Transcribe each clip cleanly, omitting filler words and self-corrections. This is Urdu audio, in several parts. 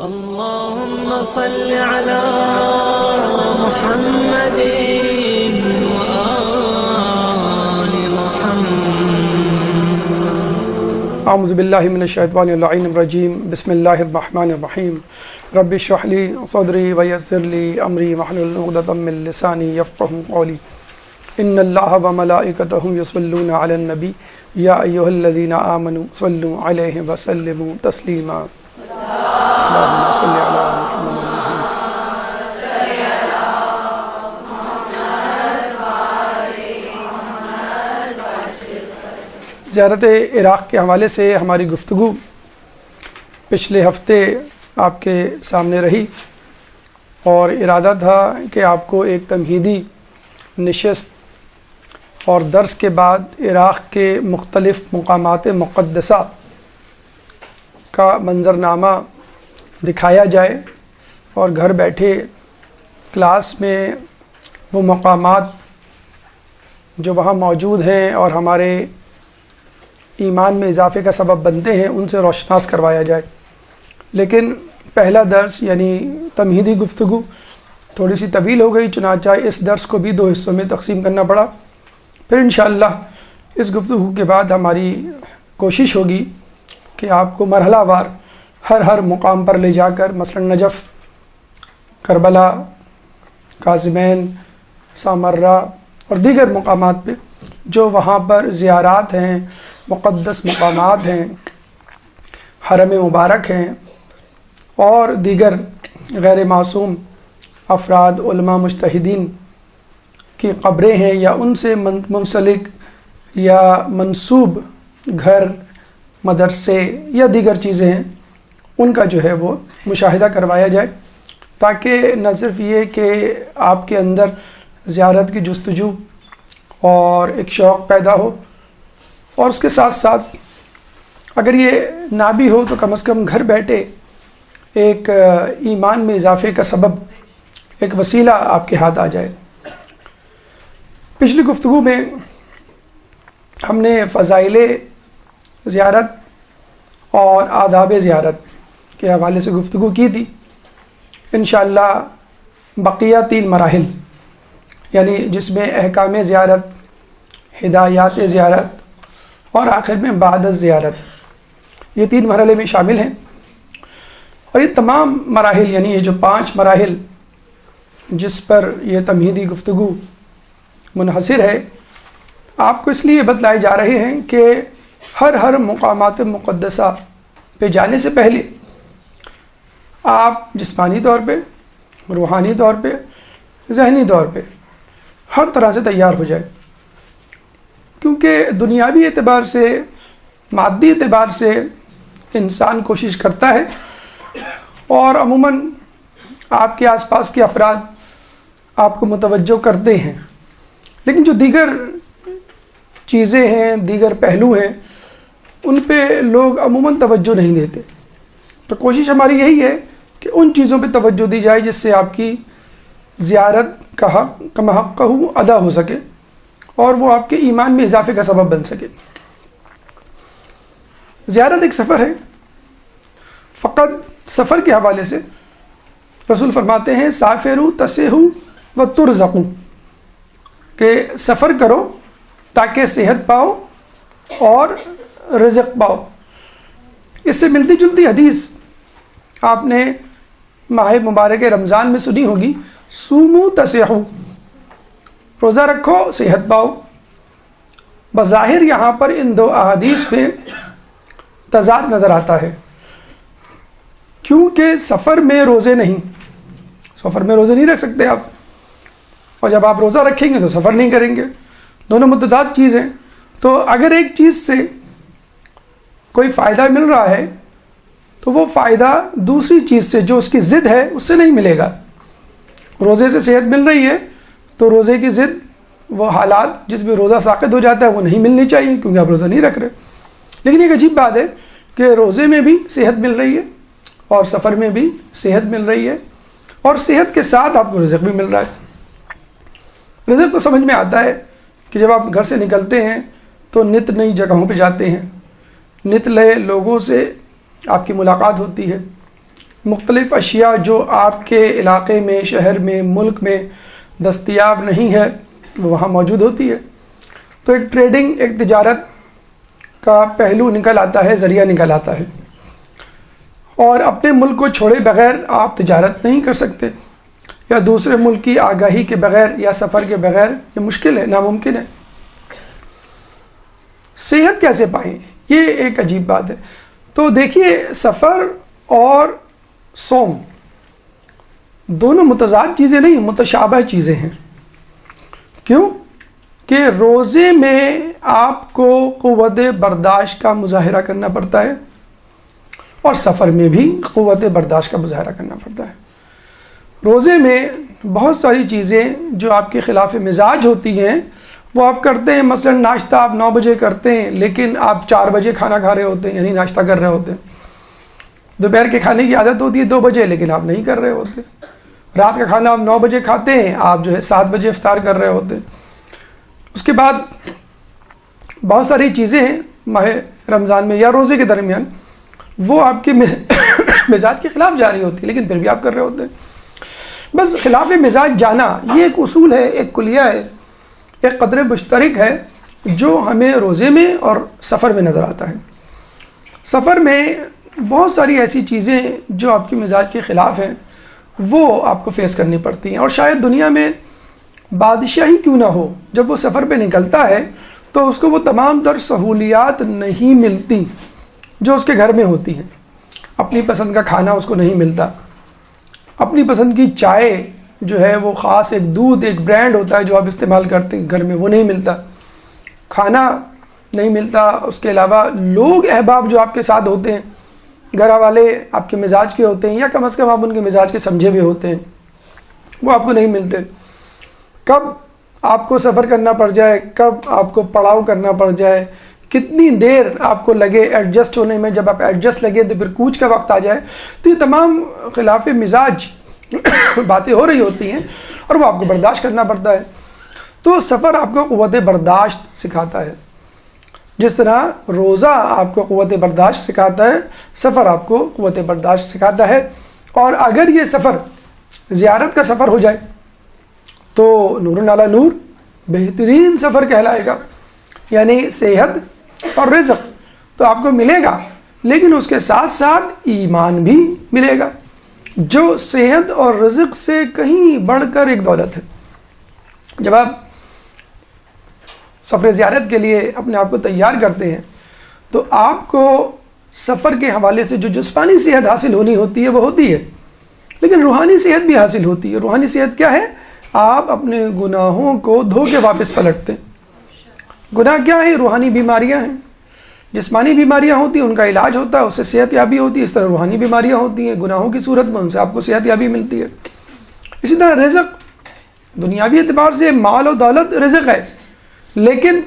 اللهم صل على محمد وآل محمد. اعوذ باللہ من الشیطان اللعین الرجیم. بسم اللہ الرحمن الرحیم. رب اشرح لی صدری ویسر لی امری واحلل عقدۃ من لسانی یفقهوا قولی. ان اللہ وملائکتہ یصلون علی النبی یا ایھا الذین آمنوا صلوا علیہ وسلموا تسلیما. اللہم صل علی محمد. زیارت عراق کے حوالے سے ہماری گفتگو پچھلے ہفتے آپ کے سامنے رہی اور ارادہ تھا کہ آپ کو ایک تمہیدی نشست اور درس کے بعد عراق کے مختلف مقامات مقدسہ کا منظرنامہ دکھایا جائے اور گھر بیٹھے کلاس میں وہ مقامات جو وہاں موجود ہیں اور ہمارے ایمان میں اضافے کا سبب بنتے ہیں ان سے روشناس کروایا جائے. لیکن پہلا درس یعنی تمہیدی گفتگو تھوڑی سی طویل ہو گئی، چنانچہ اس درس کو بھی 2 حصوں میں تقسیم کرنا پڑا. پھر انشاءاللہ اس گفتگو کے بعد ہماری کوشش ہوگی کہ آپ کو مرحلہ وار ہر مقام پر لے جا کر مثلا نجف، کربلا، کاظمین، سامرہ اور دیگر مقامات پہ جو وہاں پر زیارات ہیں، مقدس مقامات ہیں، حرم مبارک ہیں اور دیگر غیر معصوم افراد، علماء، مجتہدین کی قبریں ہیں یا ان سے منسلک یا منسوب گھر، مدرسے یا دیگر چیزیں ہیں، ان کا جو ہے وہ مشاہدہ کروایا جائے تاکہ نہ صرف یہ کہ آپ کے اندر زیارت کی جستجو اور ایک شوق پیدا ہو، اور اس کے ساتھ ساتھ اگر یہ نہ بھی ہو تو کم از کم گھر بیٹھے ایک ایمان میں اضافے کا سبب، ایک وسیلہ آپ کے ہاتھ آ جائے. پچھلی گفتگو میں ہم نے فضائل زیارت اور آداب زیارت کے حوالے سے گفتگو کی تھی. انشاءاللہ بقیہ 3 مراحل یعنی جس میں احکام زیارت، ہدایات زیارت اور آخر میں بعد زیارت، یہ 3 مرحلے میں شامل ہیں. اور یہ تمام مراحل یعنی یہ جو 5 مراحل جس پر یہ تمہیدی گفتگو منحصر ہے، آپ کو اس لیے بتلائے جا رہے ہیں کہ ہر مقامات مقدسہ پہ جانے سے پہلے آپ جسمانی طور پہ، روحانی طور پہ، ذہنی طور پہ ہر طرح سے تیار ہو جائے، کیونکہ دنیاوی اعتبار سے، مادی اعتبار سے انسان کوشش کرتا ہے اور عموماً آپ کے آس پاس کے افراد آپ کو متوجہ کرتے ہیں، لیکن جو دیگر چیزیں ہیں، دیگر پہلو ہیں، ان پہ لوگ عموماً توجہ نہیں دیتے. تو کوشش ہماری یہی ہے کہ ان چیزوں پہ توجہ دی جائے جس سے آپ کی زیارت کا حق کما حق ادا ہو سکے اور وہ آپ کے ایمان میں اضافے کا سبب بن سکے. زیارت ایک سفر ہے. فقط سفر کے حوالے سے رسول فرماتے ہیں سافروا تسیحوا وترزقوا، کہ سفر کرو تاکہ صحت پاؤ اور رزق پاؤ. اس سے ملتی جلتی حدیث آپ نے ماہ مبارک رمضان میں سنی ہوگی، صوموا تسیحوا، روزہ رکھو صحت پاؤ. بظاہر یہاں پر ان 2 احادیث میں تضاد نظر آتا ہے، کیونکہ سفر میں روزے نہیں، سفر میں روزے نہیں رکھ سکتے آپ، اور جب آپ روزہ رکھیں گے تو سفر نہیں کریں گے، دونوں متضاد چیز ہیں. تو اگر ایک چیز سے کوئی فائدہ مل رہا ہے تو وہ فائدہ دوسری چیز سے جو اس کی ضد ہے اس سے نہیں ملے گا. روزے سے صحت مل رہی ہے تو روزے کی ضد، وہ حالات جس میں روزہ ساقط ہو جاتا ہے وہ نہیں ملنی چاہیے کیونکہ آپ روزہ نہیں رکھ رہے. لیکن ایک عجیب بات ہے کہ روزے میں بھی صحت مل رہی ہے اور سفر میں بھی صحت مل رہی ہے اور صحت کے ساتھ آپ کو رزق بھی مل رہا ہے. رزق تو سمجھ میں آتا ہے کہ جب آپ گھر سے نکلتے ہیں تو نت نئی جگہوں پہ جاتے ہیں، نت نئے لوگوں سے آپ کی ملاقات ہوتی ہے، مختلف اشیاء جو آپ کے علاقے میں، شہر میں، ملک میں دستیاب نہیں ہے وہ وہاں موجود ہوتی ہے. تو ایک ٹریڈنگ، ایک تجارت کا پہلو نکل آتا ہے، ذریعہ نکل آتا ہے. اور اپنے ملک کو چھوڑے بغیر آپ تجارت نہیں کر سکتے، یا دوسرے ملک کی آگاہی کے بغیر یا سفر کے بغیر یہ مشکل ہے، ناممکن ہے. صحت کیسے پائیں، یہ ایک عجیب بات ہے. تو دیکھیے، سفر اور صوم دونوں متضاد چیزیں نہیں، متشابہ چیزیں ہیں. کیوں کہ روزے میں آپ کو قوت برداشت کا مظاہرہ کرنا پڑتا ہے، اور سفر میں بھی قوت برداشت کا مظاہرہ کرنا پڑتا ہے. روزے میں بہت ساری چیزیں جو آپ کے خلاف مزاج ہوتی ہیں وہ آپ کرتے ہیں. مثلا ناشتہ آپ 9 بجے کرتے ہیں، لیکن آپ 4 بجے کھانا کھا رہے ہوتے ہیں، یعنی ناشتہ کر رہے ہوتے ہیں. دوپہر کے کھانے کی عادت ہوتی ہے 2 بجے، لیکن آپ نہیں کر رہے ہوتے. رات کا کھانا آپ 9 بجے کھاتے ہیں، آپ 7 بجے افطار کر رہے ہوتے ہیں. اس کے بعد بہت ساری چیزیں ہیں ماہ رمضان میں یا روزے کے درمیان، وہ آپ کے مزاج کے خلاف جاری ہوتی ہے، لیکن پھر بھی آپ کر رہے ہوتے ہیں. بس خلاف مزاج جانا یہ ایک اصول ہے، ایک کلیہ ہے، ایک قدر مشترک ہے جو ہمیں روزے میں اور سفر میں نظر آتا ہے. سفر میں بہت ساری ایسی چیزیں جو آپ کے مزاج کے خلاف ہیں وہ آپ کو فیس کرنی پڑتی ہیں. اور شاید دنیا میں بادشاہ ہی کیوں نہ ہو، جب وہ سفر پہ نکلتا ہے تو اس کو وہ تمام تر سہولیات نہیں ملتی جو اس کے گھر میں ہوتی ہیں. اپنی پسند کا کھانا اس کو نہیں ملتا، اپنی پسند کی چائے جو ہے وہ خاص ایک دودھ، ایک برانڈ ہوتا ہے جو آپ استعمال کرتے ہیں گھر میں، وہ نہیں ملتا. کھانا نہیں ملتا. اس کے علاوہ لوگ احباب جو آپ کے ساتھ ہوتے ہیں، گھر والے آپ کے مزاج کے ہوتے ہیں، یا کم از کم آپ ان کے مزاج کے سمجھے ہوئے ہوتے ہیں، وہ آپ کو نہیں ملتے. کب آپ کو سفر کرنا پڑ جائے، کب آپ کو پڑاؤ کرنا پڑ جائے، کتنی دیر آپ کو لگے ایڈجسٹ ہونے میں، جب آپ ایڈجسٹ لگے تو پھر کوچ کا وقت آ جائے، تو یہ تمام خلاف مزاج باتیں ہو رہی ہوتی ہیں اور وہ آپ کو برداشت کرنا پڑتا ہے. تو سفر آپ کو قوت برداشت سکھاتا ہے. جس طرح روزہ آپ کو قوت برداشت سکھاتا ہے، سفر آپ کو قوت برداشت سکھاتا ہے. اور اگر یہ سفر زیارت کا سفر ہو جائے تو نور علی نور بہترین سفر کہلائے گا. یعنی صحت اور رزق تو آپ کو ملے گا، لیکن اس کے ساتھ ساتھ ایمان بھی ملے گا، جو صحت اور رزق سے کہیں بڑھ کر ایک دولت ہے. جب آپ سفر زیارت کے لیے اپنے آپ کو تیار کرتے ہیں تو آپ کو سفر کے حوالے سے جو جسمانی صحت حاصل ہونی ہوتی ہے وہ ہوتی ہے، لیکن روحانی صحت بھی حاصل ہوتی ہے. روحانی صحت کیا ہے؟ آپ اپنے گناہوں کو دھو کے واپس پلٹتے ہیں. گناہ کیا ہے؟ روحانی بیماریاں ہیں. جسمانی بیماریاں ہوتی ہیں، ان کا علاج ہوتا ہے، اس سے صحت یابی ہوتی ہے. اس طرح روحانی بیماریاں ہوتی ہیں گناہوں کی صورت میں، ان سے آپ کو صحت یابی ملتی ہے. اسی طرح رزق دنیاوی اعتبار سے مال و دولت رزق ہے، لیکن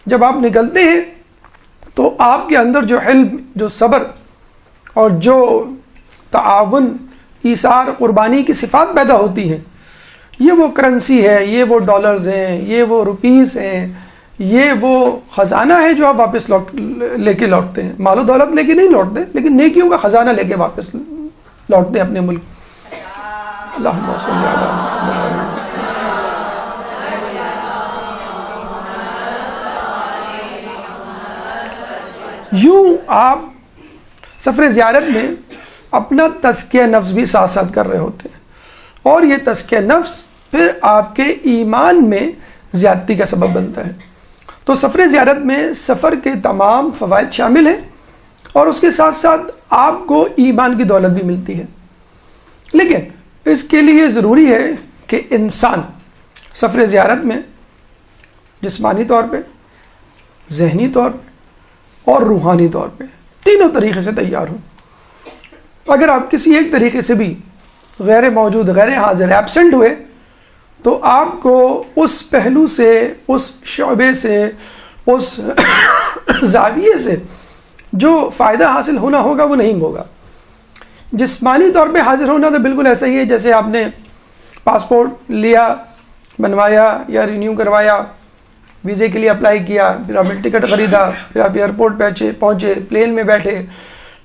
جب آپ نکلتے ہیں تو آپ کے اندر جو حلم، جو صبر اور جو تعاون، ایثار، قربانی کی صفات پیدا ہوتی ہیں، یہ وہ کرنسی ہے، یہ وہ ڈالرز ہیں، یہ وہ روپیز ہیں، یہ وہ خزانہ ہے جو آپ واپس لے کے لوٹتے ہیں. مال و دولت لے کے نہیں لوٹتے، لیکن نیکیوں کا خزانہ لے کے واپس لوٹتے ہیں اپنے ملک. اللہم صلی علی محمد. یوں آپ سفر زیارت میں اپنا تزکیہ نفس بھی ساتھ ساتھ کر رہے ہوتے ہیں، اور یہ تزکیہ نفس پھر آپ کے ایمان میں زیادتی کا سبب بنتا ہے. تو سفر زیارت میں سفر کے تمام فوائد شامل ہیں، اور اس کے ساتھ ساتھ آپ کو ایمان کی دولت بھی ملتی ہے. لیکن اس کے لیے ضروری ہے کہ انسان سفر زیارت میں جسمانی طور پہ، ذہنی طور پہ اور روحانی طور پہ تینوں طریقے سے تیار ہوں. اگر آپ کسی ایک طریقے سے بھی غیر موجود، غیر حاضر، ایبسنٹ ہوئے، تو آپ کو اس پہلو سے، اس شعبے سے، اس زاویے سے جو فائدہ حاصل ہونا ہوگا وہ نہیں ہوگا. جسمانی طور پہ حاضر ہونا تو بالکل ایسا ہی ہے جیسے آپ نے پاسپورٹ لیا، بنوایا یا رینیو کروایا، ویزے کے لیے اپلائی کیا، پھر آپ نے ٹکٹ خریدا، پھر آپ ایئرپورٹ پہنچے، پلین میں بیٹھے،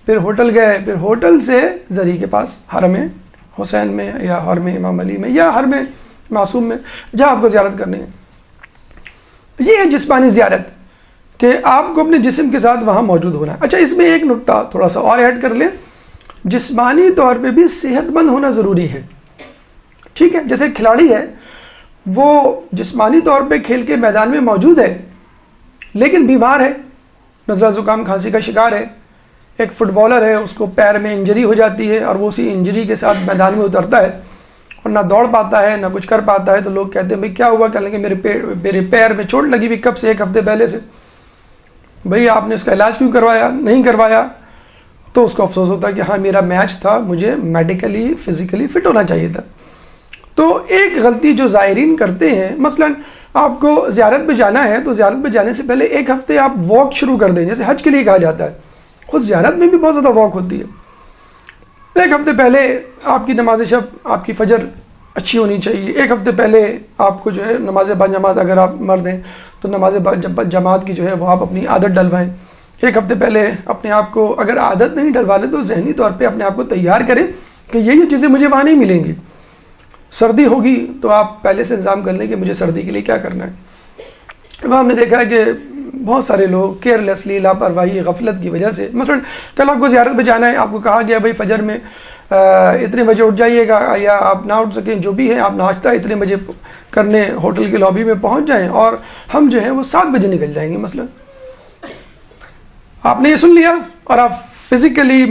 پھر ہوٹل گئے، پھر ہوٹل سے زری کے پاس حرم حسین میں یا حرم امام علی میں یا حرم معصوم میں جہاں آپ کو زیارت کرنی ہے. یہ ہے جسمانی زیارت کہ آپ کو اپنے جسم کے ساتھ وہاں موجود ہونا ہے. اچھا، اس میں ایک نقطہ تھوڑا سا اور ایڈ کر لیں، جسمانی طور پہ بھی صحت مند ہونا ضروری ہے. ٹھیک ہے، جیسے کھلاڑی ہے وہ جسمانی طور پہ کھیل کے میدان میں موجود ہے لیکن بیمار ہے، نزلہ زکام کھانسی کا شکار ہے. ایک فٹ بالر ہے، اس کو پیر میں انجری ہو جاتی ہے اور وہ اسی انجری کے ساتھ میدان میں اترتا ہے اور نہ دوڑ پاتا ہے نہ کچھ کر پاتا ہے. تو لوگ کہتے ہیں بھئی کیا ہوا؟ کہنے لگے میرے پیر میں چوٹ لگی ہوئی کب سے؟ 1 ہفتے پہلے سے. بھئی آپ نے اس کا علاج کیوں کروایا؟ نہیں کروایا. تو اس کو افسوس ہوتا ہے کہ ہاں میرا میچ تھا، مجھے میڈیکلی فزیکلی فٹ ہونا چاہیے تھا. تو ایک غلطی جو زائرین کرتے ہیں، مثلا آپ کو زیارت پہ جانا ہے تو زیارت پہ جانے سے پہلے 1 ہفتے آپ واک شروع کر دیں، جیسے حج کے لیے کہا جاتا ہے. خود زیارت میں بھی بہت زیادہ واک ہوتی ہے. 1 ہفتے پہلے آپ کی نماز شب، آپ کی فجر اچھی ہونی چاہیے. 1 ہفتے پہلے آپ کو جو ہے نماز باجماعت، اگر آپ مرد ہیں تو نماز جماعت کی جو ہے وہ آپ اپنی عادت ڈلوائیں. 1 ہفتے پہلے اپنے آپ کو اگر عادت نہیں ڈلوا لیں تو ذہنی طور پہ اپنے آپ کو تیار کریں کہ یہ چیزیں مجھے وہاں نہیں ملیں گی. سردی ہوگی تو آپ پہلے سے انتظام کر لیں کہ مجھے سردی کے لیے کیا کرنا ہے. وہاں ہم نے دیکھا ہے کہ بہت سارے لوگ کیئرلیسلی، لاپرواہی، غفلت کی وجہ سے، مثلا کل آپ کو زیارت پہ جانا ہے، آپ کو کہا گیا بھائی فجر میں اتنے بجے اٹھ جائیے گا، یا آپ نہ اٹھ سکیں جو بھی ہے، آپ ناشتہ اتنے بجے کرنے ہوٹل کی لابی میں پہنچ جائیں اور ہم جو ہے وہ 7 بجے نکل جائیں گے. مثلا آپ نے یہ سن لیا اور آپ فزیکلی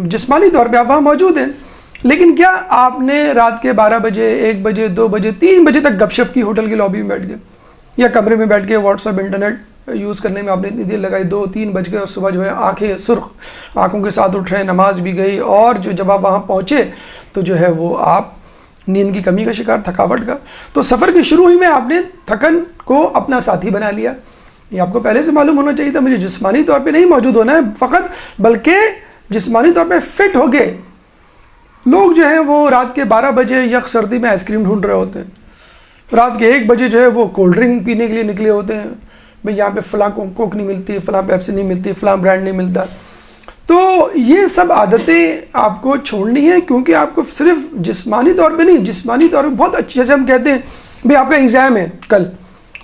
جسمانی طور پہ آپ وہاں موجود ہیں، لیکن کیا آپ نے رات کے 12 بجے، 1 بجے، 2 بجے، 3 بجے تک گپ شپ کی ہوٹل کی لابی میں بیٹھ گئے یا کمرے میں بیٹھ کے واٹس ایپ انٹرنیٹ یوز کرنے میں آپ نے اتنی دیر لگائی، 2-3 بج گئے اور صبح جو ہے آنکھیں سرخ آنکھوں کے ساتھ اٹھ رہے ہیں، نماز بھی گئی اور جب آپ وہاں پہنچے تو جو ہے وہ آپ نیند کی کمی کا شکار، تھکاوٹ کا. تو سفر کے شروع ہی میں آپ نے تھکن کو اپنا ساتھی بنا لیا. یہ آپ کو پہلے سے معلوم ہونا چاہیے تھا مجھے جسمانی طور پہ نہیں موجود ہونا ہے فقط، بلکہ جسمانی طور پہ فٹ ہو گئے. لوگ جو ہیں وہ رات کے 12 بجے یک سردی میں آئس کریم ڈھونڈ رہے ہوتے ہیں، رات کے 1 بجے جو ہے وہ کولڈ ڈرنک پینے کے لیے نکلے ہوتے ہیں. بھئی یہاں پہ فلاں کوک نہیں ملتی، فلاں پیپسی نہیں ملتی، فلاں برانڈ نہیں ملتا. تو یہ سب عادتیں آپ کو چھوڑنی ہیں، کیونکہ آپ کو صرف جسمانی طور پہ نہیں، جسمانی طور پہ بہت اچھی، جیسے ہم کہتے ہیں بھئی آپ کا ایگزام ہے کل،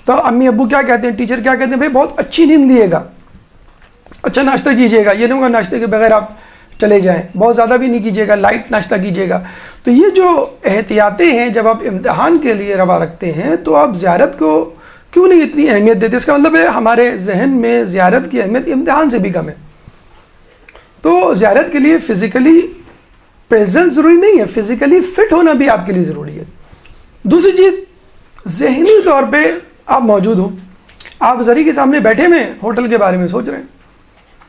تو امی ابو کیا کہتے ہیں، ٹیچر کیا کہتے ہیں، بھئی بہت اچھی نیند لیے گا، اچھا ناشتہ کیجیے گا، یہ نہیں ہوگا ناشتے کے بغیر آپ چلے جائیں، بہت زیادہ بھی نہیں کیجیے گا، لائٹ ناشتہ کیجیے گا. تو یہ جو احتیاطیں ہیں جب آپ امتحان کے لیے روا رکھتے ہیں تو آپ زیارت کو کیوں نہیں اتنی اہمیت دیتے؟ اس کا مطلب ہے ہمارے ذہن میں زیارت کی اہمیت امتحان سے بھی کم ہے. تو زیارت کے لیے فزیکلی پریزنٹ ضروری نہیں ہے، فزیکلی فٹ ہونا بھی آپ کے لیے ضروری ہے. دوسری چیز، ذہنی طور پہ آپ موجود ہوں. آپ زری کے سامنے بیٹھے ہوئے ہوٹل کے بارے میں سوچ رہے ہیں،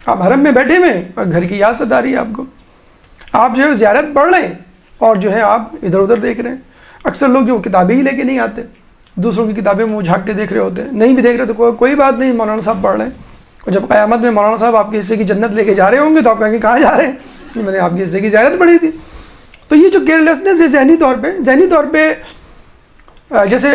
آپ حرم میں بیٹھے ہوئے اور گھر کی یاد ستا رہی ہے آپ کو، آپ جو ہے زیارت پڑھ رہے ہیں اور جو ہے آپ ادھر ادھر دیکھ رہے ہیں. اکثر لوگ جو کتابیں ہی لے کے نہیں آتے، دوسروں کی کتابیں میں وہ جھانک کے دیکھ رہے ہوتے ہیں. نہیں بھی دیکھ رہے تو کوئی بات نہیں، مولانا صاحب پڑھ رہے ہیں. اور جب قیامت میں مولانا صاحب آپ کے حصے کی جنت لے کے جا رہے ہوں گے تو آپ کہیں گے کہاں جا رہے ہیں، میں نے آپ کے حصے کی زیارت پڑھی تھی. تو یہ جو کیئرلیسنس ہے ذہنی طور پہ جیسے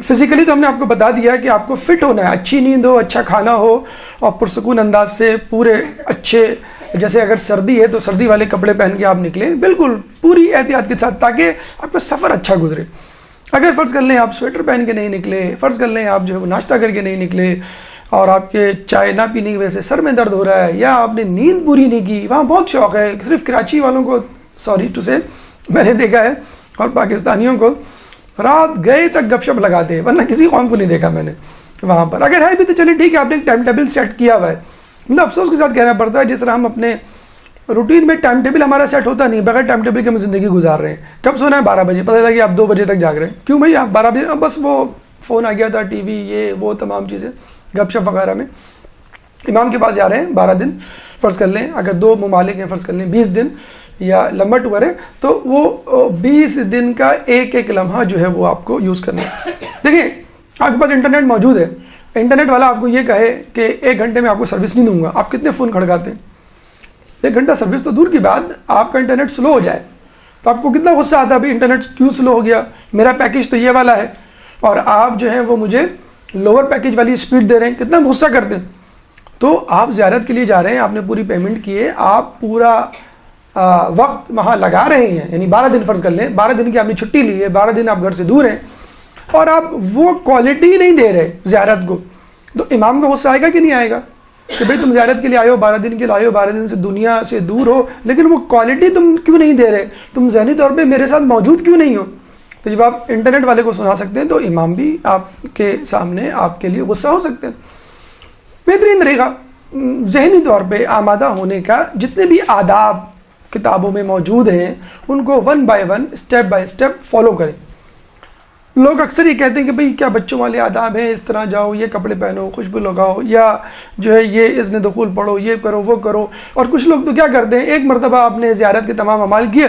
فزیکلی تو ہم نے آپ کو بتا دیا کہ آپ کو فٹ ہونا ہے، اچھی نیند ہو، اچھا کھانا ہو اور پرسکون انداز سے پورے اچھے، جیسے اگر سردی ہے تو سردی والے کپڑے پہن کے آپ نکلیں بالکل پوری احتیاط کے ساتھ تاکہ آپ کا سفر اچھا گزرے. اگر فرض کر لیں آپ سویٹر پہن کے نہیں نکلے، فرض کر لیں آپ جو ہے وہ ناشتہ کر کے نہیں نکلے اور آپ کے چائے نہ پینے کی وجہ سے سر میں درد ہو رہا ہے یا آپ نے نیند پوری نہیں کی، وہاں بہت شوق ہے، صرف کراچی والوں کو سوری ٹو سے میں نے دیکھا ہے اور پاکستانیوں کو رات گئے تک گپ شپ لگاتے ہیں، ورنہ کسی قوم کو نہیں دیکھا میں نے وہاں پر. اگر ہے بھی تو چلے ٹھیک ہے، آپ نے ایک ٹائم ٹیبل سیٹ کیا ہوا ہے. مطلب افسوس کے ساتھ کہنا پڑتا ہے جس طرح ہم اپنے روٹین میں ٹائم ٹیبل ہمارا سیٹ ہوتا نہیں، بغیر ٹائم ٹیبل کے ہم زندگی گزار رہے ہیں. کب سونا ہے؟ 12 بجے، پتہ چلا کہ آپ 2 بجے تک جاگ رہے ہیں. کیوں بھائی؟ آپ 12 بجے بس وہ فون آ گیا تھا، ٹی وی، یہ وہ تمام چیزیں، گپ شپ وغیرہ میں. امام کے پاس جا رہے ہیں 12 دن فرض کر لیں، اگر 2 ممالک ہیں فرض کر لیں 20 دن یا لمبا ٹور ہے تو وہ 20 دن کا ایک ایک لمحہ جو ہے وہ آپ کو یوز کرنا ہے. دیکھیں آپ کے پاس انٹرنیٹ موجود ہے، انٹرنیٹ والا آپ کو یہ کہے کہ 1 گھنٹے میں آپ کو سروس نہیں دوں گا، آپ کتنے فون کھڑکاتے ہیں؟ 1 گھنٹہ سروس تو دور کی بات، آپ کا انٹرنیٹ سلو ہو جائے تو آپ کو کتنا غصہ آتا ہے بھائی انٹرنیٹ کیوں سلو ہو گیا، میرا پیکیج تو یہ والا ہے اور آپ جو ہے وہ مجھے لوور پیکیج والی اسپیڈ دے رہے ہیں، کتنا غصہ کرتے ہیں. تو آپ زیارت کے لیے جا رہے ہیں, آپ نے پوری پیمنٹ کی ہے, آپ پورا وقت وہاں لگا رہے ہیں, یعنی 12 دن فرض کر لیں, 12 دن کی آپ نے چھٹی لی ہے, 12 دن آپ گھر سے دور ہیں, اور آپ وہ کوالٹی نہیں دے رہے زیارت کو, تو امام کو غصہ آئے گا کہ نہیں آئے گا کہ بھئی تم زیارت کے لیے آئے ہو, 12 دن کے لیے آئے ہو, 12 دن سے دنیا سے دور ہو, لیکن وہ کوالٹی تم کیوں نہیں دے رہے, تم ذہنی طور پہ میرے ساتھ موجود کیوں نہیں ہو. تو جب آپ انٹرنیٹ والے کو سنا سکتے ہیں تو امام بھی آپ کے سامنے آپ کے لیے غصہ ہو سکتے ہیں. بہترین طریقہ ذہنی طور پہ آمادہ ہونے کا, جتنے بھی آداب کتابوں میں موجود ہیں ان کو 1 by 1 step by step follow کریں. لوگ اکثر یہ کہتے ہیں کہ بھئی کیا بچوں والے آداب ہیں, اس طرح جاؤ, یہ کپڑے پہنو, خوشبو لگاؤ, یا جو ہے یہ اذن دخول پڑھو, یہ کرو وہ کرو. اور کچھ لوگ تو کیا کرتے ہیں, ایک مرتبہ آپ نے زیارت کے تمام اعمال کیے,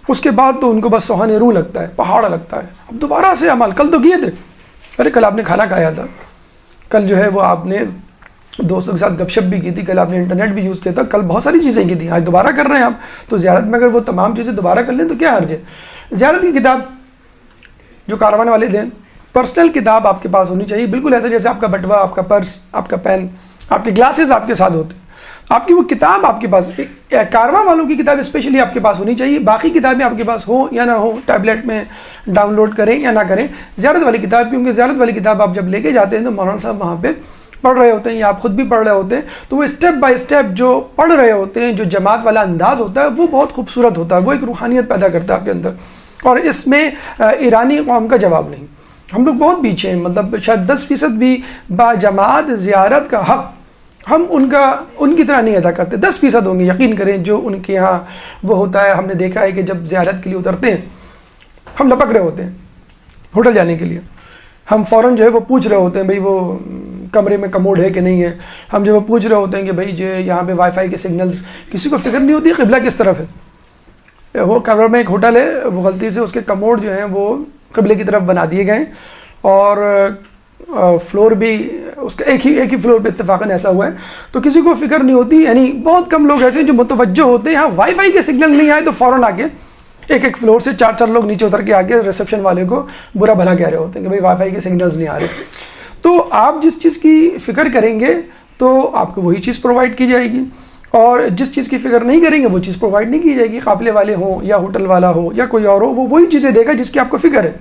اس کے بعد تو ان کو بس سوہان روح لگتا ہے, پہاڑ لگتا ہے, اب دوبارہ سے اعمال, کل تو کیے تھے, ارے کل آپ نے کھانا کھایا تھا, کل جو ہے وہ آپ نے دوستوں کے ساتھ گپ شپ بھی کی تھی, کل آپ نے انٹرنیٹ بھی یوز کیا تھا, کل بہت ساری چیزیں کی تھیں, آج دوبارہ کر رہے ہیں آپ. تو زیارت میں اگر وہ تمام چیزیں دوبارہ کر لیں تو کیا حرج ہے. زیارت کی کتاب جو کاروان والے دیں, پرسنل کتاب آپ کے پاس ہونی چاہیے, بالکل ایسے جیسے آپ کا بٹوا, آپ کا پرس, آپ کا پین, آپ کے گلاسز آپ کے ساتھ ہوتے ہیں, آپ کی وہ کتاب آپ کے پاس, کارواں والوں کی کتاب اسپیشلی آپ کے پاس ہونی چاہیے. باقی کتابیں آپ کے پاس ہوں یا نہ ہوں, ٹیبلیٹ میں ڈاؤن لوڈ کریں یا نہ کریں, زیارت والی کتاب, کیونکہ زیارت والی کتاب آپ جب لے کے جاتے ہیں تو مولانا صاحب وہاں پہ پڑھ رہے ہوتے ہیں یا آپ خود بھی پڑھ رہے ہوتے ہیں, تو وہ اسٹیپ بائی اسٹیپ جو پڑھ رہے ہوتے ہیں, جو جماعت والا انداز ہوتا ہے وہ بہت خوبصورت ہوتا ہے, وہ ایک روحانیت پیدا کرتا ہے آپ کے اندر. اور اس میں ایرانی قوم کا جواب نہیں, ہم لوگ بہت پیچھے ہیں, مطلب شاید 10% بھی با جماعت زیارت کا حق ہم ان کی طرح نہیں ادا کرتے. 10% ہوں گے یقین کریں جو ان کے یہاں وہ ہوتا ہے. ہم نے دیکھا ہے کہ جب زیارت کے لیے اترتے ہیں ہم لپک رہے ہوتے ہیں ہوٹل جانے کے لیے, ہم فوراً جو ہے وہ پوچھ رہے ہوتے ہیں بھئی وہ کمرے میں کموڈ ہے کہ نہیں ہے, ہم جو وہ پوچھ رہے ہوتے ہیں کہ بھئی جو یہاں پہ وائی فائی کے سگنلز, کسی کو فکر نہیں ہوتی قبلہ کس طرف ہے. وہ کمرے میں ایک ہوٹل ہے, وہ غلطی سے اس کے کموڈ جو ہیں وہ قبلے کی طرف بنا دیے گئے, اور فلور بھی اس کا ایک ہی فلور پہ اتفاقاً ایسا ہوا ہے, تو کسی کو فکر نہیں ہوتی. یعنی بہت کم لوگ ایسے ہیں جو متوجہ ہوتے ہیں, ہاں وائی فائی کے سگنل نہیں آئے تو فوراً آ کے ایک فلور سے 4 لوگ نیچے اتر کے آ کے ریسیپشن والے کو برا بھلا کہہ رہے ہوتے ہیں کہ بھائی وائی فائی کے سگنلز نہیں آ رہے. تو آپ جس چیز کی فکر کریں گے تو آپ کو وہی چیز پرووائڈ کی جائے گی, اور جس چیز کی فکر نہیں کریں گے وہ چیز پرووائڈ نہیں کی جائے گی. قافلے والے ہوں یا ہوٹل والا ہو یا کوئی اور ہو, وہ وہی چیزیں دے گا جس کی آپ کو فکر ہے.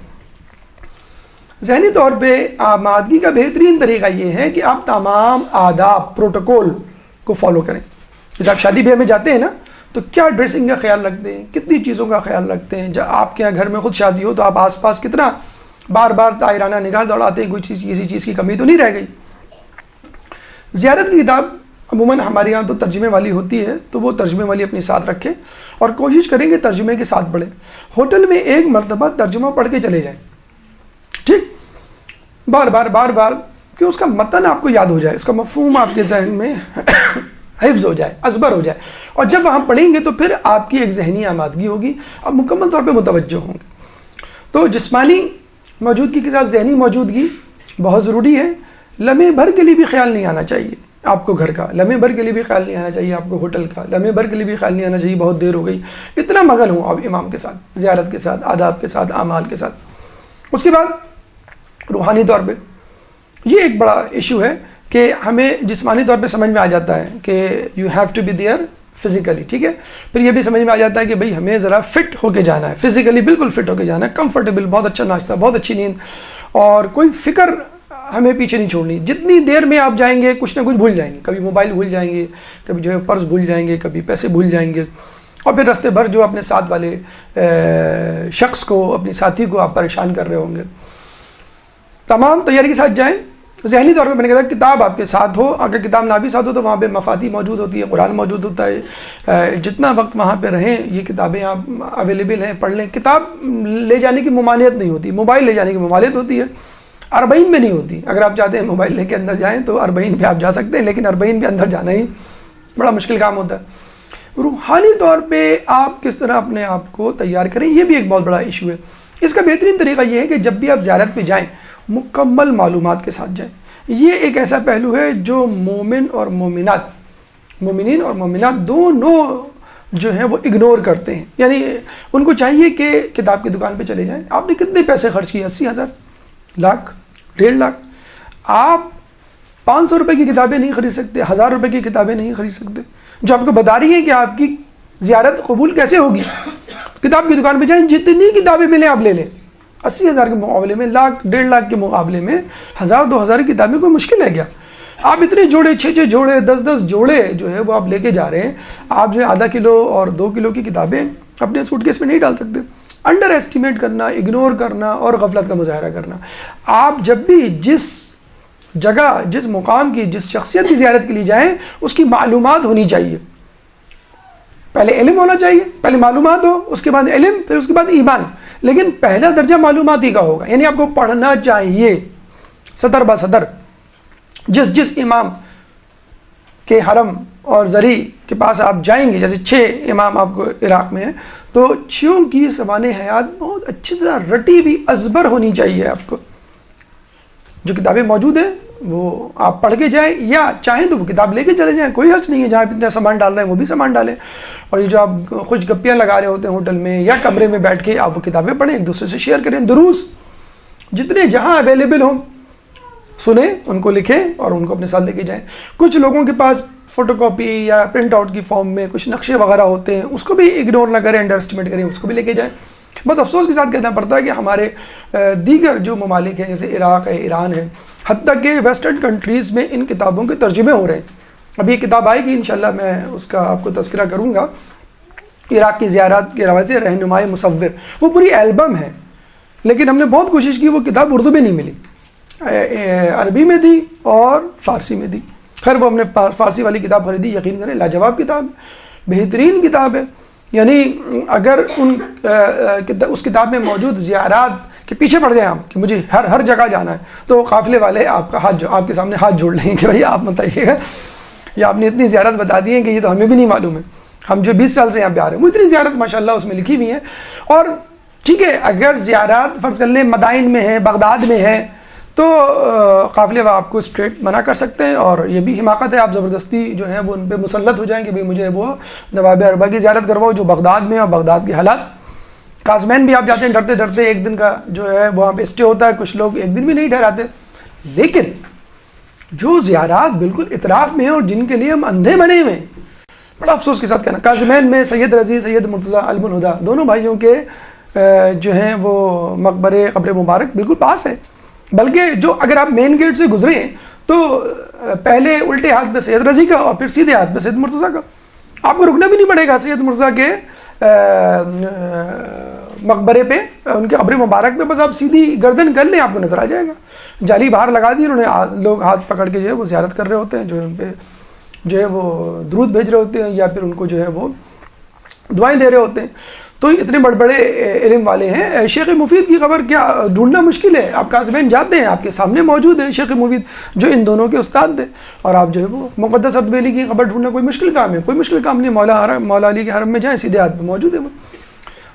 ذہنی طور پہ آمادگی کا بہترین طریقہ یہ ہے کہ آپ تمام آداب پروٹوکول کو فالو کریں. جیسے آپ شادی بیاہ میں جاتے ہیں نا, تو کیا ڈریسنگ کا خیال رکھتے ہیں, کتنی چیزوں کا خیال رکھتے ہیں. جب آپ کے یہاں گھر میں خود شادی ہو تو آپ آس پاس کتنا بار بار طاہرانہ نگاہ دوڑاتے ہیں, کسی چیز کی کمی تو نہیں رہ گئی. زیارت کی کتاب عموماً ہمارے یہاں تو ترجمے والی ہوتی ہے, تو وہ ترجمے والی اپنے ساتھ رکھیں اور کوشش کریں کہ ترجمے کے ساتھ پڑھیں. ہوٹل میں ایک مرتبہ ترجمہ پڑھ کے چلے جائیں, ٹھیک, بار بار کہ اس کا متن آپ کو یاد ہو جائے, اس کا مفہوم آپ کے ذہن میں حفظ ہو جائے, ازبر ہو جائے, اور جب وہاں پڑھیں گے تو پھر آپ کی ایک ذہنی آمادگی ہوگی, آپ مکمل طور پہ متوجہ ہوں گے. تو جسمانی موجودگی کے ساتھ ذہنی موجودگی بہت ضروری ہے. لمحے بھر کے لیے بھی خیال نہیں آنا چاہیے آپ کو گھر کا, لمحے بھر کے لیے بھی خیال نہیں آنا چاہیے آپ کو ہوٹل کا, لمحے بھر کے لیے بھی خیال نہیں آنا چاہیے بہت دیر ہو گئی. اتنا مگن ہوں آپ امام کے ساتھ, زیارت کے ساتھ, آداب کے ساتھ, اعمال کے ساتھ. اس کے بعد روحانی طور پہ یہ ایک بڑا ایشو ہے کہ ہمیں جسمانی طور پہ سمجھ میں آ جاتا ہے کہ you have to be there physically, ٹھیک ہے. پھر یہ بھی سمجھ میں آ جاتا ہے کہ بھئی ہمیں ذرا فٹ ہو کے جانا ہے, فزیکلی بالکل فٹ ہو کے جانا ہے, کمفرٹیبل, بہت اچھا ناشتہ, بہت اچھی نیند, اور کوئی فکر ہمیں پیچھے نہیں چھوڑنی. جتنی دیر میں آپ جائیں گے کچھ نہ کچھ بھول جائیں گے, کبھی موبائل بھول جائیں گے, کبھی جو ہے پرس بھول جائیں گے, کبھی پیسے بھول جائیں گے, اور پھر راستے بھر جو اپنے ساتھ والے شخص کو, اپنے ساتھی کو آپ پریشان کر رہے ہوں گے. تمام تیاری کے ساتھ جائیں. ذہنی طور پہ میں نے کہا کتاب آپ کے ساتھ ہو, اگر کتاب نہ بھی ساتھ ہو تو وہاں پہ مفاتی موجود ہوتی ہے, قرآن موجود ہوتا ہے, جتنا وقت وہاں پہ رہیں یہ کتابیں آپ اویلیبل ہیں, پڑھ لیں. کتاب لے جانے کی ممانعت نہیں ہوتی, موبائل لے جانے کی ممانعت ہوتی ہے, 40 میں نہیں ہوتی. اگر آپ چاہتے ہیں موبائل لے کے اندر جائیں تو 40 پہ آپ جا سکتے ہیں, لیکن 40 پہ اندر جانا ہی بڑا مشکل کام ہوتا ہے. روحانی طور پہ آپ کس طرح اپنے آپ کو تیار کریں, یہ بھی ایک بہت بڑا ایشو ہے. اس کا بہترین طریقہ یہ ہے کہ جب بھی آپ زیارت پہ جائیں مکمل معلومات کے ساتھ جائیں. یہ ایک ایسا پہلو ہے جو مومن اور مومنات, مومنین اور مومنات دونوں جو ہیں وہ اگنور کرتے ہیں. یعنی ان کو چاہیے کہ کتاب کی دکان پہ چلے جائیں. آپ نے کتنے پیسے خرچ کیے, 80,000, لاکھ, 1.5 لاکھ. آپ 500 روپے کی کتابیں نہیں خرید سکتے، 1000 روپے کی کتابیں نہیں خرید سکتے، جو آپ کو بتا رہی ہیں کہ آپ کی زیارت قبول کیسے ہوگی۔ کتاب کی دکان پہ جائیں، جتنی کتابیں ملیں آپ لے لیں، 80,000 کے مقابلے میں، لاکھ 1.5 لاکھ کے مقابلے میں 1000-2000 کتابیں کوئی مشکل ہے کیا؟ آپ اتنے جوڑے، 6 جوڑے، 10 جوڑے جو ہے وہ آپ لے کے جا رہے ہیں، آپ جو ہے ½ کلو اور 2 کلو کی کتابیں اپنے سوٹ کیس میں نہیں ڈال سکتے۔ انڈر ایسٹیمیٹ کرنا، اگنور کرنا اور غفلت کا مظاہرہ کرنا۔ آپ جب بھی جس جگہ، جس مقام کی، جس شخصیت کی زیارت کے لیے جائیں، اس کی معلومات ہونی چاہیے۔ پہلے علم ہونا چاہیے، پہلے معلومات ہو، اس کے بعد علم، پھر اس کے بعد ایمان، لیکن پہلا درجہ معلوماتی کا ہوگا، یعنی آپ کو پڑھنا چاہیے سطر با سطر۔ جس امام کے حرم اور زری کے پاس آپ جائیں گے، جیسے 6 امام آپ کو عراق میں ہیں، تو 6 کی زبان حیات بہت اچھی طرح رٹی ہوئی ازبر ہونی چاہیے آپ کو۔ جو کتابیں موجود ہیں وہ آپ پڑھ کے جائیں، یا چاہیں تو وہ کتاب لے کے چلے جائیں، کوئی حرج نہیں ہے، جہاں اتنا سامان ڈال رہے ہیں وہ بھی سامان ڈالیں۔ اور یہ جو آپ خوش گپیاں لگا رہے ہوتے ہیں ہوٹل میں یا کمرے میں بیٹھ کے، آپ وہ کتابیں پڑھیں، ایک دوسرے سے شیئر کریں، دروس جتنے جہاں اویلیبل ہوں سنیں، ان کو لکھیں اور ان کو اپنے ساتھ لے کے جائیں۔ کچھ لوگوں کے پاس فوٹو کاپی یا پرنٹ آؤٹ کی فارم میں کچھ نقشے وغیرہ ہوتے ہیں، اس کو بھی اگنور نہ کریں، انڈر اسٹیمیٹ کریں، اس کو بھی لے کے جائیں۔ بہت افسوس کے ساتھ کہنا پڑتا ہے کہ ہمارے دیگر جو ممالک ہیں، جیسے عراق ہے، ایران ہے، حتیٰ کہ ویسٹرن کنٹریز میں ان کتابوں کے ترجمے ہو رہے ہیں۔ ابھی یہ کتاب آئے گی انشاءاللہ، میں اس کا آپ کو تذکرہ کروں گا، عراق کی زیارات کے حوالے سے، رہنمائے مصور، وہ پوری البم ہے، لیکن ہم نے بہت کوشش کی، وہ کتاب اردو میں نہیں ملی، عربی میں تھی اور فارسی میں تھی۔ خیر وہ ہم نے فارسی والی کتاب خریدی، یقین کریں لاجواب کتاب، بہترین کتاب ہے۔ یعنی اگر اس کتاب میں موجود زیارات کے پیچھے پڑ جائیں آپ کہ مجھے ہر جگہ جانا ہے، تو قافلے والے آپ کا ہاتھ، آپ کے سامنے ہاتھ جوڑ لیں گے کہ بھائی آپ بتائیے گا، یا آپ نے اتنی زیارت بتا دی ہے کہ یہ تو ہمیں بھی نہیں معلوم ہے، ہم جو 20 سال سے یہاں پہ آ رہے ہیں، وہ اتنی زیارت ماشاءاللہ اس میں لکھی ہوئی ہیں۔ اور ٹھیک ہے، اگر زیارات فرض کر لیں مدائن میں ہے، بغداد میں ہے، تو قافلے وہ آپ کو اسٹریٹ منع کر سکتے ہیں، اور یہ بھی حماقت ہے، آپ زبردستی جو ہے وہ ان پہ مسلط ہو جائیں کہ بھئی مجھے وہ نواب اربا کی زیارت کرواؤ جو بغداد میں، اور بغداد کے حالات، کازمین بھی آپ جاتے ہیں ڈرتے ڈرتے، ایک دن کا جو ہے وہاں پہ اسٹے ہوتا ہے، کچھ لوگ ایک دن بھی نہیں ٹھہراتے۔ لیکن جو زیارات بالکل اطراف میں ہیں اور جن کے لیے ہم اندھے بنے ہوئے ہیں، بڑا افسوس کے ساتھ کہنا، کازمین میں سید رضی، سید مرتضیٰ علم الہدا، دونوں بھائیوں کے جو ہیں وہ مقبرے، قبر مبارک بالکل پاس ہے، بلکہ جو اگر آپ مین گیٹ سے گزریں تو پہلے الٹے ہاتھ پہ سید رضی کا اور پھر سیدھے ہاتھ پہ سید مرتضیٰ کا، آپ کو رکنا بھی نہیں پڑے گا سید مرتضیٰ کے مقبرے پہ، ان کے قبر مبارک پہ، بس آپ سیدھی گردن کر لیں، آپ کو نظر آ جائے گا۔ جالی باہر لگا دی انہوں نے، لوگ ہاتھ پکڑ کے جو ہے وہ زیارت کر رہے ہوتے ہیں، جو ان پہ جو ہے وہ درود بھیج رہے ہوتے ہیں، یا پھر ان کو جو ہے وہ دعائیں دے رہے ہوتے ہیں۔ تو اتنے بڑے بڑے علم والے ہیں۔ شیخ مفید کی خبر کیا ڈھونڈنا مشکل ہے، آپ کازمین جاتے ہیں، آپ کے سامنے موجود ہے شیخ مفید جو ان دونوں کے استاد تھے، اور آپ جو ہے وہ مقدس ارطبیلی کی خبر ڈھونڈنا کوئی مشکل کام ہے؟ کوئی مشکل کام نہیں، مولا علی کے حرم میں جائیں، سیدھے ہاتھ پہ موجود ہے وہ۔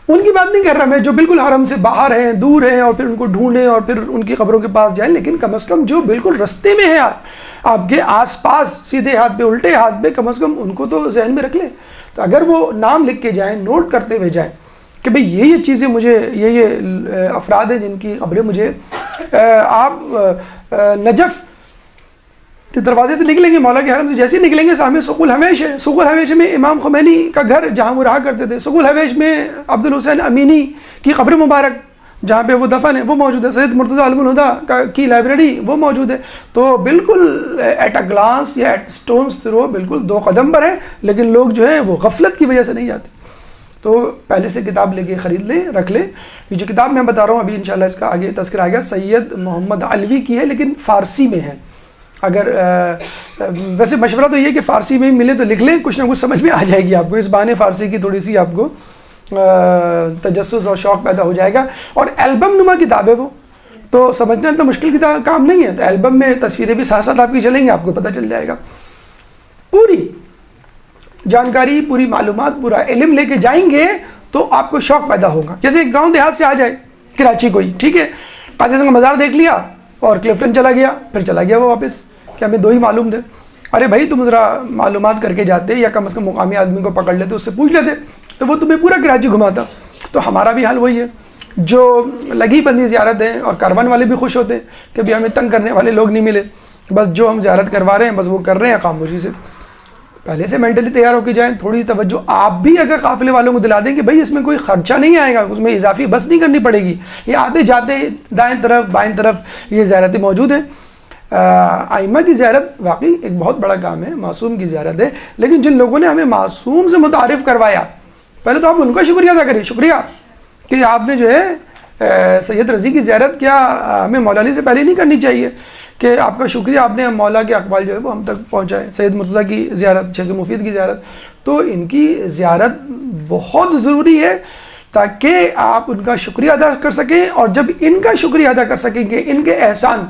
ان کی بات نہیں کر رہا میں، جو بالکل حرم سے باہر ہیں، دور ہیں، اور پھر ان کو ڈھونڈیں اور پھر ان کی قبروں کے پاس جائیں، لیکن کم از کم جو بالکل رستے میں ہے آپ کے آس پاس، سیدھے ہاتھ پہ، الٹے ہاتھ پہ، کم از کم ان کو تو ذہن میں رکھ لیں۔ تو اگر وہ نام لکھ کے جائیں، نوٹ کرتے ہوئے جائیں کہ بھئی یہ چیزیں مجھے، یہ افراد ہیں جن کی خبریں مجھے، آپ نجف کے دروازے سے نکلیں گے، مولا کے حرم سے جیسے ہی نکلیں گے، سامنے سوق الحویش ہے، سوق الحویش میں امام خمینی کا گھر جہاں وہ رہا کرتے تھے، سوق الحویش میں عبدالحسین امینی کی قبر مبارک جہاں پہ وہ دفن ہے وہ موجود ہے، سید مرتضیٰ علم الہدا کی لائبریری وہ موجود ہے۔ تو بالکل ایٹ اے گلانس یا ایٹ سٹونز تھرو بالکل 2 قدم پر ہے، لیکن لوگ جو ہے وہ غفلت کی وجہ سے نہیں جاتے۔ تو پہلے سے کتاب لے کے خرید لیں، رکھ لیں۔ یہ جو کتاب میں بتا رہا ہوں ابھی انشاءاللہ اس کا آگے تذکرہ آ گیا، سید محمد علوی کی ہے، لیکن فارسی میں ہے۔ اگر ویسے مشورہ تو یہ کہ فارسی میں ملے تو لکھ لیں، کچھ نہ کچھ سمجھ میں آ جائے گی آپ کو، اس بہانے فارسی کی تھوڑی سی آپ کو تجسس اور شوق پیدا ہو جائے گا۔ اور البم نما کتاب ہے وہ، تو سمجھنا اتنا مشکل کام نہیں ہے، تو البم میں تصویریں بھی ساتھ ساتھ آپ کی چلیں گی، آپ کو پتہ چل جائے گا۔ پوری جانکاری، پوری معلومات، پورا علم لے کے جائیں گے تو آپ کو شوق پیدا ہوگا۔ جیسے ایک گاؤں دیہات سے آ جائے کراچی کوئی، ٹھیک ہے، قاضی اعظم کا مزار دیکھ لیا اور کلفٹن چلا گیا، پھر چلا گیا وہ واپس کہ ہمیں 2 ہی معلوم تھے۔ ارے بھائی تم ذرا معلومات کر کے جاتے، یا کم از کم مقامی آدمی کو پکڑ لیتے، اس سے پوچھ لیتے، تو وہ تمہیں پورا کراچی گھماتا۔ تو ہمارا بھی حال وہی ہے، جو لگی بندی زیارت ہیں، اور کاروان والے بھی خوش ہوتے ہیں کہ بھی ہمیں تنگ کرنے والے لوگ نہیں ملے، بس جو ہم زیارت کروا رہے ہیں بس وہ کر رہے ہیں خاموشی سے. پہلے سے مینٹلی تیار ہو کے جائیں. تھوڑی سی توجہ آپ بھی اگر قافلے والوں کو دلا دیں کہ بھائی اس میں کوئی خرچہ نہیں آئے گا, اس میں اضافی بس نہیں کرنی پڑے گی, یہ آتے جاتے دائیں طرف بائیں طرف یہ زیارتیں موجود ہیں. ائمہ کی زیارت واقعی ایک بہت بڑا کام ہے, معصوم کی زیارت ہے, لیکن جن لوگوں نے ہمیں معصوم سے متعارف کروایا پہلے تو آپ ان کا شکریہ ادا کریں. شکریہ کہ آپ نے جو ہے سید رضی کی زیارت کیا ہمیں مولا علی سے پہلے نہیں کرنی چاہیے, کہ آپ کا شکریہ آپ نے مولا کے اقوال جو ہے وہ ہم تک پہنچائے. سید مرتضیٰ کی زیارت, شیخ مفید کی زیارت, تو ان کی زیارت بہت ضروری ہے تاکہ آپ ان کا شکریہ ادا کر سکیں, اور جب ان کا شکریہ ادا کر سکیں گے, ان کے احسان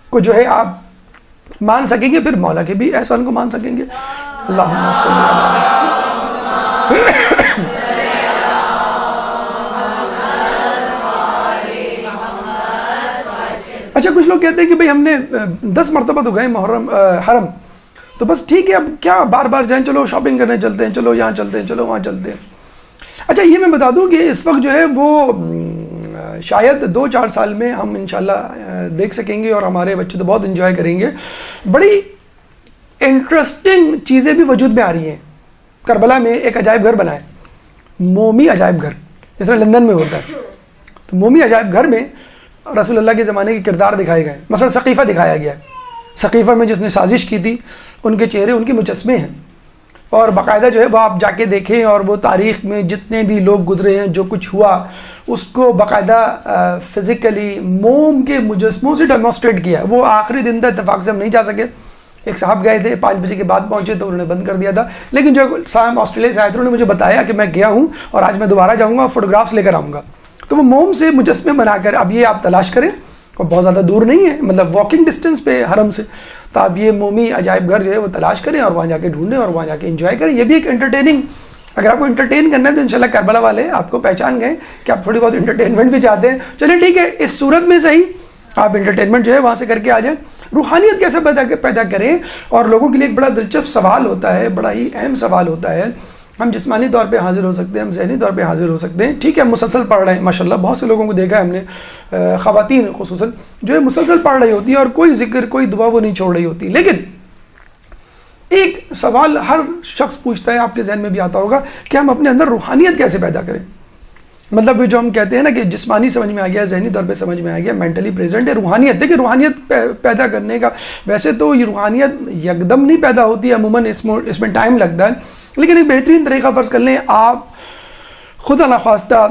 کو جو ہے آپ مان سکیں گے, پھر مولا کے بھی احسان کو مان سکیں گے. اللہم صلی اللہ علیہ. اچھا کچھ لوگ کہتے ہیں کہ بھئی ہم نے 10 مرتبہ تو گئے محرم حرم, تو بس ٹھیک ہے اب کیا بار بار جائیں, چلو شاپنگ کرنے چلتے ہیں, چلو یہاں چلتے ہیں, چلو وہاں چلتے ہیں. اچھا یہ میں بتا دوں کہ اس وقت جو ہے وہ شاید 2-4 سال میں ہم انشاءاللہ دیکھ سکیں گے, اور ہمارے بچے تو بہت انجوائے کریں گے. بڑی انٹرسٹنگ چیزیں بھی وجود میں آ رہی ہیں. کربلا میں ایک عجائب گھر بنا ہے, مومی عجائب گھر, جس طرح لندن میں ہوتا ہے. تو مومی عجائب گھر میں رسول اللہ کے زمانے کے کردار دکھائے گئے. مثلا ثقیفہ دکھایا گیا ہے. ثقیفہ میں جس نے سازش کی تھی ان کے چہرے ان کے مجسمے ہیں, اور باقاعدہ جو ہے وہ آپ جا کے دیکھیں, اور وہ تاریخ میں جتنے بھی لوگ گزرے ہیں, جو کچھ ہوا اس کو باقاعدہ فزیکلی موم کے مجسموں سے ڈیمونسٹریٹ کیا. وہ آخری دن تھا, اتفاق سے ہم نہیں جا سکے. ایک صاحب گئے تھے, 5 بجے کے بعد پہنچے تو انہوں نے بند کر دیا تھا. لیکن جو صاحب آسٹریلیا سے آئے تھے انہوں نے مجھے بتایا کہ میں گیا ہوں اور آج میں دوبارہ جاؤں گا اور فوٹوگرافس لے کر آؤں گا. تو وہ موم سے مجسمے بنا کر, اب یہ آپ تلاش کریں, اور بہت زیادہ دور نہیں ہے, مطلب واکنگ ڈسٹینس پہ حرم سے, تو آپ یہ مومی عجائب گھر جو ہے وہ تلاش کریں اور وہاں جا کے ڈھونڈیں اور وہاں جا کے انجوائے کریں. یہ بھی ایک انٹرٹیننگ, اگر آپ کو انٹرٹین کرنا ہے تو انشاءاللہ کربلا والے آپ کو پہچان گئے کہ آپ تھوڑی بہت انٹرٹینمنٹ بھی چاہتے ہیں. چلیں ٹھیک ہے, اس صورت میں صحیح آپ انٹرٹینمنٹ جو ہے وہاں سے کر کے آ جائیں. روحانیت کیسے پیدا کریں, اور لوگوں کے لیے ایک بڑا دلچسپ سوال ہوتا ہے, بڑا ہی اہم سوال ہوتا ہے. ہم جسمانی طور پہ حاضر ہو سکتے ہیں, ہم ذہنی طور پہ حاضر ہو سکتے ہیں, ٹھیک ہے, ہم مسلسل پڑھ رہے ہیں ماشاءاللہ. بہت سے لوگوں کو دیکھا ہے ہم نے, خواتین خصوصاً جو ہے مسلسل پڑھ رہی ہوتی ہیں, اور کوئی ذکر کوئی دعا وہ نہیں چھوڑ رہی ہوتی. لیکن ایک سوال ہر شخص پوچھتا ہے, آپ کے ذہن میں بھی آتا ہوگا, کہ ہم اپنے اندر روحانیت کیسے پیدا کریں. مطلب جو ہم کہتے ہیں نا کہ جسمانی سمجھ میں آ گیا, ذہنی طور پہ سمجھ میں آ گیا, مینٹلی پریزنٹ ہے. روحانیت, دیکھیں روحانیت پیدا کرنے کا ویسے تو یہ روحانیت یکدم نہیں پیدا ہوتی ہے, عموماً اس میں ٹائم لگتا ہے. لیکن ایک بہترین طریقہ فرض کر لیں, آپ خدا نخواستہ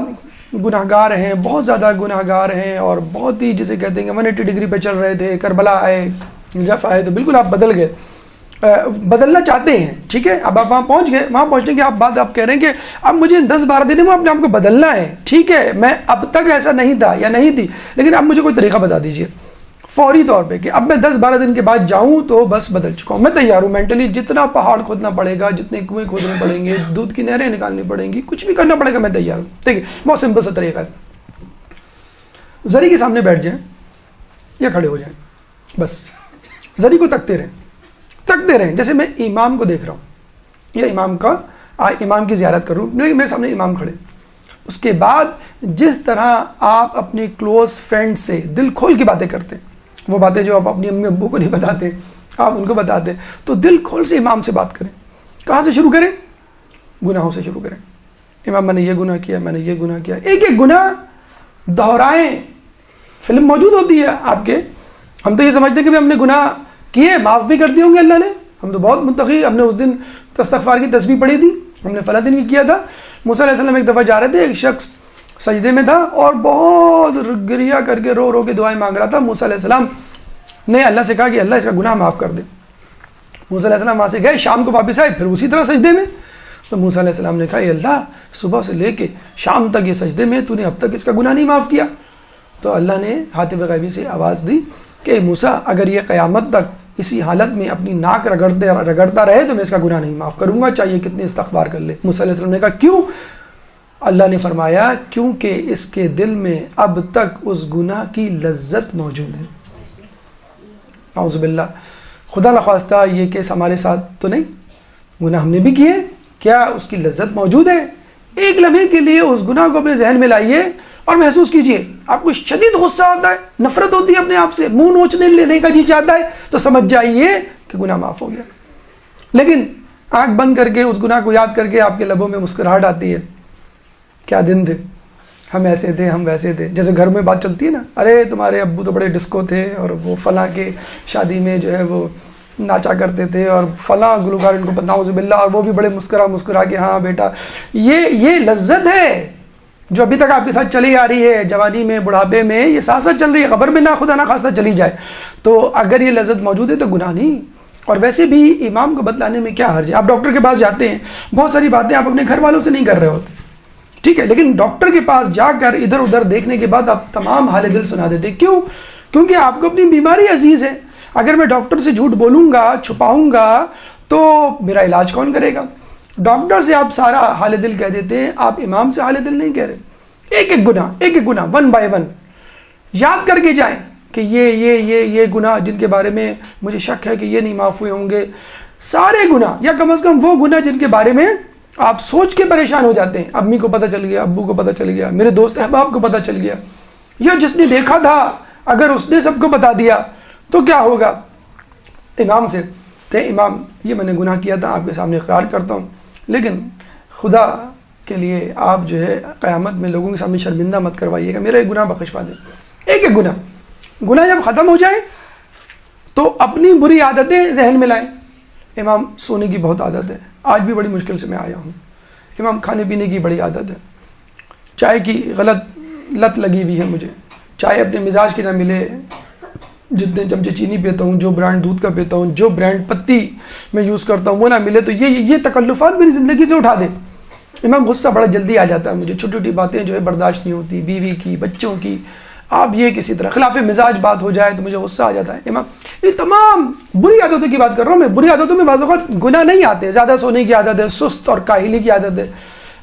گناہ گار ہیں, بہت زیادہ گناہ گار ہیں, اور بہت ہی جسے کہتے ہیں کہ 180 ڈگری پہ چل رہے تھے, کربلا آئے, جف آئے, تو بالکل آپ بدل گئے, بدلنا چاہتے ہیں, ٹھیک ہے. اب آپ وہاں پہنچ گئے, وہاں پہنچنے کی آپ کہہ رہے ہیں کہ اب مجھے 10-12 دن میں اپنے آپ کو بدلنا ہے, ٹھیک ہے, میں اب تک ایسا نہیں تھا یا نہیں تھی, لیکن اب مجھے کوئی طریقہ بتا دیجئے فوری طور پہ کہ اب میں 10-12 دن کے بعد جاؤں تو بس بدل چکا ہوں, میں تیار ہوں مینٹلی. جتنا پہاڑ کھودنا پڑے گا, جتنے کنویں کھودنے پڑیں گے, دودھ کی نہریں نکالنی پڑیں گی, کچھ بھی کرنا پڑے گا, میں تیار ہوں. ٹھیک ہے, بہت سمپل سا طریقہ ہے. زری کے سامنے بیٹھ جائیں یا کھڑے ہو جائیں, بس زری کو تکتے رہیں, جیسے میں امام کو دیکھ رہا ہوں یا امام کی زیارت کر رہا ہوں, میرے سامنے امام کھڑے. اس کے بعد جس طرح آپ اپنے کلوز فرینڈ سے دل کھول کے باتیں کرتے ہیں, وہ باتیں جو آپ اپنی امی ابو کو نہیں بتاتے, آپ ان کو بتاتے, تو دل کھول سے امام سے بات کریں. کہاں سے شروع کریں؟ گناہوں سے شروع کریں. امام میں نے یہ گناہ کیا, میں نے یہ گناہ کیا, ایک ایک گناہ دہرائیں. فلم موجود ہوتی ہے آپ کے, ہم تو یہ سمجھتے ہیں کہ ہم نے گناہ کیے, معاف بھی کر دیے ہوں گے اللہ نے, ہم تو بہت متقی, ہم نے اس دن استغفار کی تسبیح پڑھی تھی, ہم نے فلاں دن یہ کیا تھا. موسیٰ علیہ السلام ایک دفعہ جا رہے تھے, ایک شخص سجدے میں تھا اور بہت گریا کر کے رو کے دعائیں مانگ رہا تھا. موسیٰ علیہ السلام نے اللہ سے کہا کہ اللہ اس کا گناہ معاف کر دے. موسیٰ علیہ السلام وہاں سے گئے, شام کو واپس آئے, پھر اسی طرح سجدے میں. تو موسیٰ علیہ السلام نے کہا, اے اللہ, صبح سے لے کے شام تک یہ سجدے میں, تو نے اب تک اس کا گناہ نہیں معاف کیا. تو اللہ نے ہاتف غیبی سے آواز دی کہ موسیٰ, اگر یہ قیامت تک اسی حالت میں اپنی ناک رگڑتا رہے تو میں اس کا گناہ نہیں معاف کروں گا, چاہیے کتنے استغفار کر لے. موسیٰ علیہ السلام نے کہا کیوں؟ اللہ نے فرمایا کیونکہ اس کے دل میں اب تک اس گناہ کی لذت موجود ہے. اعوذ باللہ, خدا نخواستہ یہ کیس ہمارے ساتھ تو نہیں, گناہ ہم نے بھی کیے, کیا اس کی لذت موجود ہے؟ ایک لمحے کے لیے اس گناہ کو اپنے ذہن میں لائیے اور محسوس کیجئے آپ کو شدید غصہ آتا ہے, نفرت ہوتی ہے اپنے آپ سے, منہ نوچنے لینے کا جی چاہتا ہے, تو سمجھ جائیے کہ گناہ معاف ہو گیا. لیکن آنکھ بند کر کے اس گناہ کو یاد کر کے آپ کے لبوں میں مسکراہٹ آتی ہے, کیا دن تھے, ہم ایسے تھے, ہم ویسے تھے. جیسے گھر میں بات چلتی ہے نا, ارے تمہارے ابو تو بڑے ڈسکو تھے اور وہ فلاں کے شادی میں جو ہے وہ ناچا کرتے تھے اور فلاں گلوکار ان کو نعوذ باللہ, اور وہ بھی بڑے مسکرا کے ہاں بیٹا. یہ لذت ہے جو ابھی تک آپ کے ساتھ چلی آ رہی ہے, جوانی میں بڑھاپے میں یہ ساتھ ساتھ چل رہی ہے, خبر میں نہ خدا نہ خاصہ چلی جائے. تو اگر یہ لذت موجود ہے تو گناہ نہیں. اور ویسے بھی امام کو بتلانے میں کیا حرج ہے. آپ ڈاکٹر کے پاس جاتے ہیں, بہت ساری باتیں آپ اپنے گھر والوں سے نہیں کر رہے ہوتے, ٹھیک ہے, لیکن ڈاکٹر کے پاس جا کر ادھر ادھر دیکھنے کے بعد آپ تمام حال دل سنا دیتے. کیوں؟ کیونکہ آپ کو اپنی بیماری عزیز ہے. اگر میں ڈاکٹر سے جھوٹ بولوں گا, چھپاؤں گا, تو میرا علاج کون کرے گا؟ ڈاکٹر سے آپ سارا حال دل کہہ دیتے ہیں, آپ امام سے حال دل نہیں کہہ رہے. ایک ایک گناہ ون بائی ون یاد کر کے جائیں کہ یہ گناہ جن کے بارے میں مجھے شک ہے کہ یہ نہیں معاف ہوئے ہوں گے. سارے گناہ, یا کم از کم وہ گناہ جن کے بارے میں آپ سوچ کے پریشان ہو جاتے ہیں, امی کو پتہ چل گیا, ابو کو پتہ چل گیا, میرے دوست احباب کو پتہ چل گیا, یا جس نے دیکھا تھا اگر اس نے سب کو بتا دیا تو کیا ہوگا؟ امام سے کہ امام یہ میں نے گناہ کیا تھا, آپ کے سامنے اقرار کرتا ہوں, لیکن خدا کے لیے آپ جو ہے قیامت میں لوگوں کے سامنے شرمندہ مت کروائیے گا, میرا ایک گناہ بخشوا دیں. ایک گناہ جب ختم ہو جائے تو اپنی بری عادتیں ذہن میں لائیں. امام سونے کی بہت عادت ہے, آج بھی بڑی مشکل سے میں آیا ہوں. امام کھانے پینے کی بڑی عادت ہے, چائے کی غلط لت لگی ہوئی ہے مجھے, چائے اپنے مزاج کی نہ ملے, جتنے چمچے چینی پیتا ہوں, جو برانڈ دودھ کا پیتا ہوں, جو برانڈ پتی میں یوز کرتا ہوں وہ نہ ملے, تو یہ تکلفات میری زندگی سے اٹھا دے. امام غصہ بڑا جلدی آ جاتا ہے مجھے, چھوٹی چھوٹی باتیں جو ہے برداشت نہیں ہوتی, بیوی کی, بچوں کی, آپ یہ کسی طرح خلاف مزاج بات ہو جائے تو مجھے غصہ آ جاتا ہے. امام یہ تمام بری عادتوں کی بات کر رہا ہوں میں. بری عادتوں میں بعض اوقات گناہ نہیں آتے, زیادہ سونے کی عادت ہے, سست اور کاہلی کی عادت ہے.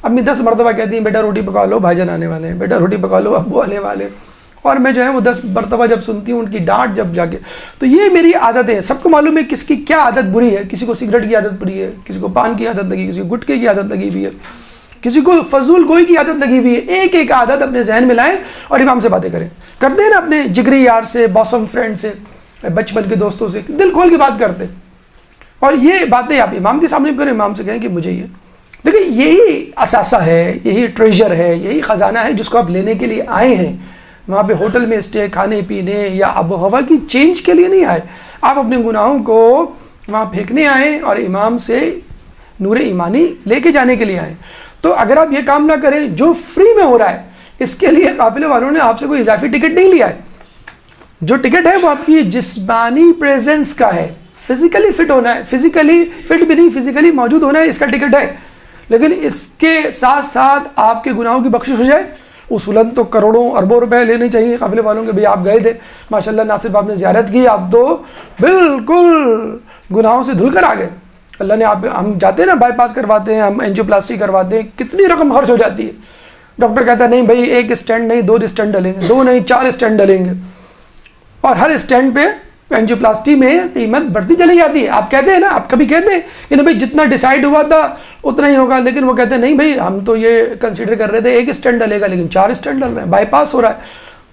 امی 10 مرتبہ کہتی ہیں بیٹا روٹی پکا لو, بھائی جان آنے والے ہیں, بیٹا روٹی پکا لو, ابو آنے والے, اور میں جو ہے وہ 10 مرتبہ جب سنتی ہوں ان کی ڈانٹ جب جا کے, تو یہ میری عادت ہے. سب کو معلوم ہے کس کی کیا عادت بری ہے. کسی کو سگریٹ کی عادت بری ہے, کسی کو پان کی عادت لگی, کسی کو گٹکے کی عادت لگی ہوئی ہے, کسی کو فضول گوئی کی عادت لگی ہوئی ہے. ایک عادت اپنے ذہن میں لائیں اور امام سے باتیں کریں. کرتے ہیں نا اپنے جگری یار سے, باسم فرینڈ سے, بچپن کے دوستوں سے دل کھول کے بات کرتے, اور یہ باتیں آپ امام کے سامنے کریں, امام سے کہیں کہ مجھے یہ دیکھیں, یہی اثاثہ ہے, یہی ٹریجر ہے, یہی خزانہ ہے جس کو آپ لینے کے لیے آئے ہیں. وہاں پہ ہوٹل میں اسٹے, کھانے پینے یا آب و ہوا کی چینج کے لیے نہیں آئے. آپ اپنے گناہوں کو وہاں پھینکنے آئے اور امام سے نور ایمانی لے کے جانے کے لیے آئے. تو اگر آپ یہ کام نہ کریں جو فری میں ہو رہا ہے, اس کے لیے قافلے والوں نے آپ سے کوئی اضافی ٹکٹ نہیں لیا ہے. جو ٹکٹ ہے وہ آپ کی جسمانی پریزنس کا ہے, فزیکلی فٹ ہونا ہے, فزیکلی فٹ بھی نہیں, فزیکلی موجود ہونا ہے, اس کا ٹکٹ ہے. لیکن اس کے ساتھ ساتھ آپ کے گناہوں کی بخشش ہو جائے. اصولاً تو کروڑوں اربوں روپے لینے چاہیے قافلے والوں کے. بھئی آپ گئے تھے ماشاءاللہ, نہ صرف آپ نے زیارت کی, آپ تو بالکل گناہوں سے دھل کر آ گئے. اللہ نے آپ, ہم جاتے ہیں نا بائی پاس کرواتے ہیں, ہم اینجیو پلاسٹی کرواتے ہیں, کتنی رقم خرچ ہو جاتی ہے. ڈاکٹر کہتا ہے نہیں بھائی ایک اسٹینڈ نہیں 2 اسٹینڈ ڈلیں گے, 2 نہیں 4 اسٹینڈ ڈلیں گے, اور ہر اسٹینڈ پہ اینجیو پلاسٹی میں قیمت بڑھتی چلی جاتی ہے. آپ کہتے ہیں نا, آپ کبھی کہتے ہیں کہ نہیں بھائی جتنا ڈیسائیڈ ہوا تھا اتنا ہی ہوگا, لیکن وہ کہتے ہیں نہیں بھائی ہم تو یہ کنسیڈر کر رہے تھے 1 اسٹینڈ ڈلے گا, لیکن 4 اسٹینڈ ڈل رہے ہیں, بائی پاس ہو رہا ہے,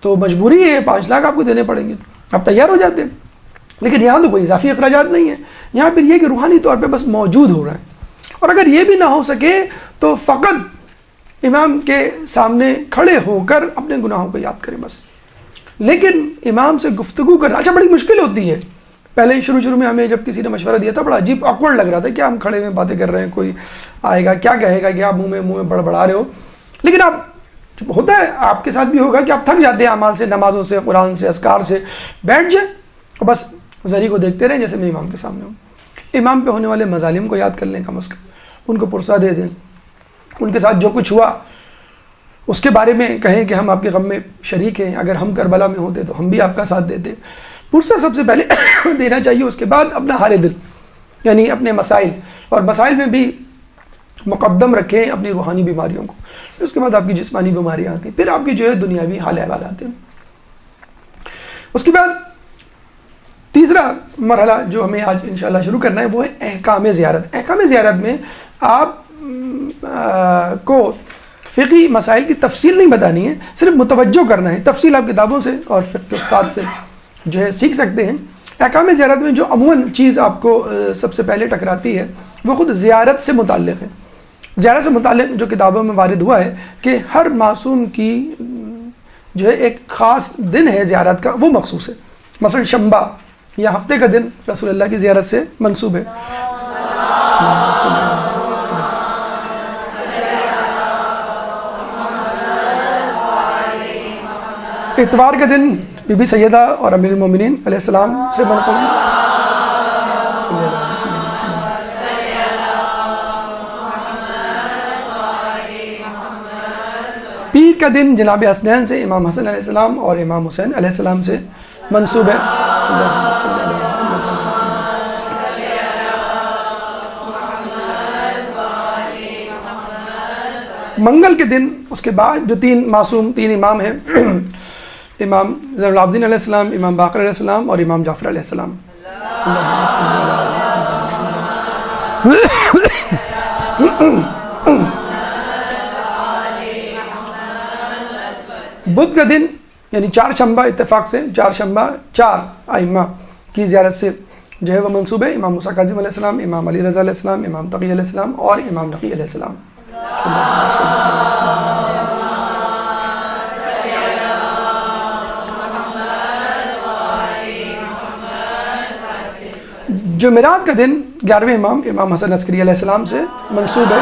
تو مجبوری ہے 5 لاکھ آپ کو دینے پڑیں گے. آپ تیار ہو جاتے ہیں. لیکن یہاں تو کوئی اضافی اخراجات نہیں ہے. یہاں پھر یہ کہ روحانی طور پہ بس موجود ہو رہا ہے. اور اگر یہ بھی نہ ہو سکے تو فقط امام کے سامنے کھڑے ہو کر اپنے گناہوں کو یاد کریں بس. لیکن امام سے گفتگو کرنا اچھا بڑی مشکل ہوتی ہے. پہلے شروع میں ہمیں جب کسی نے مشورہ دیا تھا بڑا عجیب آکورڈ لگ رہا تھا کہ ہم کھڑے ہوئے باتیں کر رہے ہیں, کوئی آئے گا کیا کہے گا کہ آپ منہ میں بڑبڑا رہے ہو. لیکن آپ ہوتا ہے آپ کے ساتھ بھی ہوگا کہ آپ تھک جاتے ہیں اعمال سے, نمازوں سے, قرآن سے, اذکار سے, بیٹھ جائیں اور بس زری کو دیکھتے رہیں جیسے میں امام کے سامنے ہوں. امام پہ ہونے والے مظالم کو یاد کر لیں کم از کم, ان کو پرسہ دے دیں, ان کے ساتھ جو کچھ ہوا اس کے بارے میں کہیں کہ ہم آپ کے غم میں شریک ہیں, اگر ہم کربلا میں ہوتے تو ہم بھی آپ کا ساتھ دیتے. پرسہ سب سے پہلے دینا چاہیے, اس کے بعد اپنا حال دل یعنی اپنے مسائل, اور مسائل میں بھی مقدم رکھیں اپنی روحانی بیماریوں کو, اس کے بعد آپ کی جسمانی بیماریاں آتی ہیں, پھر آپ کی جو ہے دنیاوی حال احوال آتے ہیں. اس کے بعد تیسرا مرحلہ جو ہمیں آج انشاءاللہ شروع کرنا ہے وہ ہے احکام زیارت. احکام زیارت میں آپ کو فقہی مسائل کی تفصیل نہیں بتانی ہے، صرف متوجہ کرنا ہے. تفصیل آپ کتابوں سے اور فقہ کے استاد سے جو ہے سیکھ سکتے ہیں. احکام زیارت میں جو عموماً چیز آپ کو سب سے پہلے ٹکراتی ہے وہ خود زیارت سے متعلق ہے. زیارت سے متعلق جو کتابوں میں وارد ہوا ہے کہ ہر معصوم کی جو ہے ایک خاص دن ہے زیارت کا، وہ مخصوص ہے. مثلا شنبہ یا ہفتے کا دن رسول اللہ کی زیارت سے منسوب ہے. اتوار کا دن بی بی سیدہ اور امیر المومنین علیہ السلام سے منقول ہے. پیر کا دن جناب حسنین سے امام حسن علیہ السلام اور امام حسین علیہ السلام سے منسوب ہے. منگل کے دن اس کے بعد جو تین امام ہیں امام زین العابدین علیہ السلام، امام باقر علیہ السلام اور امام جعفر علیہ السلام. بدھ کا دن یعنی چہارشنبہ، اتفاق سے چہارشنبہ 4 ائمہ کی زیارت سے جو ہے وہ منسوب ہے. امام موسیٰ کاظم علیہ السلام، امام علی رضا علیہ السلام، امام تقی علیہ السلام اور امام نقی علیہ السلام. جمعرات کا دن 11ویں امام امام حسن عسکری علیہ السلام سے منسوب ہے.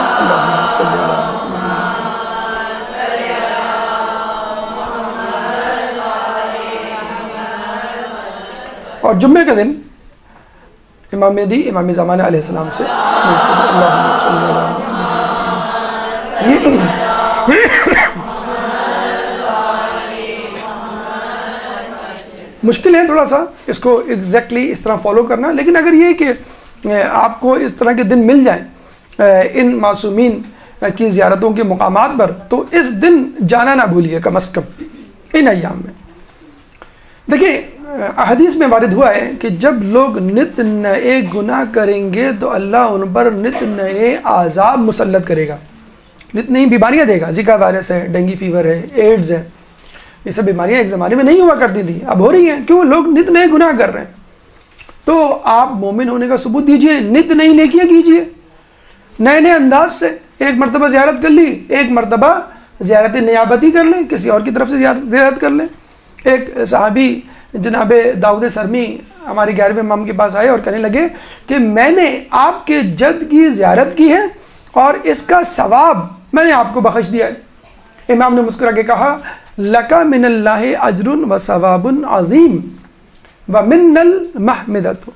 اور جمعے کا دن امام مہدی امام زمانہ علیہ السلام سے منسوب ہے. مشکل ہے تھوڑا سا اس کو ایگزیکٹلی اس طرح فالو کرنا، لیکن اگر یہ کہ آپ کو اس طرح کے دن مل جائیں ان معصومین کی زیارتوں کے مقامات پر تو اس دن جانا نہ بھولیے کم از کم ان ایام میں. دیکھیں احادیث میں وارد ہوا ہے کہ جب لوگ نت نئے گناہ کریں گے تو اللہ ان پر نت نئے عذاب مسلط کرے گا، نت نئی بیماریاں دے گا. زکا وائرس ہے، ڈینگی فیور ہے، ایڈز ہے، یہ سب بیماریاں ایک زمانے میں نہیں ہوا کرتی تھی، اب ہو رہی ہیں. کیوں؟ لوگ نت نئے گناہ کر رہے ہیں. تو آپ مومن ہونے کا ثبوت دیجئے، نت نئی نیکیاں کیجئے نئے نئے انداز سے. ایک مرتبہ زیارت کر لی، ایک مرتبہ زیارت نیابتی کر لیں، کسی اور کی طرف سے زیارت کر لیں. ایک صحابی جناب داؤد سرمی ہمارے 11ویں امام کے پاس آئے اور کہنے لگے کہ میں نے آپ کے جد کی زیارت کی ہے اور اس کا ثواب میں نے آپ کو بخش دیا ہے. امام نے مسکرا کے کہا لَكَ مِنَ اللَّهِ أَجْرٌ وَثَوَابٌ عَظِيمٌ وَمِنَّ الْمَحْمِدَةُ،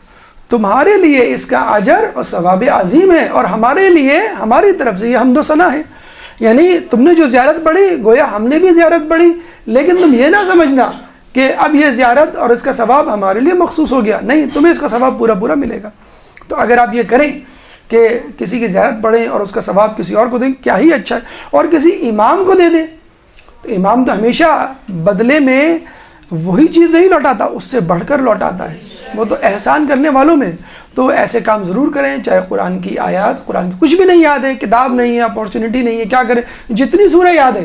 تمہارے لیے اس کا اجر اور ثواب عظیم ہے اور ہمارے لیے ہماری طرف سے یہ حمد و ثنا ہے. یعنی تم نے جو زیارت پڑھی گویا ہم نے بھی زیارت پڑھی، لیکن تم یہ نہ سمجھنا کہ اب یہ زیارت اور اس کا ثواب ہمارے لیے مخصوص ہو گیا، نہیں، تمہیں اس کا ثواب پورا پورا ملے گا. تو اگر آپ یہ کریں کہ کسی کی زیارت پڑھیں اور اس کا ثواب کسی اور کو دیں، کیا ہی اچھا ہے. اور کسی امام کو دے دیں تو امام تو ہمیشہ بدلے میں وہی چیز نہیں لوٹاتا، اس سے بڑھ کر لوٹاتا ہے، وہ تو احسان کرنے والوں میں. تو ایسے کام ضرور کریں، چاہے قرآن کی آیات، قرآن کی کچھ بھی نہیں یاد ہے، کتاب نہیں ہے، اپارچونٹی نہیں ہے، کیا کریں، جتنی سورہ یاد ہے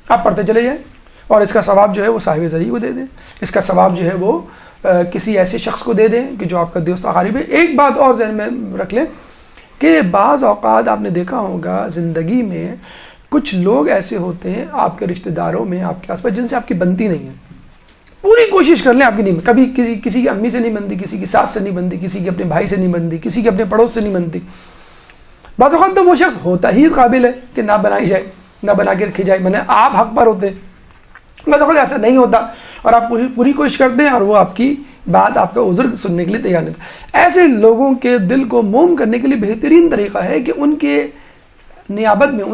آپ پڑھتے چلے جائیں اور اس کا ثواب جو ہے وہ صاحب ذریعہ کو دے دیں. اس کا ثواب جو ہے وہ کسی ایسے شخص کو دے دیں کہ جو آپ کا دوست قریب ہے. ایک بات اور ذہن میں رکھ لیں کہ بعض اوقات آپ نے دیکھا ہوگا زندگی میں کچھ لوگ ایسے ہوتے ہیں آپ کے رشتہ داروں میں، آپ کے آس پاس، جن سے آپ کی بنتی نہیں ہے. پوری کوشش کر لیں آپ کی نہیں، کبھی کسی کی امی سے نہیں بنتی، کسی کی ساس سے نہیں بنتی، کسی کے اپنے بھائی سے نہیں بنتی، کسی کے اپنے پڑوس سے نہیں بنتی. بعض اوقات تو وہ شخص ہوتا ہی اس قابل ہے کہ نہ بنائی جائے، نہ بنا کے رکھی جائے، میں آپ حق پر ہوتے. بعض اوقات ایسا نہیں ہوتا اور آپ پوری کوشش کرتے ہیں اور وہ آپ کی بات، آپ کا عذر سننے کے لیے تیار نہیں ہوتا. ایسے لوگوں کے دل کو موم کرنے کے لیے بہترین طریقہ ہے کہ ان کی نیابت میں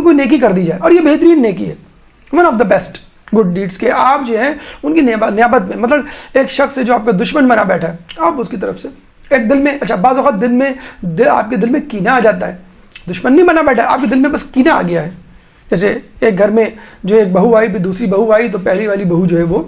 کوئی نیکی کر دی جائے، اور یہ بہترین نیکی ہے، one of the best good deeds کے آپ جو ہیں ان کی نیابت میں. مطلب ایک شخص ہے جو آپ کا دشمن بنا بیٹھا ہے، آپ اس کی طرف سے ایک دل میں، اچھا بعض اوقات آپ کے دل میں کینہ آ جاتا ہے، دشمن نہیں بنا بیٹھا ہے، آپ کے دل میں بس کینہ آ گیا ہے. جیسے ایک گھر میں جو ایک بہو آئی، پھر دوسری بہو آئی، تو پہلی والی بہو جو ہے وہ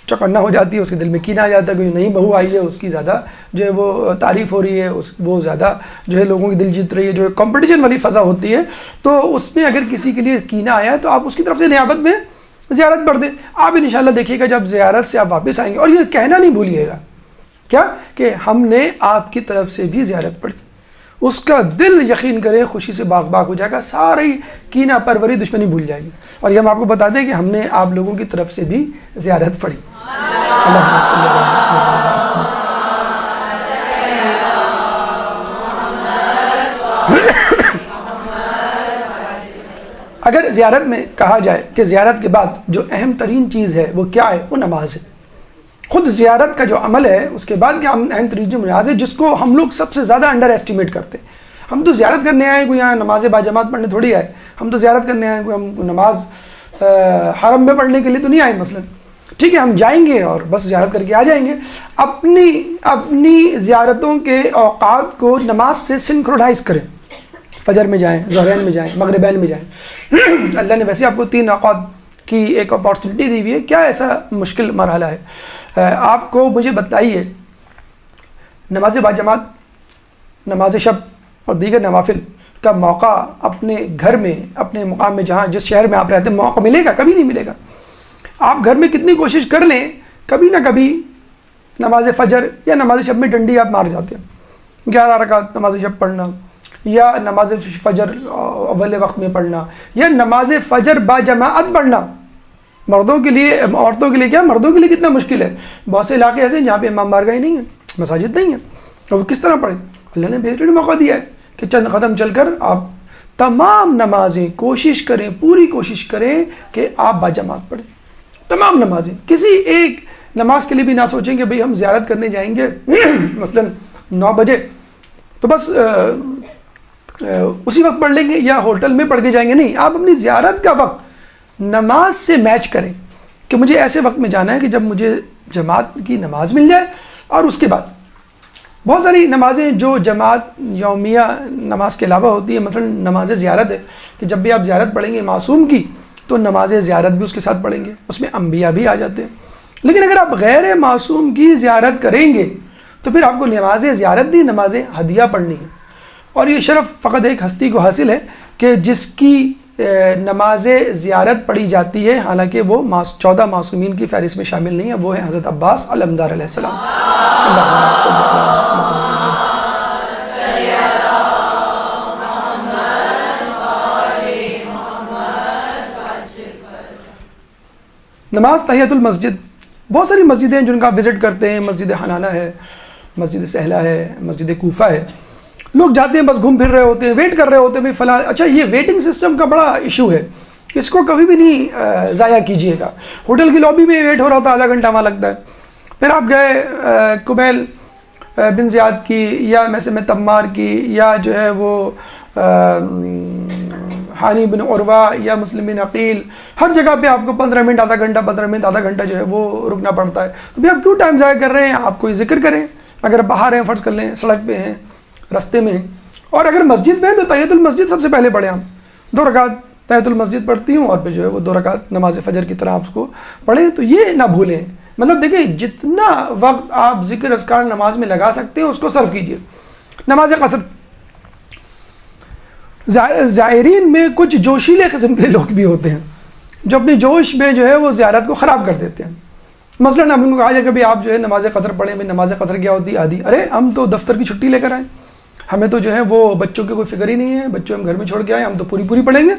چوکنا ہو جاتی ہے، اس کے دل میں کینہ آ جاتا ہے، کوئی نئی بہو آئی ہے اس کی زیادہ جو ہے وہ تعریف ہو رہی ہے، وہ زیادہ جو ہے لوگوں کی دل جیت رہی ہے، جو ہے کمپٹیشن والی فضا ہوتی ہے، تو اس میں اگر کسی کے لیے کینہ آیا ہے تو آپ اس کی طرف سے نیابت میں زیارت پڑھ دیں. آپ انشاءاللہ دیکھیے گا جب زیارت سے آپ واپس آئیں گے، اور یہ کہنا نہیں بھولیے گا کیا کہ ہم نے آپ کی طرف سے بھی زیارت پڑھی، اس کا دل یقین کریں خوشی سے باغ باغ ہو جائے گا، ساری کینہ پروری دشمنی بھول جائے گی. اور یہ ہم آپ کو بتا دیں کہ ہم نے آپ لوگوں کی طرف سے بھی زیارت پڑھی. اللہم صلی اللہ علیہ وسلم. اگر زیارت میں کہا جائے کہ زیارت کے بعد جو اہم ترین چیز ہے وہ کیا ہے، وہ نماز ہے. خود زیارت کا جو عمل ہے اس کے بعد کیا اہم ترین جو نماز ہے، جس کو ہم لوگ سب سے زیادہ انڈر ایسٹیمیٹ کرتے ہیں. ہم تو زیارت کرنے آئے ہیں، کوئی یہاں نماز باجماعت پڑھنے تھوڑی آئے، ہم تو زیارت کرنے آئے ہیں، کوئی ہم نماز حرم میں پڑھنے کے لیے تو نہیں آئے مثلا. ٹھیک ہے، ہم جائیں گے اور بس زیارت کر کے آ جائیں گے. اپنی زیارتوں کے اوقات کو نماز سے سنکروڈائز کریں. فجر میں جائیں، ظہرین میں جائیں، مغربین میں جائیں. اللہ نے ویسے آپ کو 3 اوقات کی ایک اپارچونٹی دی ہوئی ہے. کیا ایسا مشکل مرحلہ ہے؟ آپ کو مجھے بتائیے، نماز باجماعت، نماز شب اور دیگر نوافل کا موقع اپنے گھر میں، اپنے مقام میں، جہاں جس شہر میں آپ رہتے ہیں، موقع ملے گا؟ کبھی نہیں ملے گا. آپ گھر میں کتنی کوشش کر لیں، کبھی نہ کبھی نماز فجر یا نماز شب میں ڈنڈی آپ مار جاتے ہیں. 11 رکعت نماز شب پڑھنا، یا نماز فجر اول وقت میں پڑھنا، یا نماز فجر باجماعت پڑھنا. مردوں کے لیے، عورتوں کے لیے کیا، مردوں کے لیے کتنا مشکل ہے. بہت سے علاقے ایسے ہیں جہاں پہ امام بارگاہ نہیں ہے، مساجد نہیں ہیں، اور وہ کس طرح پڑھیں؟ اللہ نے بہترین موقع دیا ہے کہ چند قدم چل کر آپ تمام نمازیں کوشش کریں، پوری کوشش کریں کہ آپ باجماعت پڑھیں. تمام نمازیں، کسی ایک نماز کے لیے بھی نہ سوچیں کہ بھئی ہم زیارت کرنے جائیں گے مثلا 9 بجے تو بس اسی وقت پڑھ لیں گے یا ہوٹل میں پڑھ کے جائیں گے. نہیں، آپ اپنی زیارت کا وقت نماز سے میچ کریں کہ مجھے ایسے وقت میں جانا ہے کہ جب مجھے جماعت کی نماز مل جائے. اور اس کے بعد بہت ساری نمازیں جو جماعت یومیہ نماز کے علاوہ ہوتی ہے، مثلا نماز زیارت ہے کہ جب بھی آپ زیارت پڑھیں گے معصوم کی تو نماز زیارت بھی اس کے ساتھ پڑھیں گے، اس میں انبیاء بھی آ جاتے ہیں. لیکن اگر آپ غیر معصوم کی زیارت کریں گے تو پھر آپ کو نماز زیارت بھی نماز ہدیہ پڑھنی ہے. اور یہ شرف فقط ایک ہستی کو حاصل ہے کہ جس کی نماز زیارت پڑھی جاتی ہے، حالانکہ وہ 14 معصومین کی فہرست میں شامل نہیں ہے. وہ ہے حضرت عباس علمدار علیہ السلام. نماز تحیۃ المسجد، بہت ساری مسجدیں جن کا آپ وزٹ کرتے ہیں. مسجد حنانہ ہے، مسجد سہلہ ہے، مسجد کوفہ ہے. لوگ جاتے ہیں بس گھوم پھر رہے ہوتے ہیں، ویٹ کر رہے ہوتے ہیں بھائی فلاں. اچھا، یہ ویٹنگ سسٹم کا بڑا ایشو ہے، اس کو کبھی بھی نہیں ضائع کیجیے گا. ہوٹل کی لابی میں ویٹ ہو رہا ہوتا ہے، آدھا گھنٹہ وہاں لگتا ہے. پھر آپ گئے کمیل بن زیاد کی یا میں تمار کی یا جو ہے وہ حانی بن عروہ یا مسلم بن عقیل، ہر جگہ پہ آپ کو 15 منٹ آدھا گھنٹہ 15 منٹ آدھا گھنٹہ جو ہے وہ رکنا پڑتا ہے. تو بھائی آپ کیوں ٹائم ضائع کر رہے ہیں؟ آپ کوئی ذکر کریں. اگر باہر ہیں فرض کر لیں، سڑک پہ ہیں، رستے میں ہیں، اور اگر مسجد میں ہیں تو تحیۃ المسجد سب سے پہلے پڑھیں. ہم 2 رکعت تحیۃ المسجد پڑھتی ہوں اور پھر جو ہے وہ 2 رکعت نماز فجر کی طرح آپ اس کو پڑھیں. تو یہ نہ بھولیں، مطلب دیکھیں جتنا وقت آپ ذکر اذکار نماز میں لگا سکتے ہیں اس کو صرف کیجیے. نماز قصر، زائرین میں کچھ جوشیلے قسم کے لوگ بھی ہوتے ہیں جو اپنی جوش میں جو ہے وہ زیارت کو خراب کر دیتے ہیں. مثلا ہم ان کو کہا جائے کہ بھائی آپ جو ہے نماز قصر پڑھیں. بھائی نماز قصر کیا ہوتی ہے؟ آدھی. ارے ہم تو دفتر کی چھٹی لے کر آئیں، ہمیں تو جو ہے وہ بچوں کی کوئی فکر ہی نہیں ہے، بچوں ہم گھر میں چھوڑ کے آئے، ہم تو پوری پڑھیں گے،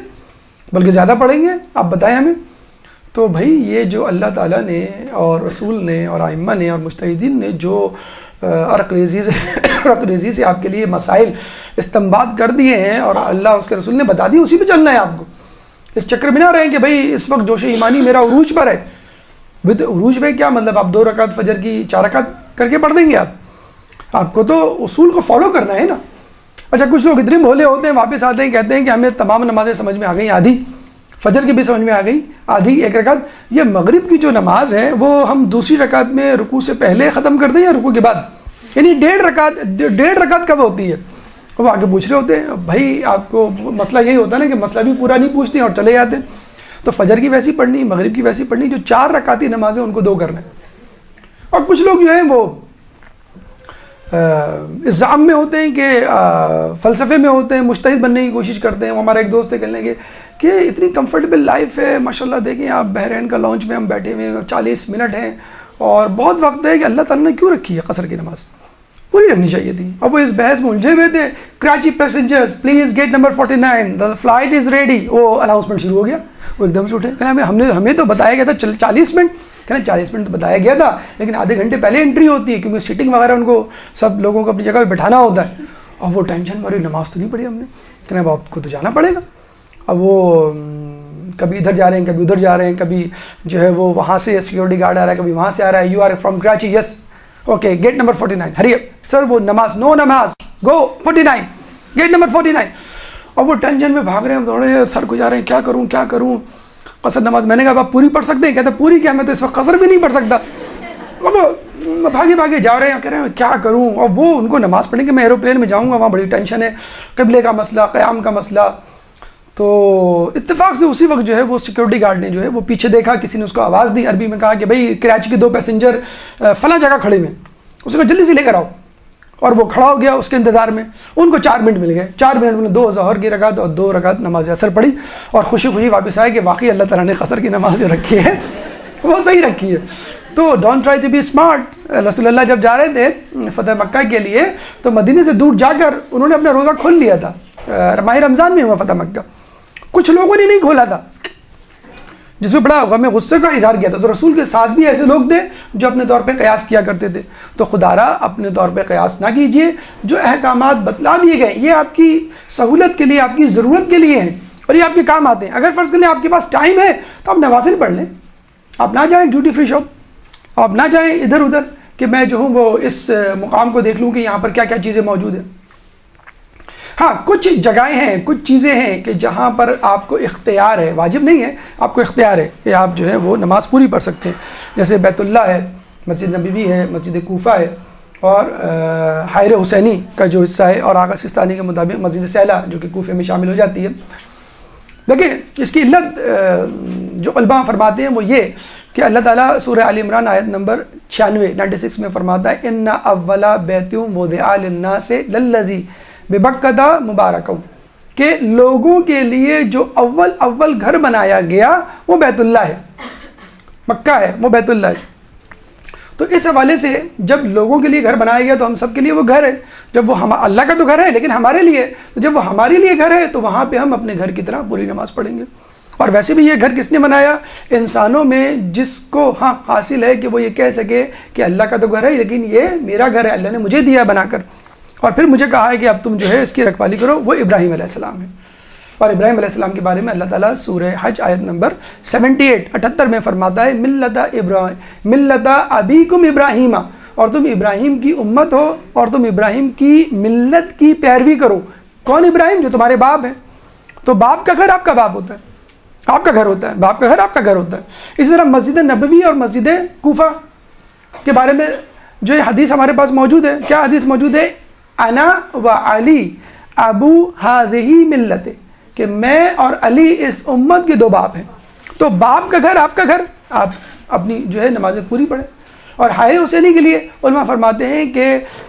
بلکہ زیادہ پڑھیں گے، آپ بتائیں ہمیں. تو بھائی یہ جو اللہ تعالیٰ نے اور رسول نے اور ائمہ نے اور مجتہدین نے جو عرق ریزی سے آپ کے لیے مسائل استنباط کر دیے ہیں اور اللہ اس کے رسول نے بتا دی، اسی پہ چلنا ہے آپ کو. اس چکر میں نہ رہیں کہ بھائی اس وقت جوش ایمانی میرا عروج پر ہے. عروج پہ کیا مطلب؟ آپ 2 رکعت فجر کی 4 رکعت کر کے پڑھ دیں گے آپ کو تو اصول کو فالو کرنا ہے نا. اچھا، کچھ لوگ اتنے بھولے ہوتے ہیں، واپس آتے ہیں کہتے ہیں کہ ہمیں تمام نمازیں سمجھ میں آ گئی، آدھی فجر کی بھی سمجھ میں آ گئی، آدھی 1 رکعت. یہ مغرب کی جو نماز ہے وہ ہم دوسری رکعت میں رکوع سے پہلے ختم کر دیں یا رکوع کے بعد؟ یعنی 1.5 رکعت کب ہوتی ہے؟ وہ آگے پوچھ رہے ہوتے ہیں. بھائی آپ کو مسئلہ یہی ہوتا ہے نا کہ مسئلہ بھی پورا نہیں پوچھتے اور چلے جاتے ہیں. تو فجر کی ویسی پڑھنی، مغرب کی ویسی پڑھنی، جو 4 رکعتی نمازیں ان کو 2 کرنا ہے. اور کچھ لوگ جو ہیں وہ الزام میں ہوتے ہیں کہ فلسفے میں ہوتے ہیں، مجتہد بننے کی کوشش کرتے ہیں. وہ ہمارا ایک دوست ہے کہنے لگے کہ اتنی کمفرٹیبل لائف ہے ماشاءاللہ، دیکھیں آپ بحرین کا لانچ میں ہم بیٹھے ہوئے ہیں، 40 منٹ ہیں اور بہت وقت ہے کہ اللہ تعالیٰ نے کیوں رکھی ہے قصر کی نماز، پوری رکھنی چاہیے تھی. اب وہ اس بحث میں الجھے ہوئے تھے. Karachi passengers please gate number 49 the flight is ready. وہ اناؤنسمنٹ شروع ہو گیا. وہ ایک دم سے اٹھے، کہنا ہمیں تو بتایا گیا تھا 40 منٹ. کہنا 40 منٹ تو بتایا گیا تھا لیکن آدھے گھنٹے پہلے انٹری ہوتی ہے کیونکہ سیٹنگ وغیرہ ان کو سب لوگوں کو اپنی جگہ پہ بٹھانا ہوتا ہے. اور وہ ٹینشن ماری، نماز تو نہیں پڑھی ہم نے. کہنا اب آپ کو تو جانا پڑے گا. اب وہ کبھی ادھر جا رہے ہیں کبھی ادھر جا رہے ہیں، کبھی جو ہے وہ وہاں سے سیکورٹی گارڈ آ رہا ہے کبھی وہاں سے آ رہا ہے. You are from Karachi, yes okay gate number 49. Hurry sir وہ نماز، نو نماز، گو 49 گیٹ نمبر 49. اور وہ ٹینشن میں بھاگ رہے ہیں، دوڑے ہیں، سر کو جا رہے ہیں کیا کروں قصر نماز. میں نے کہا آپ پوری پڑھ سکتے ہیں؟ کہتے پوری کیا، میں تو اس وقت قصر بھی نہیں پڑھ سکتا. وہ بھاگے جا رہے ہیں، کہہ رہے ہیں کیا کروں. اور وہ ان کو نماز پڑھنے کہ میں ایروپلین میں جاؤں گا، وہاں بڑی ٹینشن ہے، قبلے کا مسئلہ، قیام کا مسئلہ. تو اتفاق سے اسی وقت جو ہے وہ سیکورٹی گارڈ نے جو ہے وہ پیچھے دیکھا، کسی نے اس کو آواز دی عربی میں، کہا کہ بھائی کراچی کے 2 پیسنجر فلاں جگہ کھڑے ہوئے. اس کو جلدی سے لے کر آؤ. اور وہ کھڑا ہو گیا اس کے انتظار میں. ان کو 4 منٹ مل گئے. 4 منٹ میں 2 ظہر کی رکعت اور 2 رکعت نماز عصر پڑھی اور خوشی واپس آئے کہ واقعی اللہ تعالیٰ نے قصر کی نماز جو رکھی ہے وہ صحیح رکھی ہے. تو don't try to be smart. رسول اللہ جب جا رہے تھے فتح مکہ کے لیے تو مدینے سے دور جا کر انہوں نے اپنا روزہ کھول لیا تھا. ماہ رمضان میں ہوا فتح مکہ. کچھ لوگوں نے نہیں کھولا تھا جس میں بڑا غم غصے کا اظہار کیا تھا. تو رسول کے ساتھ بھی ایسے لوگ تھے جو اپنے طور پہ قیاس کیا کرتے تھے. تو خدا را اپنے طور پہ قیاس نہ کیجئے. جو احکامات بتلا دیے گئے یہ آپ کی سہولت کے لیے، آپ کی ضرورت کے لیے ہیں اور یہ آپ کے کام آتے ہیں. اگر فرض کریں آپ کے پاس ٹائم ہے تو آپ نوافل پڑھ لیں. آپ نہ جائیں ڈیوٹی فری شاپ، آپ نہ جائیں ادھر ادھر کہ میں جو ہوں وہ اس مقام کو دیکھ لوں کہ یہاں پر کیا کیا چیزیں موجود ہیں. ہاں کچھ جگہیں ہیں، کچھ چیزیں ہیں کہ جہاں پر آپ کو اختیار ہے، واجب نہیں ہے، آپ کو اختیار ہے کہ آپ جو ہے وہ نماز پوری پڑھ سکتے ہیں. جیسے بیت اللہ ہے، مسجد نبوی ہے، مسجد کوفہ ہے اور حائر حسینی کا جو حصہ ہے، اور آغا سستانی کے مطابق مسجد سیلا جو کہ کوفے میں شامل ہو جاتی ہے. دیکھیں اس کی علت جو علماء فرماتے ہیں وہ یہ کہ اللہ تعالیٰ سورہ آل عمران آیت نمبر 96 میں فرماتا ہے ان اول بیت وضع للناس للذی ببکۃ مبارک، کہ لوگوں کے لیے جو اول گھر بنایا گیا وہ بیت اللہ ہے، مکہ ہے، وہ بیت اللہ ہے. تو اس حوالے سے جب لوگوں کے لیے گھر بنایا گیا تو ہم سب کے لیے وہ گھر ہے. جب وہ اللہ کا تو گھر ہے لیکن ہمارے لیے، تو جب وہ ہمارے لیے گھر ہے تو وہاں پہ ہم اپنے گھر کی طرح پوری نماز پڑھیں گے. اور ویسے بھی یہ گھر کس نے بنایا؟ انسانوں میں جس کو حاصل ہے کہ وہ یہ کہہ سکے کہ اللہ کا تو گھر ہے لیکن یہ میرا گھر ہے، اللہ نے مجھے دیا بنا کر اور پھر مجھے کہا ہے کہ اب تم جو ہے اس کی رکھوالی کرو. وہ ابراہیم علیہ السلام ہے. اور ابراہیم علیہ السلام کے بارے میں اللہ تعالیٰ سورہ حج آیت نمبر 78 میں فرماتا ہے ملت ابیکم ابراہیم، اور تم ابراہیم کی امت ہو اور تم ابراہیم کی ملت کی پیروی کرو. کون ابراہیم؟ جو تمہارے باپ ہیں. تو باپ کا گھر آپ کا باپ ہوتا ہے، آپ کا گھر ہوتا ہے، باپ کا گھر آپ کا گھر ہوتا ہے. اسی طرح مسجد نبوی اور مسجد کوفہ کے بارے میں جو یہ حدیث ہمارے پاس موجود ہے، کیا حدیث موجود ہے؟ انا و علی ابو ہذہ ملت، کہ میں اور علی اس امت کے 2 باپ ہیں. تو باپ کا گھر آپ کا گھر، آپ اپنی جو ہے نمازیں پوری پڑھیں. اور حائر حسینی کے لیے علماء فرماتے ہیں کہ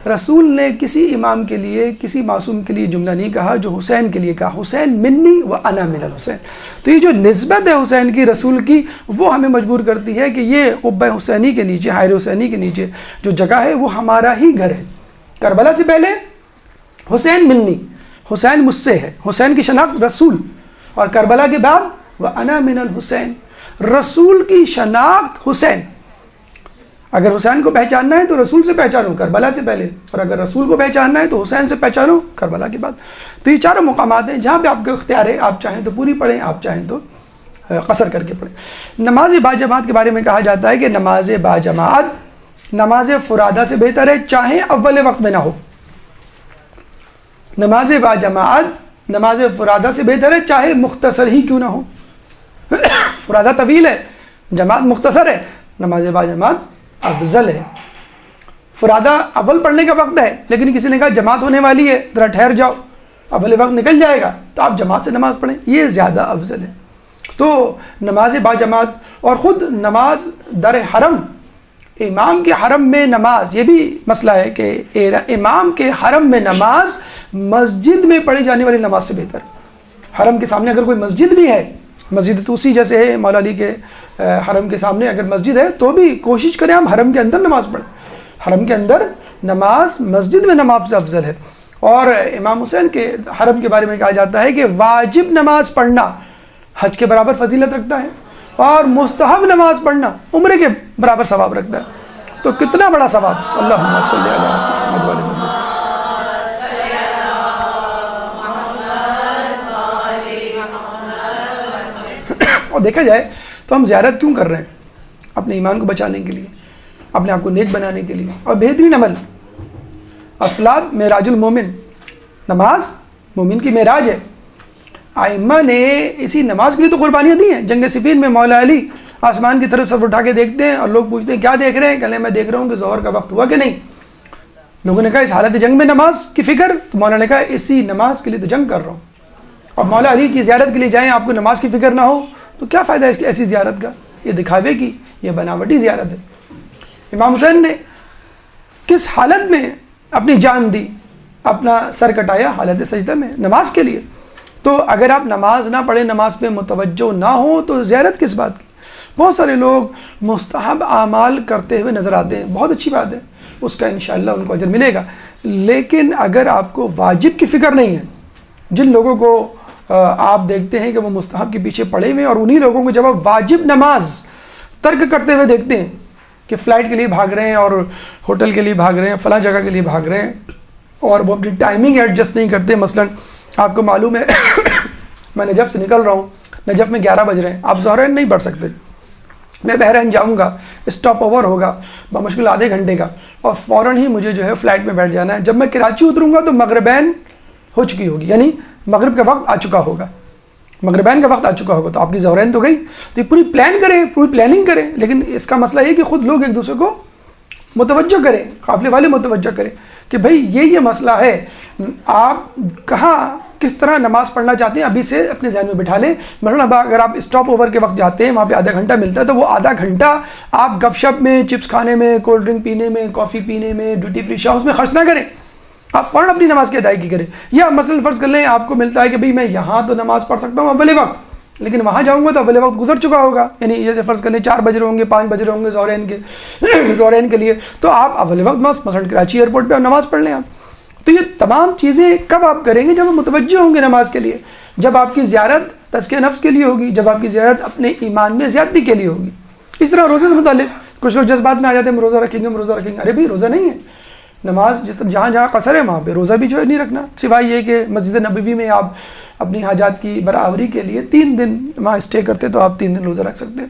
رسول نے کسی امام کے لیے، کسی معصوم کے لیے جملہ نہیں کہا جو حسین کے لیے کہا، حسین منی و انا من الحسین. تو یہ جو نسبت ہے حسین کی رسول کی وہ ہمیں مجبور کرتی ہے کہ یہ قبہ حسینی کے نیچے، حائر حسینی کے نیچے جو جگہ ہے وہ ہمارا ہی گھر ہے. کربلا سے پہلے حسین منی، حسین مجھ سے ہے، حسین کی شناخت رسول. اور کربلا کے بعد وَأَنَا مِنَ الْحُسَيْن، رسول کی شناخت حسین. اگر حسین کو پہچاننا ہے تو رسول سے پہچانو کربلا سے پہلے، اور اگر رسول کو پہچاننا ہے تو حسین سے پہچانو کربلا کے بعد. تو یہ 4 مقامات ہیں جہاں پہ آپ کا اختیار ہے. آپ چاہیں تو پوری پڑھیں، آپ چاہیں تو قصر کر کے پڑھیں. نماز باجماعت کے بارے میں کہا جاتا ہے کہ نماز باجماعت نماز فرادہ سے بہتر ہے، چاہے اول وقت میں نہ ہو. نماز باجماعت نماز فرادہ سے بہتر ہے، چاہے مختصر ہی کیوں نہ ہو. فرادہ طویل ہے، جماعت مختصر ہے، نماز باجماعت افضل ہے. فرادہ اول پڑھنے کا وقت ہے لیکن کسی نے کہا جماعت ہونے والی ہے، ذرا ٹھہر جاؤ، اول وقت نکل جائے گا، تو آپ جماعت سے نماز پڑھیں، یہ زیادہ افضل ہے. تو نماز باجماعت اور خود نماز در حرم امام کے حرم میں نماز، یہ بھی مسئلہ ہے کہ امام کے حرم میں نماز مسجد میں پڑھی جانے والی نماز سے بہتر ہے۔ حرم کے سامنے اگر کوئی مسجد بھی ہے، مسجد توسی جیسے ہے مولا علی کے حرم کے سامنے اگر مسجد ہے، تو بھی کوشش کریں ہم حرم کے اندر نماز پڑھیں۔ حرم کے اندر نماز مسجد میں نماز سے افضل ہے۔ اور امام حسین کے حرم کے بارے میں کہا جاتا ہے کہ واجب نماز پڑھنا حج کے برابر فضیلت رکھتا ہے، اور مستحب نماز پڑھنا عمرے کے برابر ثواب رکھتا ہے۔ تو کتنا بڑا ثواب! اللہم صلی علی محمد و آل محمد۔ اور دیکھا جائے تو ہم زیارت کیوں کر رہے ہیں؟ اپنے ایمان کو بچانے کے لیے، اپنے آپ کو نیک بنانے کے لیے، اور بہترین عمل الصلاۃ معراج المومن، نماز مومن کی معراج ہے۔ ائمہ نے اسی نماز کے لیے تو قربانیاں دی ہیں۔ جنگ صفین میں مولا علی آسمان کی طرف سر اٹھا کے دیکھتے ہیں، اور لوگ پوچھتے ہیں کیا دیکھ رہے ہیں؟ کہتے ہیں میں دیکھ رہا ہوں کہ ظہر کا وقت ہوا کہ نہیں۔ لوگوں نے کہا اس حالت جنگ میں نماز کی فکر؟ تو مولا نے کہا اسی نماز کے لیے تو جنگ کر رہا ہوں۔ اور مولا علی کی زیارت کے لیے جائیں، آپ کو نماز کی فکر نہ ہو تو کیا فائدہ ہے ایسی زیارت کا؟ یہ دکھاوے کی، یہ بناوٹی زیارت ہے۔ امام حسین نے کس حالت میں اپنی جان دی، اپنا سر کٹایا؟ حالت سجدہ میں، نماز کے لیے۔ تو اگر آپ نماز نہ پڑھیں، نماز پہ متوجہ نہ ہو، تو زیارت کس بات کی؟ بہت سارے لوگ مستحب اعمال کرتے ہوئے نظر آتے ہیں، بہت اچھی بات ہے، اس کا انشاءاللہ ان کو اجر ملے گا۔ لیکن اگر آپ کو واجب کی فکر نہیں ہے، جن لوگوں کو آپ دیکھتے ہیں کہ وہ مستحب کے پیچھے پڑے ہوئے ہیں، اور انہی لوگوں کو جب آپ واجب نماز ترک کرتے ہوئے دیکھتے ہیں کہ فلائٹ کے لیے بھاگ رہے ہیں، اور ہوٹل کے لیے بھاگ رہے ہیں، فلاں جگہ کے لیے بھاگ رہے ہیں، اور وہ اپنی ٹائمنگ ایڈجسٹ نہیں کرتے۔ مثلا آپ کو معلوم ہے میں نجف سے نکل رہا ہوں، نجف میں 11 بج رہے ہیں، آپ ظہرین نہیں پڑھ سکتے، میں بحرین جاؤں گا، اسٹاپ اوور ہوگا بمشکل آدھے گھنٹے کا، اور فوراً ہی مجھے جو ہے فلائٹ میں بیٹھ جانا ہے۔ جب میں کراچی اتروں گا تو مغربین ہو چکی ہوگی، یعنی مغرب کا وقت آ چکا ہوگا، مغربین کا وقت آ چکا ہوگا، تو آپ کی ظہرین تو گئی۔ تو یہ پوری پلان کریں، پوری پلاننگ کریں، لیکن اس کا مسئلہ یہ کہ خود لوگ ایک دوسرے کو متوجہ کریں، قافلے والے متوجہ کریں کہ بھائی یہ مسئلہ ہے، آپ کہاں کس طرح نماز پڑھنا چاہتے ہیں، ابھی سے اپنے ذہن میں بٹھا لیں۔ مثلا اگر آپ اسٹاپ اوور کے وقت جاتے ہیں، وہاں پہ آدھا گھنٹہ ملتا ہے، تو وہ آدھا گھنٹہ آپ گپ شپ میں، چپس کھانے میں، کولڈ ڈرنک پینے میں، کافی پینے میں، ڈیوٹی فری شاپس میں خرچ نہ کریں، آپ فوراً اپنی نماز کی ادائیگی کریں۔ یا مثلا فرض کر لیں آپ کو ملتا ہے کہ بھئی میں یہاں تو نماز پڑھ سکتا ہوں اول وقت، لیکن وہاں جاؤں گا تو اول وقت گزر چکا ہوگا، یعنی جیسے فرض کر لیں 4 بج رہے ہوں گے، 5 بج رہے ہوں گے ظہرین کے لیے، تو آپ اول وقت مثلا کراچی ایئرپورٹ پہ نماز پڑھ لیں آپ۔ تو یہ تمام چیزیں کب آپ کریں گے؟ جب آپ متوجہ ہوں گے نماز کے لیے، جب آپ کی زیارت تزکیہ نفس کے لیے ہوگی، جب آپ کی زیارت اپنے ایمان میں زیادتی کے لیے ہوگی۔ اس طرح روزے سے متعلق کچھ لوگ جذبات میں آ جاتے ہیں، ہم روزہ رکھیں گے، ہم روزہ رکھیں گے۔ ارے بھائی روزہ نہیں ہے، نماز جس طرح جہاں جہاں قصر ہے وہاں پہ روزہ بھی جو ہے نہیں رکھنا، سوائے یہ کہ مسجد نبوی میں آپ اپنی حاجات کی برآوری کے لیے 3 دن وہاں اسٹے کرتے تو آپ 3 دن روزہ رکھ سکتے ہیں۔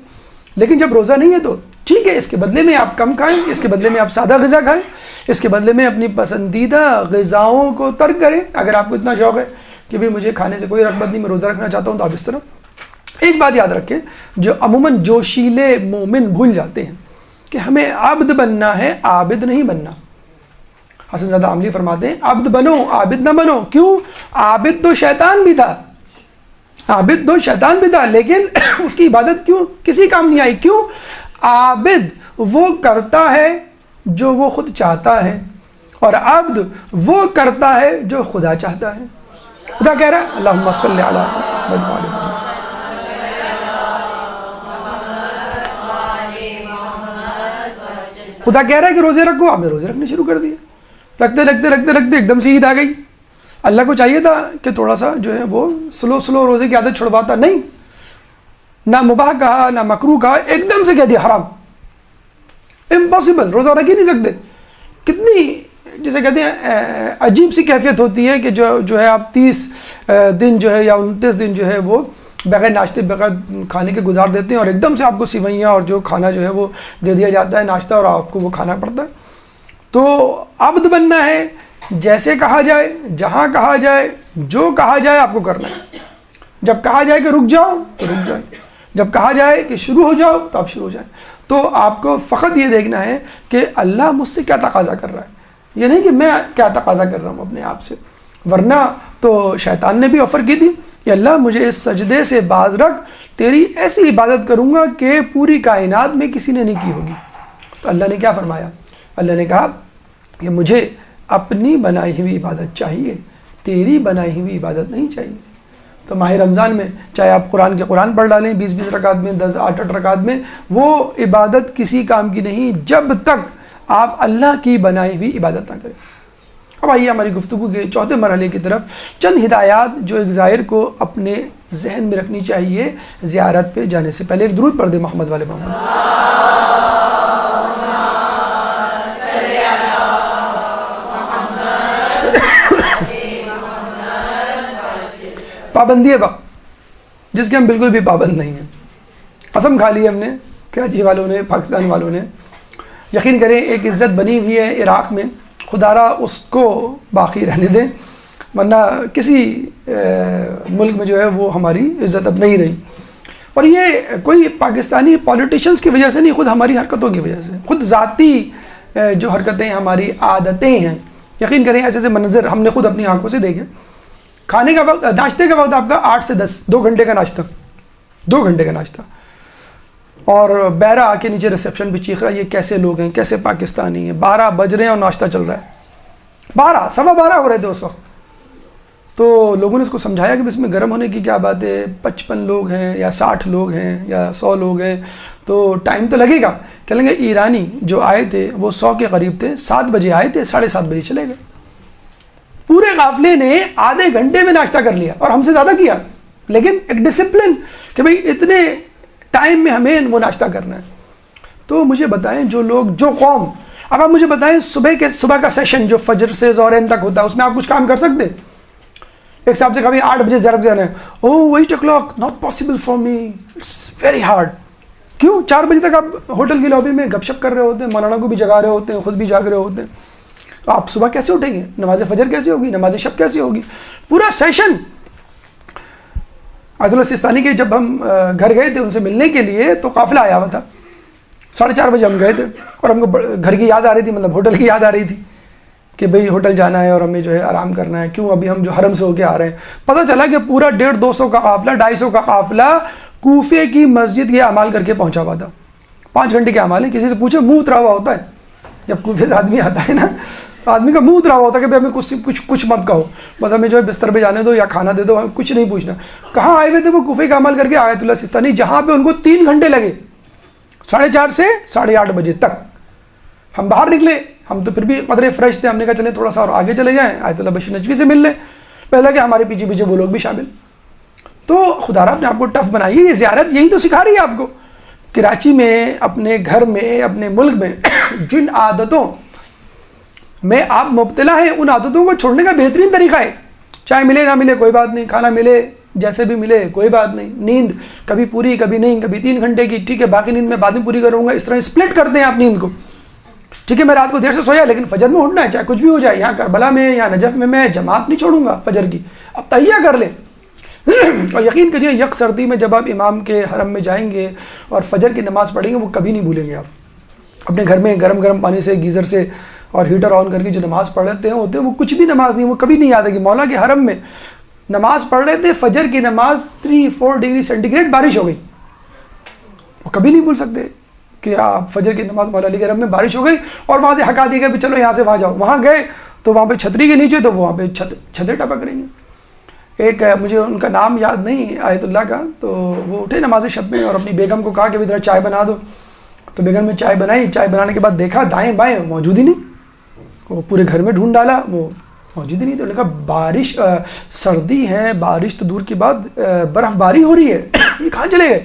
لیکن جب روزہ نہیں ہے تو ٹھیک ہے، اس کے بدلے میں آپ کم کھائیں، اس کے بدلے میں آپ سادہ غذا کھائیں، اس کے بدلے میں اپنی پسندیدہ غذاؤں کو ترک کریں۔ اگر آپ کو اتنا شوق ہے کہ بھئی مجھے کھانے سے کوئی رغبت نہیں، میں روزہ رکھنا چاہتا ہوں، تو آپ اس طرح۔ ایک بات یاد رکھیں، جو عموماً جوشیلے مومن بھول جاتے ہیں کہ ہمیں عبد بننا ہے، عابد نہیں بننا۔ حسن زادہ عاملی فرماتے ہیں عبد بنو، عابد نہ بنو۔ کیوں؟ عابد تو شیطان بھی تھا، عابد تو شیطان بھی تھا، لیکن اس کی عبادت کیوں کسی کام نہیں آئی؟ کیوں؟ عابد وہ کرتا ہے جو وہ خود چاہتا ہے، اور عبد وہ کرتا ہے جو خدا چاہتا ہے۔ خدا کہہ رہا ہے اللہم صلی علی محمد۔ خدا کہہ رہا ہے کہ روزے رکھو، آپ نے روزے رکھنے شروع کر دیے، رکھتے رکھتے رکھتے رکھتے ایک دم سے عید آ گئی۔ اللہ کو چاہیے تھا کہ تھوڑا سا جو ہے وہ سلو روزے کی عادت چھڑواتا، نہیں، نہ مباح کہا نہ مکروہ کہا، ایک دم سے کہہ دیا حرام، امپاسبل، روزہ رکھ ہی نہیں سکتے۔ کتنی جسے کہتے ہیں عجیب سی کیفیت ہوتی ہے کہ جو ہے آپ 30 دن جو ہے یا 29 دن جو ہے وہ بغیر ناشتے بغیر کھانے کے گزار دیتے ہیں، اور ایک دم سے آپ کو سیوئیاں اور جو کھانا جو ہے وہ دے دیا جاتا ہے ناشتہ، اور آپ کو وہ کھانا پڑتا ہے۔ تو عبد بننا ہے، جیسے کہا جائے، جہاں کہا جائے، جو کہا جائے آپ کو کرنا ہے۔ جب کہا جائے کہ رک جاؤ تو رک جائیں، جب کہا جائے کہ شروع ہو جاؤ تو آپ شروع ہو جائیں۔ تو آپ کو فقط یہ دیکھنا ہے کہ اللہ مجھ سے کیا تقاضا کر رہا ہے، یہ نہیں کہ میں کیا تقاضا کر رہا ہوں اپنے آپ سے۔ ورنہ تو شیطان نے بھی آفر کی تھی کہ اللہ مجھے اس سجدے سے باز رکھ، تیری ایسی عبادت کروں گا کہ پوری کائنات میں کسی نے نہیں کی ہوگی۔ تو اللہ نے کیا فرمایا؟ اللہ نے کہا کہ مجھے اپنی بنائی ہوئی عبادت چاہیے، تیری بنائی ہوئی عبادت نہیں چاہیے۔ تو ماہ رمضان میں چاہے آپ قرآن پڑھ ڈالیں 20 رکعت میں، 10 8 رکعت میں، وہ عبادت کسی کام کی نہیں جب تک آپ اللہ کی بنائی ہوئی عبادت نہ کریں۔ اب آئیے ہماری گفتگو کے چوتھے مرحلے کی طرف، چند ہدایات جو ایک زائر کو اپنے ذہن میں رکھنی چاہیے زیارت پہ جانے سے پہلے۔ ایک درود پڑھ دیں محمد والے محمد۔ پابندی وقت جس کے ہم بالکل بھی پابند نہیں ہیں، قسم کھا لی ہم نے، کراچی والوں نے، پاکستان والوں نے۔ یقین کریں ایک عزت بنی ہوئی ہے عراق میں، خدا را اس کو باقی رہنے دیں، ورنہ کسی ملک میں جو ہے وہ ہماری عزت اب نہیں رہی۔ اور یہ کوئی پاکستانی پولیٹیشنز کی وجہ سے نہیں، خود ہماری حرکتوں کی وجہ سے، خود ذاتی جو حرکتیں ہماری عادتیں ہیں۔ یقین کریں ایسے ایسے منظر ہم نے خود اپنی آنکھوں سے دیکھے۔ کھانے کا وقت، ناشتے کا وقت آپ کا 8 سے 10، 2 گھنٹے کا ناشتہ، 2 گھنٹے کا ناشتہ، اور بیرا آ کے نیچے ریسیپشن پہ چیخ رہا ہے یہ کیسے لوگ ہیں، کیسے پاکستانی ہیں، 12 بج رہے ہیں اور ناشتہ چل رہا ہے، 12 سوا 12 ہو رہے تھے اس وقت۔ تو لوگوں نے اس کو سمجھایا کہ اس میں گرم ہونے کی کیا بات ہے، 55 لوگ ہیں یا 60 لوگ ہیں یا 100 لوگ ہیں تو ٹائم تو لگے گا۔ کہہ لیں گے ایرانی جو آئے تھے وہ 100 کے قریب تھے، 7 بجے آئے تھے، 7:30 بجے چلے گئے۔ پورے قافلے نے آدھے گھنٹے میں ناشتہ کر لیا اور ہم سے زیادہ کیا، لیکن ایک ڈسپلن کہ بھئی اتنے ٹائم میں ہمیں وہ ناشتہ کرنا ہے۔ تو مجھے بتائیں جو لوگ، جو قوم، اب آپ مجھے بتائیں صبح کا سیشن جو فجر سے ظہرین تک ہوتا ہے اس میں آپ کچھ کام کر سکتے؟ ایک صاحب سے کبھی 8 بجے زیارت جانا ہے، oh 8 o'clock not possible for me, it's very hard. کیوں؟ 4 بجے تک آپ ہوٹل کی لابی میں گپ شپ کر رہے ہوتے ہیں، مولانا کو بھی جگا رہے ہوتے ہیں، خود بھی جاگ رہے ہوتے ہیں، تو آپ صبح کیسے اٹھیں گے؟ نماز فجر کیسے ہوگی؟ نماز شب کیسے ہوگی؟ پورا سیشن۔ آیت اللہ سیستانی کے جب ہم گھر گئے تھے ان سے ملنے کے لیے تو قافلہ آیا ہوا تھا، 4:30 بجے ہم گئے تھے اور ہم کو گھر کی یاد آ رہی تھی، مطلب ہوٹل کی یاد آ رہی تھی کہ بھئی ہوٹل جانا ہے اور ہمیں جو ہے آرام کرنا ہے، کیوں ابھی ہم جو حرم سے ہو کے آ رہے ہیں۔ پتہ چلا کہ پورا 150-200 کا قافلہ، 250 کا قافلہ کوفے کی مسجد یہ اعمال کر کے پہنچا ہوا تھا۔ 5 گھنٹے کے اعمال ہیں، کسی سے پوچھے منہ اترا ہوا ہوتا ہے جب کوفے سے آدمی آتا ہے نا، تو آدمی کا منہ اترا ہوا ہوتا ہے کہ ہمیں کچھ مت کہو، بس ہمیں جو ہے بستر پہ جانے دو یا کھانا دے دو، ہمیں کچھ نہیں پوچھنا۔ کہاں آئے ہوئے تھے وہ؟ کوفے کا عمل کر کے آیت اللہ سیستانی، جہاں پہ ان کو 3 گھنٹے لگے، 4:30 سے 8:30 بجے تک۔ ہم باہر نکلے، ہم تو پھر بھی قدرے فریش تھے، ہم نے کہا چلیں تھوڑا سا اور آگے چلے جائیں، آیت اللہ بشیر نجوی سے مل لیں، پہلے کہ ہمارے پیچھے پیچھے وہ لوگ بھی شامل۔ تو خدا را اپنے آپ کو ٹف بنائیے، یہ زیارت یہی تو سکھا رہی ہے آپ کو۔ کراچی میں، اپنے گھر میں، اپنے ملک میں جن عادتوں میں آپ مبتلا ہیں ان عادتوں کو چھوڑنے کا بہترین طریقہ ہے۔ چائے ملے نہ ملے کوئی بات نہیں، کھانا ملے جیسے بھی ملے کوئی بات نہیں، نیند کبھی پوری کبھی نہیں، کبھی 3 گھنٹے کی، ٹھیک ہے باقی نیند میں بعد میں پوری کروں گا، اس طرح اسپلٹ کرتے ہیں آپ نیند کو۔ ٹھیک ہے میں رات کو دیر سے سویا لیکن فجر میں اٹھنا ہے، چاہے کچھ بھی ہو جائے، یہاں کربلا میں یا نجف میں جماعت نہیں چھوڑوں گا فجر کی، اب تہیہ کر لیں۔ اور یقین کریے یک سردی میں جب آپ امام کے حرم میں جائیں گے اور فجر کی نماز پڑھیں گے وہ کبھی نہیں بھولیں گے آپ۔ اپنے گھر میں گرم گرم پانی سے گیزر سے اور ہیٹر آن کر کے جو نماز پڑھ لیتے ہیں وہ کچھ بھی نماز نہیں، وہ کبھی نہیں یاد ہے کہ مولا کے حرم میں نماز پڑھ رہے تھے، فجر کی نماز 3-4 ڈگری سینٹی گریڈ بارش ہو گئی، وہ کبھی نہیں بھول سکتے کہ آپ فجر کی نماز مولا علی کے حرم میں بارش ہو گئی اور وہاں سے ہکا دیا گیا چلو یہاں سے وہاں جاؤ، وہاں گئے تو وہاں پہ چھتری کے نیچے تو وہاں پہ چھتیں ٹپک رہی ہیں۔ ایک مجھے ان کا نام یاد نہیں آیت اللہ کا، تو وہ اٹھے نماز شب میں اور اپنی بیگم کو کہا کہ ذرا چائے بنا دو، تو بیگم نے چائے بنائی، چائے بنانے کے بعد دیکھا دائیں بائیں موجود ہی نہیں، وہ پورے گھر میں ڈھونڈ ڈالا وہ موجود ہی نہیں، تو انہوں نے کہا بارش سردی ہے، بارش تو دور کی بات برف باری ہو رہی ہے، یہ کہاں چلے گئے؟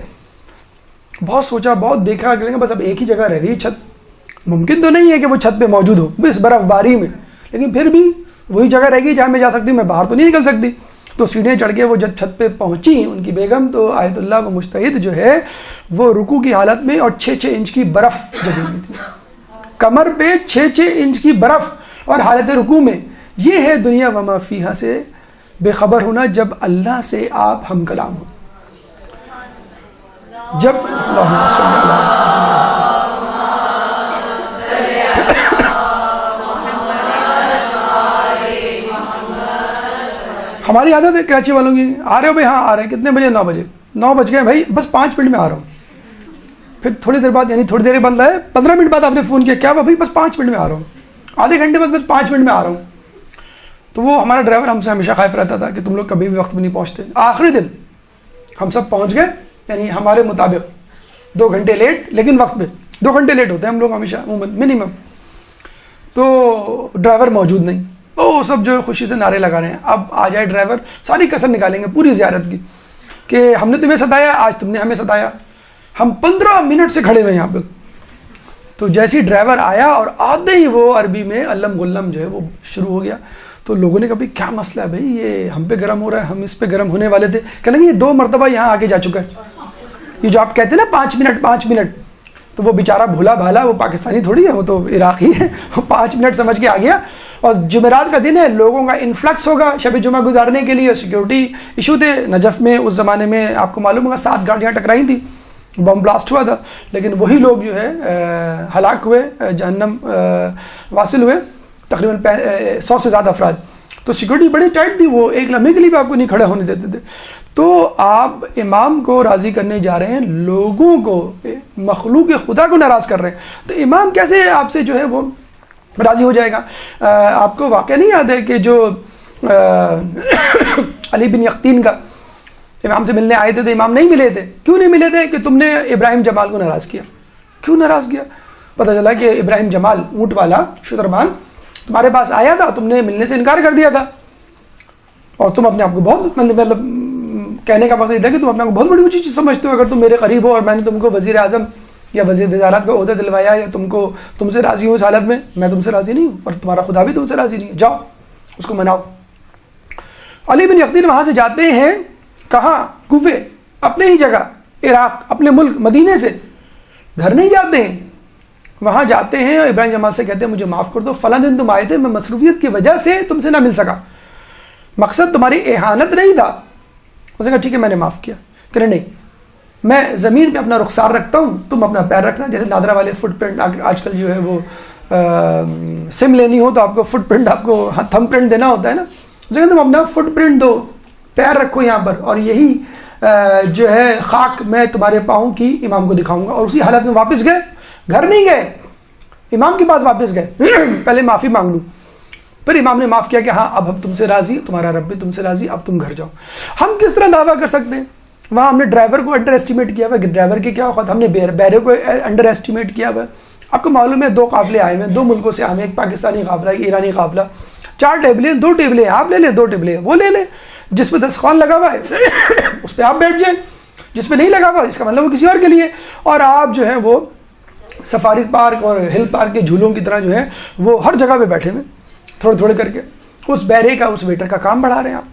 بہت سوچا بہت دیکھا کہ بس اب ایک ہی جگہ رہ گئی چھت، ممکن تو نہیں ہے کہ وہ چھت پہ موجود ہو بس برف باری میں، لیکن پھر بھی وہی جگہ رہ گئی جہاں میں جا سکتی ہوں، میں باہر تو نہیں نکل سکتی۔ تو سیڑھیاں چڑھ کے وہ جب چھت پہ پہنچی ان کی بیگم، تو آیت اللہ وہ مجتہد جو ہے وہ رکوع کی حالت میں اور 6-6 انچ کی برف جمی ہوئی تھی، کمر پہ 6-6 انچ کی برف اور حالت رکوع میں۔ یہ ہے دنیا وما فیہا سے بے خبر ہونا جب اللہ سے آپ ہم کلام ہو، جب اللہم صلی اللہ ہماری عادت ہے کراچی والوں کی، آ رہے ہو بھائی؟ ہاں آ رہے ہیں، کتنے بجے؟ 9 بجے، 9 بج گئے بھائی، بس 5 منٹ میں آ رہا ہوں، پھر تھوڑی دیر بعد، یعنی تھوڑی دیر بعد ہے 15 منٹ بعد آپ نے فون کیا، کیا ہوا بھائی؟ بس 5 منٹ میں آ رہا ہوں، آدھے گھنٹے بعد بس 5 منٹ میں آ رہا ہوں. تو وہ ہمارا ڈرائیور ہم سے ہمیشہ خائف رہتا تھا کہ تم لوگ کبھی بھی وقت میں نہیں پہنچتے. آخری دن ہم سب پہنچ گئے، یعنی ہمارے مطابق 2 گھنٹے لیٹ، لیکن وقت پہ 2 گھنٹے لیٹ ہوتے ہیں ہم لوگ ہمیشہ منیمم. تو ڈرائیور موجود نہیں، وہ سب جو خوشی سے نعرے لگا رہے ہیں اب آ جائے ڈرائیور، ساری کسر نکالیں گے پوری زیارت کی کہ ہم نے تمہیں ستایا، آج تم نے ہمیں ستایا. ہم 15 منٹ سے کھڑے ہوئے ہیں یہاں پہ. تو جیسے ہی ڈرائیور آیا اور آتے ہی وہ عربی میں علم غلم جو ہے وہ شروع ہو گیا. تو لوگوں نے کہا بھائی کیا مسئلہ ہے بھائی، یہ ہم پہ گرم ہو رہا ہے، ہم اس پہ گرم ہونے والے تھے. کہنے لگے یہ 2 مرتبہ یہاں آ کے جا چکا ہے، یہ جو آپ کہتے ہیں نا 5 منٹ. تو وہ بیچارہ بھولا بھالا، وہ پاکستانی تھوڑی ہے، وہ تو عراقی ہے، وہ 5 منٹ سمجھ کے آ گیا. اور جمعرات کا دن ہے، لوگوں کا انفلکس ہوگا شب جمعہ گزارنے کے لیے. سیکیورٹی ایشو تھے نجف میں اس زمانے میں، آپ کو معلوم ہوگا 7 گاڑیاں ٹکرائی تھیں، بم بلاسٹ ہوا تھا. لیکن وہی لوگ جو ہے ہلاک ہوئے، جہنم واصل ہوئے، تقریباً 100 سے زیادہ افراد. تو سیکیورٹی بڑی ٹائٹ تھی، وہ ایک لمحے کے لیے بھی آپ کو نہیں کھڑے ہونے دیتے تھے. تو آپ امام کو راضی کرنے جا رہے ہیں، لوگوں کو، مخلوق خدا کو ناراض کر رہے ہیں. تو امام کیسے آپ سے جو ہے وہ راضی ہو جائے گا؟ آپ کو واقعہ نہیں یاد ہے کہ جو علی بن یقطین کا امام سے ملنے آئے تھے تو امام نہیں ملے تھے. کیوں نہیں ملے تھے؟ کہ تم نے ابراہیم جمال کو ناراض کیا. کیوں ناراض کیا؟ پتہ چلا کہ ابراہیم جمال اونٹ والا شتربان تمہارے پاس آیا تھا، تم نے ملنے سے انکار کر دیا تھا. اور تم اپنے آپ کو بہت، مطلب کہنے کا مقصد ہے کہ تم اپنے آپ کو بہت بڑی اونچی چیز سمجھتے ہو. اگر تم میرے قریب ہو اور میں نے تم کو وزیر اعظم یا وزیر وزارت کا عہدہ دلوایا یا تم سے راضی ہوں اس حالت میں تم سے راضی نہیں ہوں، اور تمہارا خدا بھی تم سے راضی نہیں ہے. جاؤ اس کو مناؤ. علی بن یقطین وہاں سے جاتے ہیں، کہاں؟ کوفے، اپنے ہی جگہ، عراق، اپنے ملک مدینے سے. گھر نہیں جاتے ہیں، وہاں جاتے ہیں اور ابراہیم جمال سے کہتے ہیں مجھے معاف کر دو، فلاں دن تم آئے تھے، میں مصروفیت کی وجہ سے تم سے نہ مل سکا، مقصد تمہاری اہانت نہیں تھا. اس نے کہا ٹھیک ہے میں نے معاف کیا. کہ نہیں، میں زمین پہ اپنا رخسار رکھتا ہوں، تم اپنا پیر رکھنا. جیسے نادرا والے فٹ پرنٹ آج کل جو ہے وہ سم لینی ہو تو آپ کو فٹ پرنٹ، آپ کو تھم پرنٹ دینا ہوتا ہے نا. اس نے کہا تم اپنا فٹ پرنٹ دو، پیر رکھو یہاں پر، اور یہی جو ہے خاک میں تمہارے پاؤں کی امام کو دکھاؤں گا. اور اسی حالت میں واپس گئے، گھر نہیں گئے، امام کے پاس واپس گئے. پہلے معافی مانگ لوں. پھر امام نے معاف کیا کہ ہاں اب ہم تم سے راضی، تمہارا رب بھی تم سے راضی، اب تم گھر جاؤ. ہم کس طرح دعویٰ کر سکتے ہیں؟ وہاں ہم نے ڈرائیور کو انڈر ایسٹیمیٹ کیا ہوا ہے، ڈرائیور کے کیا اوقات، ہم نے بیرے کو انڈر ایسٹیمیٹ کیا ہوا ہے. آپ کو معلوم ہے 2 قافلے آئے ہیں، 2 ملکوں سے آئے ہیں، ایک پاکستانی قافلہ، ایک ایرانی قافلہ. 4 ٹیبلیں، 2 ٹیبلیں آپ لے لیں، 2 ٹیبلیں وہ لے لیں. جس پہ دسترخوان لگا ہوا ہے اس پہ آپ بیٹھ جائیں، جس پہ نہیں لگا ہوا اس کا مطلب وہ کسی اور کے لیے. اور آپ جو ہے وہ سفاری پارک اور ہل پارک کے جھولوں کی طرح جو ہے وہ ہر جگہ پہ بیٹھے ہوئے تھوڑے تھوڑے کر کے اس بیرے کا، اس ویٹر کا کام بڑھا رہے ہیں آپ.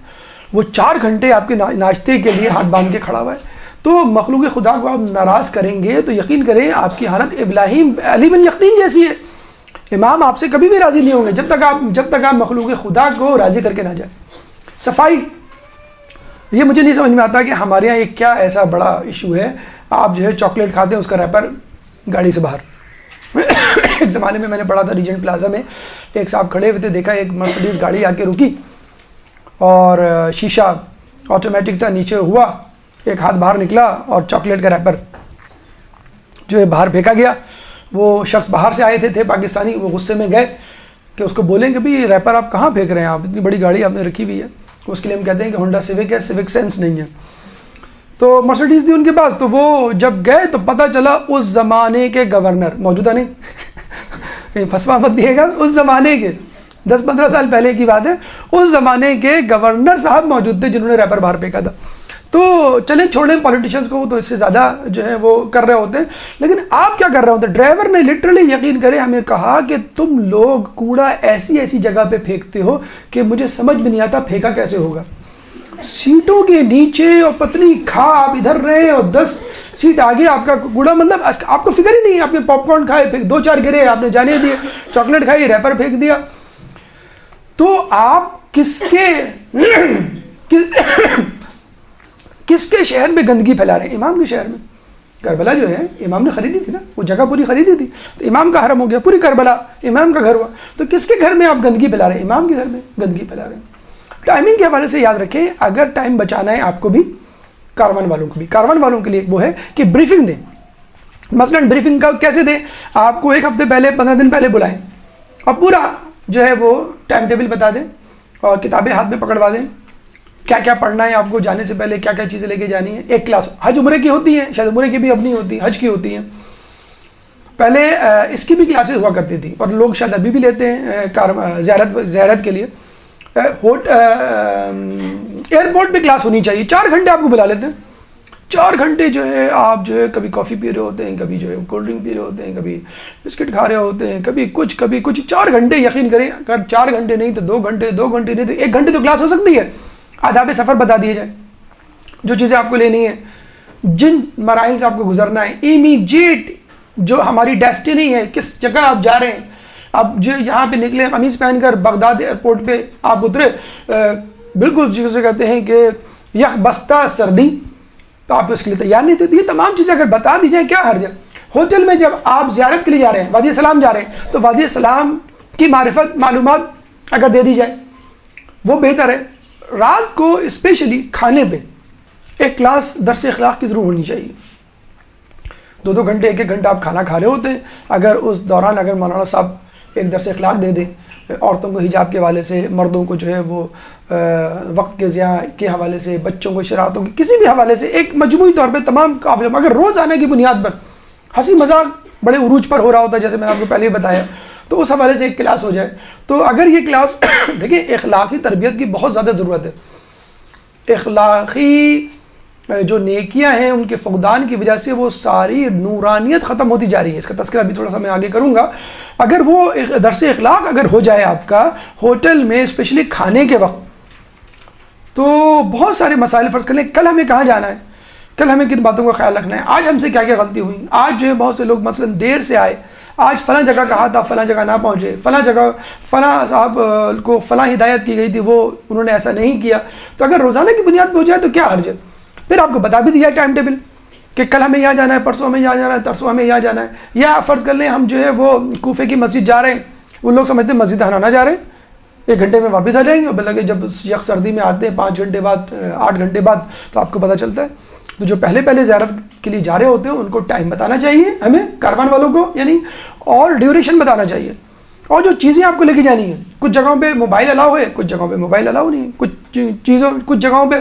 وہ 4 گھنٹے آپ کے ناشتے کے لیے ہاتھ باندھ کے کھڑا ہوا ہے. تو مخلوق خدا کو آپ ناراض کریں گے تو یقین کریں آپ کی حالت ابراہیم علی بن یقطین جیسی ہے. امام آپ سے کبھی بھی راضی نہیں ہوں گے جب تک آپ مخلوق خدا کو راضی کر کے نہ جائیں. صفائی، یہ مجھے نہیں سمجھ میں آتا کہ ہمارے یہاں ایک کیا ایسا بڑا ایشو ہے. آپ جو ہے چاکلیٹ کھاتے ہیں، اس کا ریپر گاڑی سے باہر. ایک زمانے میں نے پڑھا تھا ریجنٹ پلازا میں، ایک صاحب کھڑے ہوئے تھے، دیکھا ایک مرسڈیز گاڑی آ کے رکی اور شیشہ آٹومیٹک تھا، نیچے ہوا، ایک ہاتھ باہر نکلا اور چاکلیٹ کا ریپر جو ہے باہر پھینکا گیا. وہ شخص باہر سے آئے تھے پاکستانی، وہ غصے میں گئے کہ اس کو بولیں کہ بھائی ریپر آپ کہاں پھینک رہے ہیں، آپ اتنی بڑی گاڑی آپ نے رکھی ہوئی ہے. اس کے لیے ہم کہتے ہیں کہ ہونڈا سیوک ہے، سیوک سینس نہیں ہے. تو مرسڈیز تھی ان کے پاس. تو وہ جب گئے تو پتہ چلا اس زمانے کے گورنر، موجودہ نہیں کہیں پھنسوا مت دیے گا، اس زمانے کے 10-15 سال پہلے کی بات ہے، اس زمانے کے گورنر صاحب موجود تھے جنہوں نے ریپر باہر پھینکا تھا. تو چلیں چھوڑیں پولیٹیشنز کو، تو اس سے زیادہ جو ہے وہ کر رہے ہوتے ہیں. لیکن آپ کیا کر رہے ہوتے ہیں؟ ڈرائیور نے لٹرلی یقین کرے ہمیں کہا کہ تم لوگ کوڑا ایسی جگہ پہ پھینکتے ہو کہ مجھے سمجھ میں نہیں آتا پھینکا کیسے ہوگا. سیٹوں کے نیچے اور پتلی کھا آپ ادھر رہے اور 10 سیٹ آگے آپ کا کوڑا، مطلب آپ کو فکر ہی نہیں. آپ نے پاپ کارن کھائے، 2-4 گرے آپ نے جانے دیے، چاکلیٹ کھائی، ریپر پھینک دیا. تو آپ کس کے شہر میں گندگی پھیلا رہے ہیں؟ امام کے شہر میں. کربلا جو ہے امام نے خریدی تھی نا، وہ جگہ پوری خریدی تھی، تو امام کا حرم ہو گیا، پوری کربلا امام کا گھر ہوا. تو کس کے گھر میں آپ گندگی پھیلا رہے ہیں؟ امام کے گھر میں گندگی پھیلا رہے ہیں. ٹائمنگ کے حوالے سے یاد رکھیں، اگر ٹائم بچانا ہے آپ کو بھی، کاروان والوں کو بھی، کاروان والوں کے لیے وہ ہے کہ بریفنگ دیں. مثلاً بریفنگ کا کیسے دیں؟ آپ کو ایک ہفتے پہلے 15 دن پہلے بلائیں اور پورا جو ہے وہ ٹائم ٹیبل بتا دیں اور کتابیں ہاتھ میں پکڑوا دیں، کیا کیا پڑھنا ہے آپ کو، جانے سے پہلے کیا کیا چیزیں لے کے جانی ہیں۔ ایک کلاس حج عمرے کی ہوتی ہیں، شاید عمرے کی بھی اپنی ہوتی ہیں، حج کی ہوتی ہیں، پہلے اس کی بھی کلاسز ہوا کرتی تھی اور لوگ شاید ابھی بھی لیتے ہیں زیارت کے لیے۔ ایئرپورٹ پہ کلاس ہونی چاہیے، 4 گھنٹے آپ کو بلا لیتے ہیں، 4 گھنٹے جو ہے آپ جو ہے کبھی کافی پی رہے ہوتے ہیں، کبھی جو ہے کولڈ ڈرنک پی رہے ہوتے ہیں، کبھی بسکٹ کھا رہے ہوتے ہیں، کبھی کچھ 4 گھنٹے یقین کریں، اگر 4 گھنٹے نہیں تو 2 گھنٹے، 2 گھنٹے نہیں تو 1 گھنٹے تو کلاس ہو سکتی ہے۔ آداب سفر بتا دیے جائے، جو چیزیں آپ کو لینی ہے، جن مراحل سے آپ کو گزرنا ہے، امیجیٹ جو ہماری ڈیسٹینی ہے، کس جگہ آپ جا رہے ہیں۔ اب جو یہاں پہ نکلے قمیض پہن کر بغداد ایئرپورٹ پہ آپ اترے، بالکل جسے کہتے ہیں کہ یک بستہ سردی، تو آپ اس کے لیے تیار نہیں تھے۔ تو یہ تمام چیزیں اگر بتا دی جائیں کیا حرج ہے؟ ہوٹل میں جب آپ زیارت کے لیے جا رہے ہیں، وادی سلام جا رہے ہیں، تو وادی سلام کی معلومات اگر دے دی جائے وہ بہتر ہے۔ رات کو اسپیشلی کھانے پہ ایک کلاس درس اخلاق کی ضرور ہونی چاہیے۔ 2 گھنٹے 1 گھنٹہ آپ کھانا کھا رہے ہوتے ہیں، اگر اس دوران اگر مولانا صاحب ایک درس اخلاق دے دیں، عورتوں کو حجاب کے حوالے سے، مردوں کو جو ہے وہ وقت کے ضیاع کے حوالے سے، بچوں کو شرارتوں کے کسی بھی حوالے سے، ایک مجموعی طور پہ تمام قافلے میں اگر روز آنے کی بنیاد پر ہنسی مذاق بڑے عروج پر ہو رہا ہوتا ہے، جیسے میں نے آپ کو پہلے ہی بتایا، تو اس حوالے سے ایک کلاس ہو جائے۔ تو اگر یہ کلاس دیکھیں، اخلاقی تربیت کی بہت زیادہ ضرورت ہے۔ اخلاقی جو نیکیاں ہیں ان کے فقدان کی وجہ سے وہ ساری نورانیت ختم ہوتی جا رہی ہے۔ اس کا تذکرہ بھی تھوڑا سا میں آگے کروں گا۔ اگر وہ درس اخلاق اگر ہو جائے آپ کا ہوٹل میں، اسپیشلی کھانے کے وقت، تو بہت سارے مسائل فرض کر لیں، کل ہمیں کہاں جانا ہے، کل ہمیں کن باتوں کا خیال رکھنا ہے، آج ہم سے کیا کیا غلطی ہوئی، آج جو ہے بہت سے لوگ مثلا دیر سے آئے، آج فلاں جگہ کہا تھا فلاں جگہ نہ پہنچے، فلاں جگہ فلاں صاحب کو فلاں ہدایت کی گئی تھی وہ انہوں نے ایسا نہیں کیا۔ تو اگر روزانہ کی بنیاد پہ ہو جائے تو کیا حرج ہے؟ پھر آپ کو بتا بھی دیا ٹائم ٹیبل کہ کل ہمیں یہاں جانا ہے، پرسوں ہمیں یہاں جانا ہے، ترسوں ہمیں یہاں جانا ہے۔ یا فرض کر لیں ہم جو ہے وہ کوفے کی مسجد جا رہے ہیں، وہ لوگ سمجھتے ہیں مسجد حنانہ جا رہے ہیں، 1 گھنٹے میں واپس آ جائیں گے، بلکہ جب یک سردی میں آتے ہیں 5 گھنٹے بعد 8 گھنٹے بعد تو آپ کو پتہ چلتا ہے۔ تو جو پہلے زیارت کے لیے جا رہے ہوتے ہیں ان کو ٹائم بتانا چاہیے ہمیں، کاروان والوں کو یعنی، اور ڈیوریشن بتانا چاہیے، اور جو چیزیں آپ کو لے کے جانی ہیں۔ کچھ جگہوں پہ موبائل الاؤ ہے، کچھ جگہوں پہ موبائل الاؤ نہیں ہے، کچھ جگہوں پہ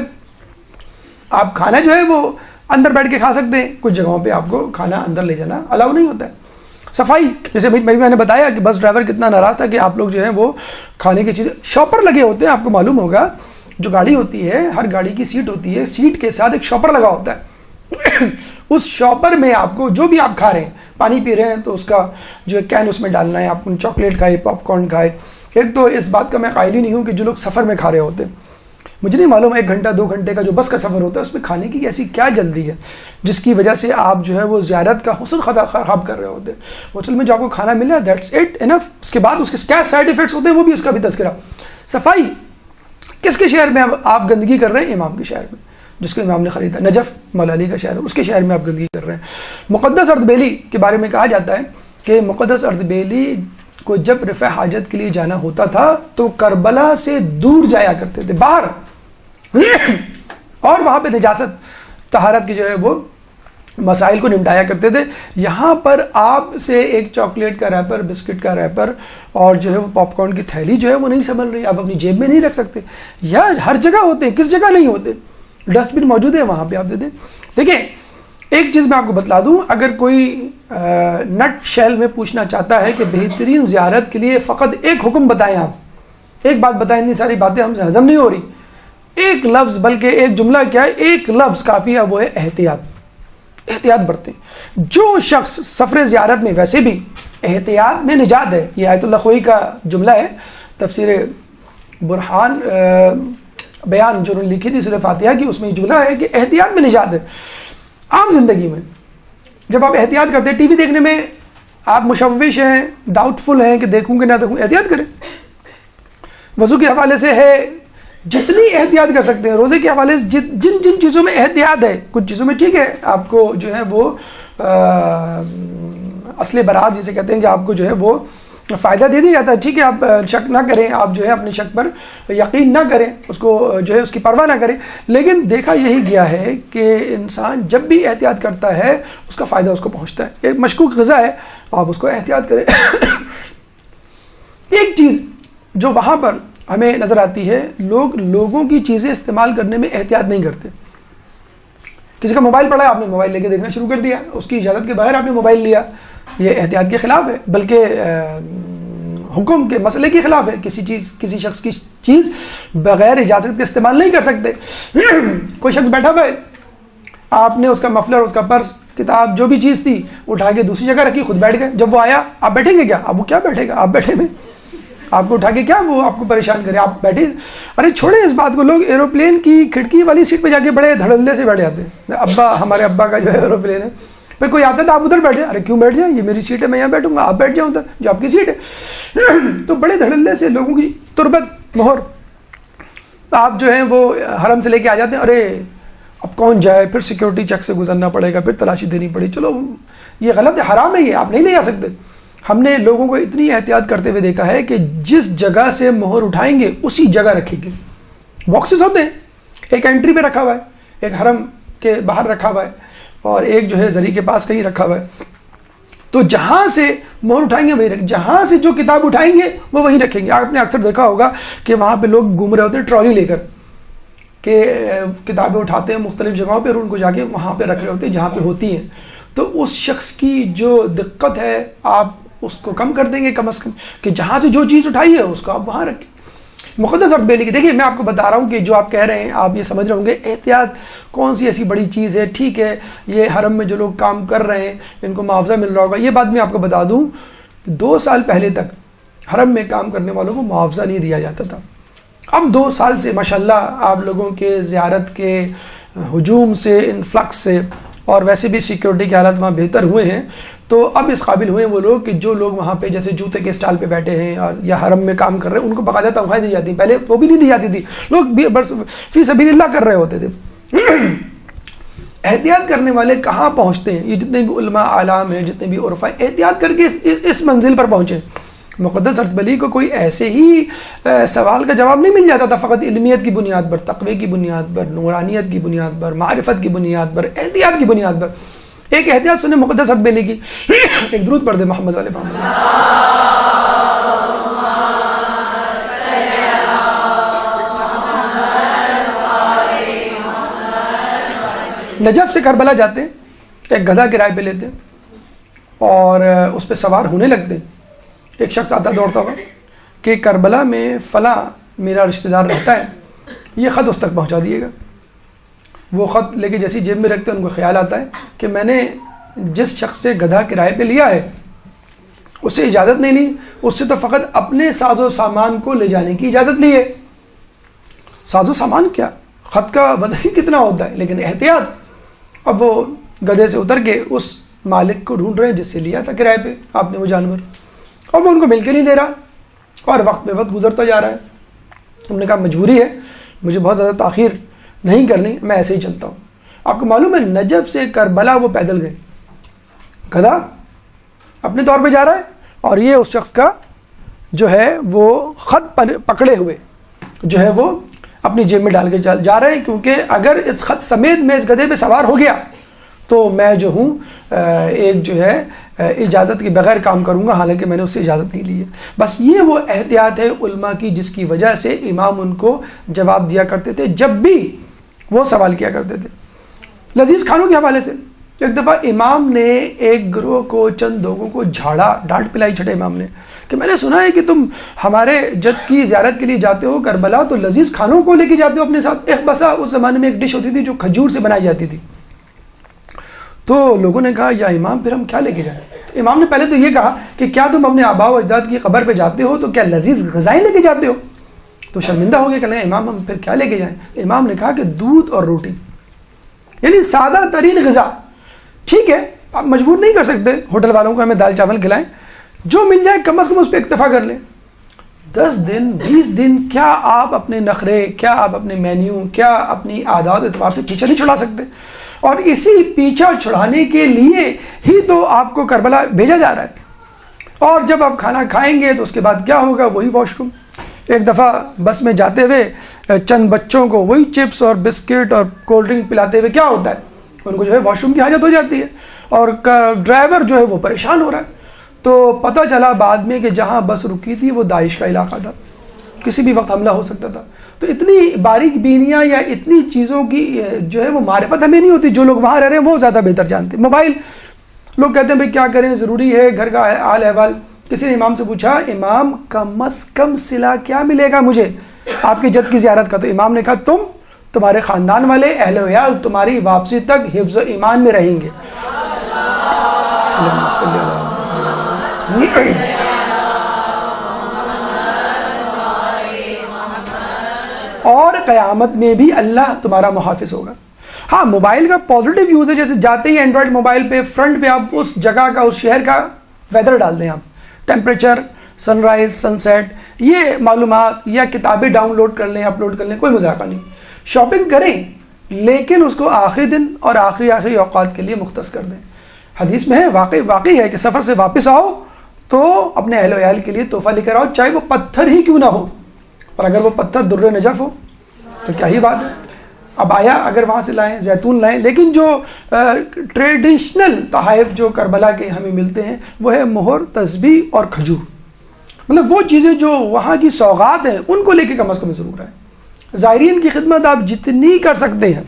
آپ کھانا جو ہے وہ اندر بیٹھ کے کھا سکتے ہیں، کچھ جگہوں پہ آپ کو کھانا اندر لے جانا الاؤ نہیں ہوتا ہے۔ صفائی، جیسے میں نے بتایا کہ بس ڈرائیور کتنا ناراض تھا کہ آپ لوگ جو ہے وہ کھانے کی چیزیں، شاپر لگے ہوتے ہیں، آپ کو معلوم ہوگا جو گاڑی ہوتی ہے، ہر گاڑی کی سیٹ ہوتی ہے، سیٹ کے ساتھ ایک شاپر لگا ہوتا ہے۔ اس شاپر میں آپ کو جو بھی آپ کھا رہے ہیں، پانی پی رہے ہیں تو اس کا جو کین اس میں ڈالنا ہے، آپ چاکلیٹ کھائے، پاپ کارن کھائے۔ ایک تو اس بات کا میں قائل ہی نہیں ہوں کہ جو لوگ سفر میں کھا رہے ہوتے ہیں، مجھے نہیں معلوم 1 گھنٹہ 2 گھنٹے کا جو بس کا سفر ہوتا ہے اس میں کھانے کی ایسی کیا جلدی ہے جس کی وجہ سے آپ جو ہے وہ زیارت کا حسن خراب کر رہے ہوتے ہیں۔ ہوٹل میں جو آپ کو کھانا مل رہا ہے دیٹس اٹ انف، اس کے بعد اس کے کیا سائڈ ایفیکٹس ہوتے ہیں وہ بھی اس کا بھی تذکرہ۔ صفائی، کس کے شہر میں آپ گندگی کر رہے ہیں؟ امام کے شہر میں، جس کو امام نے خریدا، نجف مولا علی کا شہر ہے، اس کے شہر میں آپ گندگی کر رہے ہیں۔ مقدس اردبیلی کے بارے میں کہا جاتا ہے کہ مقدس اردبیلی کو جب رفع حاجت کے لیے جانا ہوتا تھا تو کربلا سے دور جایا کرتے تھے، باہر، اور وہاں پہ نجاست طہارت کی جو ہے وہ مسائل کو نمٹایا کرتے تھے۔ یہاں پر آپ سے ایک چاکلیٹ کا ریپر، بسکٹ کا ریپر اور جو ہے وہ پاپ کارن کی تھیلی جو ہے وہ نہیں سنبھل رہی، آپ اپنی جیب میں نہیں رکھ سکتے، یا ہر جگہ ہوتے ہیں، کس جگہ نہیں ہوتے، ڈسٹ بن موجود ہے وہاں پہ آپ دے دیں۔ دیکھیں ایک چیز میں آپ کو بتلا دوں، اگر کوئی نٹ شیل میں پوچھنا چاہتا ہے کہ بہترین زیارت کے لیے فقط ایک حکم بتائیں، آپ ایک بات بتائیں، اتنی ساری باتیں ہم سے ہضم نہیں ہو رہی، ایک لفظ بلکہ ایک جملہ کیا ہے، ایک لفظ کافی ہے، وہ ہے احتیاط برتیں۔ جو شخص سفر زیارت میں، ویسے بھی احتیاط میں نجات ہے، یہ آیت اللہ خوئی کا جملہ ہے، تفسیر برہان بیان جو انہوں نے لکھی تھی سورہ فاتحہ کی، اس میں یہ جملہ ہے کہ احتیاط میں نجات ہے۔ عام زندگی میں جب آپ احتیاط کرتے ہیں، ٹی وی دیکھنے میں آپ مشوش ہیں، ڈاؤٹ فل ہیں کہ دیکھوں کہ نہ دیکھوں، احتیاط کریں۔ وضو کے حوالے سے ہے، جتنی احتیاط کر سکتے ہیں، روزے کے حوالے سے جن چیزوں میں احتیاط ہے، کچھ چیزوں میں ٹھیک ہے آپ کو جو ہے وہ اصل برات جسے کہتے ہیں کہ آپ کو جو ہے وہ فائدہ دے دیا جاتا ہے، ٹھیک ہے آپ شک نہ کریں، آپ جو ہے اپنے شک پر یقین نہ کریں، اس کو جو ہے اس کی پرواہ نہ کریں، لیکن دیکھا یہی گیا ہے کہ انسان جب بھی احتیاط کرتا ہے اس کا فائدہ اس کو پہنچتا ہے۔ ایک مشکوک غذا ہے، آپ اس کو احتیاط کریں۔ ایک چیز جو وہاں پر ہمیں نظر آتی ہے، لوگوں کی چیزیں استعمال کرنے میں احتیاط نہیں کرتے۔ کسی کا موبائل پڑا ہے، آپ نے موبائل لے کے دیکھنا شروع کر دیا، اس کی اجازت کے بغیر آپ نے موبائل لیا، یہ احتیاط کے خلاف ہے، بلکہ حکم کے مسئلے کے خلاف ہے۔ کسی شخص کی چیز بغیر اجازت کے استعمال نہیں کر سکتے۔ کوئی شخص بیٹھا ہوا ہے، آپ نے اس کا مفلر، اس کا پرس، کتاب، جو بھی چیز تھی اٹھا کے دوسری جگہ رکھی، خود بیٹھ گئے۔ جب وہ آیا، آپ بیٹھیں گے کیا؟ اب وہ کیا بیٹھے گا؟ آپ بیٹھے میں آپ کو اٹھا کے کیا وہ آپ کو پریشان کرے؟ آپ بیٹھے۔ ارے چھوڑیں اس بات کو، لوگ ایروپلین کی کھڑکی والی سیٹ پہ جا کے بڑے دھڑلے سے بیٹھ جاتے ہیں۔ ہمارے ابا کا جو ہے ایروپلین ہے، پھر کوئی آتا ہے تو آپ ادھر بیٹھ جائیں۔ ارے کیوں بیٹھ جائیں؟ یہ میری سیٹ ہے، میں یہاں بیٹھوں گا، آپ بیٹھ جاؤں ادھر جو آپ کی سیٹ ہے۔ تو بڑے دھڑلے سے لوگوں کی تربت مہر آپ جو ہیں وہ حرم سے لے کے آ جاتے ہیں۔ ارے اب کون جائے، پھر سیکیورٹی چیک سے گزرنا پڑے گا، پھر تلاشی دینی پڑے، چلو یہ غلط ہے، حرام ہے، یہ آپ نہیں لے آ سکتے۔ ہم نے لوگوں کو اتنی احتیاط کرتے ہوئے دیکھا ہے کہ جس جگہ سے مہر اٹھائیں گے اسی جگہ رکھیں گے۔ باکسز ہوتے ہیں، ایک انٹری پہ رکھا ہوا ہے، ایک حرم کے باہر رکھا ہوا ہے، اور ایک جو ہے زری کے پاس کہیں رکھا ہوا ہے۔ تو جہاں سے مہر اٹھائیں گے وہیں رکھیں، جہاں سے جو کتاب اٹھائیں گے وہ وہیں رکھیں گے۔ آپ نے اکثر دیکھا ہوگا کہ وہاں پہ لوگ گھوم رہے ہوتے ہیں ٹرالی لے کر، کہ کتابیں اٹھاتے ہیں مختلف جگہوں پہ اور ان کو جا کے وہاں پہ رکھ رہے ہوتے ہیں جہاں پہ ہوتی ہیں۔ تو اس شخص کی جو دقت ہے آپ اس کو کم کر دیں گے کم از کم، کہ جہاں سے جو چیز اٹھائی ہے اس کو آپ وہاں رکھیں۔ مقدس عہد بیلی کی دیکھیے، میں آپ کو بتا رہا ہوں کہ جو آپ کہہ رہے ہیں آپ یہ سمجھ رہے ہوں گے احتیاط کون سی ایسی بڑی چیز ہے، ٹھیک ہے یہ حرم میں جو لوگ کام کر رہے ہیں ان کو معاوضہ مل رہا ہوگا۔ یہ بات میں آپ کو بتا دوں، 2 سال پہلے تک حرم میں کام کرنے والوں کو معاوضہ نہیں دیا جاتا تھا۔ اب 2 سال سے ماشاءاللہ آپ لوگوں کے زیارت کے ہجوم سے، انفلکس سے، اور ویسے بھی سیکیورٹی کے حالات وہاں بہتر ہوئے ہیں، تو اب اس قابل ہوئے ہیں وہ لوگ کہ جو لوگ وہاں پہ جیسے جوتے کے اسٹال پہ بیٹھے ہیں اور یا حرم میں کام کر رہے ہیں ان کو باقاعدہ تنخواہیں دی جاتی ہیں۔ پہلے وہ بھی نہیں دی جاتی تھی، لوگ بھی فی سبیل اللہ کر رہے ہوتے تھے۔ احتیاط کرنے والے کہاں پہنچتے ہیں؟ یہ جتنے بھی علماء اعلام ہیں، جتنے بھی عرفاء، احتیاط کر کے اس منزل پر پہنچے۔ مقدس عہد بلی کو کوئی ایسے ہی سوال کا جواب نہیں مل جاتا تھا فقط علمیت کی بنیاد پر، تقوی کی بنیاد پر، نورانیت کی بنیاد پر، معرفت کی بنیاد پر، احتیاط کی بنیاد پر۔ ایک احتیاط سنیں مقدس عہد بلی کی، ایک درود پڑھ دے محمد والے محمد۔ نجف سے کربلا جاتے ہیں، ایک گدھا کرائے پہ لیتے ہیں اور اس پہ سوار ہونے لگتے ہیں۔ ایک شخص آتا دوڑتا ہوا کہ کربلا میں فلاں میرا رشتہ دار رہتا ہے، یہ خط اس تک پہنچا دیے گا۔ وہ خط لے کے جیسی جیب میں رکھتے ہیں ان کو خیال آتا ہے کہ میں نے جس شخص سے گدھا کرائے پہ لیا ہے اس سے اجازت نہیں لی، اس سے تو فقط اپنے ساز و سامان کو لے جانے کی اجازت لی ہے۔ ساز و سامان کیا، خط کا وزن کتنا ہوتا ہے، لیکن احتیاط۔ اب وہ گدھے سے اتر کے اس مالک کو ڈھونڈ رہے ہیں جس سے لیا تھا کرائے پہ آپ نے وہ جانور، اور وہ ان کو مل کے نہیں دے رہا اور وقت بے وقت گزرتا جا رہا ہے۔ ہم نے کہا مجبوری ہے، مجھے بہت زیادہ تاخیر نہیں کرنی، میں ایسے ہی چلتا ہوں۔ آپ کو معلوم ہے نجف سے کربلا وہ پیدل گئے، گدھا اپنے طور پہ جا رہا ہے اور یہ اس شخص کا جو ہے وہ خط پکڑے ہوئے جو ہے وہ اپنی جیب میں ڈال کے جا رہے ہیں، کیونکہ اگر اس خط سمیت میں اس گدھے پہ سوار ہو گیا تو میں جو ہوں ایک جو ہے اجازت کے بغیر کام کروں گا، حالانکہ میں نے اس سے اجازت نہیں لی ہے۔ بس یہ وہ احتیاط ہے علماء کی جس کی وجہ سے امام ان کو جواب دیا کرتے تھے جب بھی وہ سوال کیا کرتے تھے۔ لذیذ کھانوں کے حوالے سے ایک دفعہ امام نے ایک گروہ کو، چند لوگوں کو جھاڑا، ڈانٹ پلائی چھٹے امام نے کہ میں نے سنا ہے کہ تم ہمارے جد کی زیارت کے لیے جاتے ہو کربلا تو لذیذ کھانوں کو لے کے جاتے ہو اپنے ساتھ۔ ایک بسا اس زمانے میں ایک ڈش ہوتی تھی جو کھجور سے بنائی جاتی تھی۔ تو لوگوں نے کہا یا امام پھر ہم کیا لے کے جائیں؟ تو امام نے پہلے تو یہ کہا کہ کیا تم اپنے آباء و اجداد کی قبر پہ جاتے ہو تو کیا لذیذ غذائیں لے کے جاتے ہو؟ تو شرمندہ ہو گئے کہ نہیں امام ہم پھر کیا لے کے جائیں؟ تو امام نے کہا کہ دودھ اور روٹی، یعنی سادہ ترین غذا۔ ٹھیک ہے آپ مجبور نہیں کر سکتے ہوٹل والوں کو ہمیں دال چاول کھلائیں، جو مل جائے کم از کم اس پہ اکتفا کر لیں۔ 10 دن 20 دن کیا آپ اپنے نخرے، کیا آپ اپنے مینیو، کیا اپنی عادات و اعتبار سے پیچھا نہیں چھڑا سکتے؟ اور اسی پیچھا چھڑانے کے لیے ہی تو آپ کو کربلا بھیجا جا رہا ہے۔ اور جب آپ کھانا کھائیں گے تو اس کے بعد کیا ہوگا؟ وہی واش روم. ایک دفعہ بس میں جاتے ہوئے چند بچوں کو وہی چپس اور بسکٹ اور کولڈ ڈرنک پلاتے ہوئے کیا ہوتا ہے؟ ان کو جو ہے واش روم کی حاجت ہو جاتی ہے اور ڈرائیور جو ہے وہ پریشان ہو رہا ہے. تو پتہ چلا بعد میں کہ جہاں بس رکی تھی وہ داعش کا علاقہ تھا، کسی بھی وقت حملہ ہو سکتا تھا. تو اتنی باریک بینیاں یا اتنی چیزوں کی جو ہے وہ معرفت ہمیں نہیں ہوتی. جو لوگ وہاں رہ رہے ہیں وہ زیادہ بہتر جانتے ہیں. موبائل لوگ کہتے ہیں بھائی کیا کریں، ضروری ہے گھر کا حال احوال. کسی نے امام سے پوچھا امام کم از کم صلہ کیا ملے گا مجھے آپ کے جد کی زیارت کا؟ تو امام نے کہا تمہارے خاندان والے اہل ویال تمہاری واپسی تک حفظ و ایمان میں رہیں گے. اور قیامت میں بھی اللہ تمہارا محافظ ہوگا. ہاں موبائل کا پازیٹیو یوز ہے، جیسے جاتے ہی اینڈرائڈ موبائل پہ فرنٹ پہ آپ اس جگہ کا اس شہر کا ویدر ڈال دیں، آپ ٹیمپریچر، سن رائز، سن سیٹ، یہ معلومات، یا کتابیں ڈاؤن لوڈ کر لیں، اپلوڈ کر لیں، کوئی مذاکرہ نہیں. شاپنگ کریں لیکن اس کو آخری دن اور آخری اوقات کے لیے مختص کر دیں. حدیث میں ہے، واقعی ہے کہ سفر سے واپس آؤ تو اپنے اہل و عیال کے لیے تحفہ لے کر آؤ، چاہے وہ پتھر ہی کیوں نہ ہو، اور اگر وہ پتھر در نجف ہو تو کیا ہی بات ہے. اب آیا اگر وہاں سے لائیں، زیتون لائیں، لیکن جو ٹریڈیشنل تحائف جو کربلا کے ہمیں ملتے ہیں وہ ہے مہر، تسبیح اور کھجور. مطلب وہ چیزیں جو وہاں کی سوغات ہیں ان کو لے کے کم از کم ضرور ہے. زائرین کی خدمت آپ جتنی کر سکتے ہیں،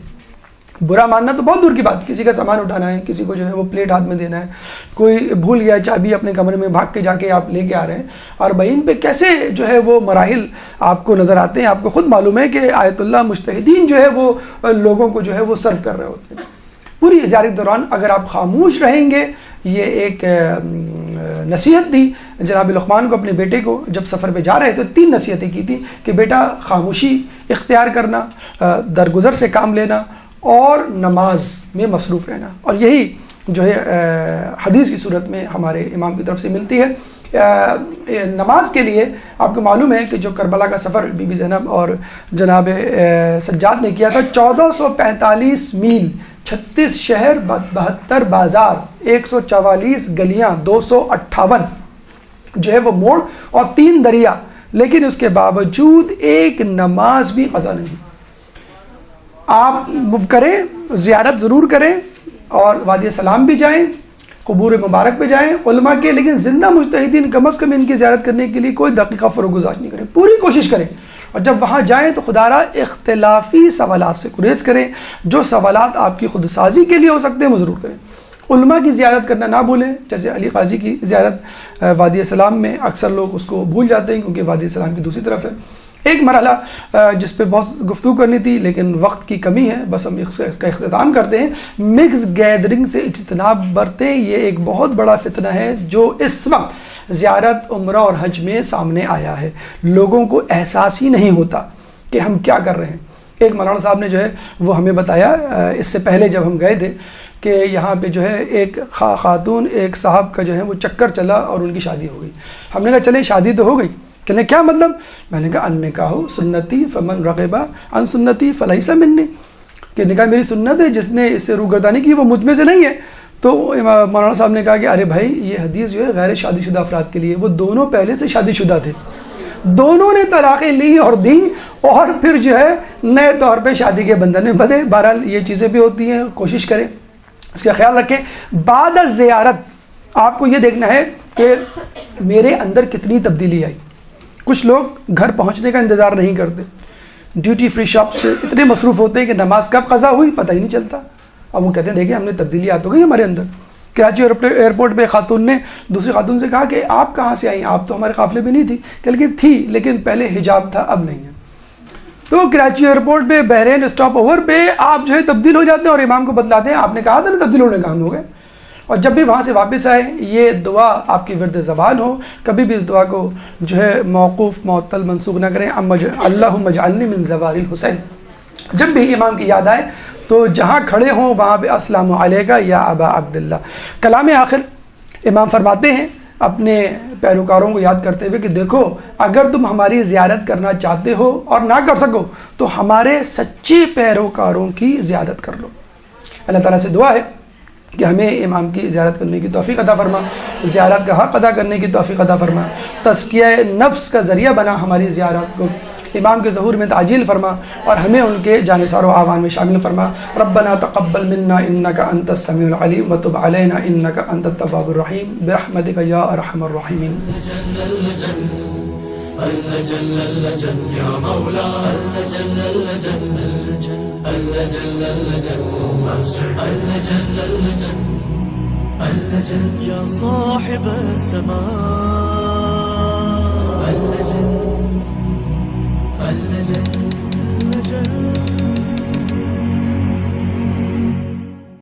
برا ماننا تو بہت دور کی بات، کسی کا سامان اٹھانا ہے، کسی کو جو ہے وہ پلیٹ ہاتھ میں دینا ہے، کوئی بھول گیا چابی اپنے کمرے میں، بھاگ کے جا کے آپ لے کے آ رہے ہیں. اور بہین پہ کیسے جو ہے وہ مراحل آپ کو نظر آتے ہیں. آپ کو خود معلوم ہے کہ آیت اللہ مجتہدین جو ہے وہ لوگوں کو جو ہے وہ سرو کر رہے ہوتے ہیں. پوری زیارت دوران اگر آپ خاموش رہیں گے، یہ ایک نصیحت دی جناب لقمان کو اپنے بیٹے کو جب سفر پہ جا رہے تھے. 3 نصیحتیں کی تھیں کہ بیٹا خاموشی اختیار کرنا، درگزر سے کام لینا اور نماز میں مصروف رہنا. اور یہی جو ہے حدیث کی صورت میں ہمارے امام کی طرف سے ملتی ہے. نماز کے لیے آپ کو معلوم ہے کہ جو کربلا کا سفر بی بی زینب اور جناب سجاد نے کیا تھا، 1445 میل، 36 شہر، 72 بازار، 144 گلیاں، 258 جو ہے وہ موڑ اور 3 دریا، لیکن اس کے باوجود ایک نماز بھی قضا نہیں. آپ موو کریں، زیارت ضرور کریں، اور وادی سلام بھی جائیں، قبور مبارک پہ جائیں علماء کے، لیکن زندہ مجتہدین کم از کم ان کی زیارت کرنے کے لیے کوئی دقیقہ فروگزار نہیں کریں، پوری کوشش کریں. اور جب وہاں جائیں تو خدا را اختلافی سوالات سے گریز کریں. جو سوالات آپ کی خود سازی کے لیے ہو سکتے ہیں وہ ضرور کریں. علماء کی زیارت کرنا نہ بھولیں، جیسے علی قاضی کی زیارت وادی سلام میں اکثر لوگ اس کو بھول جاتے ہیں کیونکہ وادی سلام کی دوسری طرف ہے. ایک مرحلہ جس پہ بہت گفتگو کرنی تھی لیکن وقت کی کمی ہے، بس ہم اس کا اختتام کرتے ہیں. مکس گیدرنگ سے اجتناب برتیں، یہ ایک بہت بڑا فتنہ ہے جو اس وقت زیارت، عمرہ اور حج میں سامنے آیا ہے. لوگوں کو احساس ہی نہیں ہوتا کہ ہم کیا کر رہے ہیں. ایک مولانا صاحب نے جو ہے وہ ہمیں بتایا اس سے پہلے جب ہم گئے تھے کہ یہاں پہ جو ہے ایک خاتون، ایک صاحب کا جو ہے وہ چکر چلا اور ان کی شادی ہو گئی. ہم نے کہا چلیں شادی تو ہو گئی، کہنے کیا مطلب؟ میں نے کہا النکاح سنتی فمن رغب عن سنتی فلیس منی، کہ نکاح میری سنت ہے، جس نے اس سے روگردانی کی وہ مجھ میں سے نہیں ہے. تو مولانا صاحب نے کہا کہ ارے بھائی یہ حدیث جو ہے غیر شادی شدہ افراد کے لیے، وہ دونوں پہلے سے شادی شدہ تھے، دونوں نے طلاقیں لی اور دی اور پھر جو ہے نئے طور پہ شادی کے بندھن میں بدھے. بہرحال یہ چیزیں بھی ہوتی ہیں، کوشش کریں اس کا خیال رکھیں. بعد از زیارت آپ کو یہ دیکھنا ہے کہ میرے اندر کتنی تبدیلی آئی. کچھ لوگ گھر پہنچنے کا انتظار نہیں کرتے، ڈیوٹی فری شاپس پہ اتنے مصروف ہوتے ہیں کہ نماز کب قضا ہوئی پتہ ہی نہیں چلتا. اب وہ کہتے ہیں دیکھیں ہم نے تبدیلی آ تو گئی ہمارے اندر. کراچی ایئرپورٹ پہ خاتون نے دوسری خاتون سے کہا کہ آپ کہاں سے آئیں؟ آپ تو ہمارے قافلے میں نہیں تھی. کہ لیکن تھی، لیکن پہلے حجاب تھا اب نہیں ہے. تو کراچی ایئرپورٹ پہ بحرین اسٹاپ اوور پہ آپ جو ہے تبدیل ہو جاتے ہیں اور امام کو بتلاتے ہیں آپ نے کہا تھا نا تبدیل ہونے کا، ہم ہو گئے. اور جب بھی وہاں سے واپس آئے یہ دعا آپ کی ورد زبان ہو. کبھی بھی اس دعا کو جو ہے موقوف معطل منسوخ نہ کریں. اللہم اجعلنی من زوار الحسین. جب بھی امام کی یاد آئے تو جہاں کھڑے ہوں وہاں پہ السلام علیکہ یا ابا عبداللہ. کلام آخر امام فرماتے ہیں اپنے پیروکاروں کو یاد کرتے ہوئے کہ دیکھو اگر تم ہماری زیارت کرنا چاہتے ہو اور نہ کر سکو تو ہمارے سچے پیروکاروں کی زیارت کر لو. اللہ تعالیٰ سے دعا ہے کہ ہمیں امام کی زیارت کرنے کی توفیق عطا فرما، زیارت کا حق ادا کرنے کی توفیق عطا فرما، تزکیہ نفس کا ذریعہ بنا ہماری زیارت کو، امام کے ظہور میں تعجیل فرما اور ہمیں ان کے جانثار و اعوان میں شامل فرما۔ ربنا تقبل منا انک انت السمیع العلیم وتب علینا انک انت التواب الرحیم برحمتک یا ارحم الراحمین۔ اللجن اللجن يا مولا اللجن اللجن اللجن اللجن اللجن اللجن اللجن يا صاحب السماء اللجن اللجن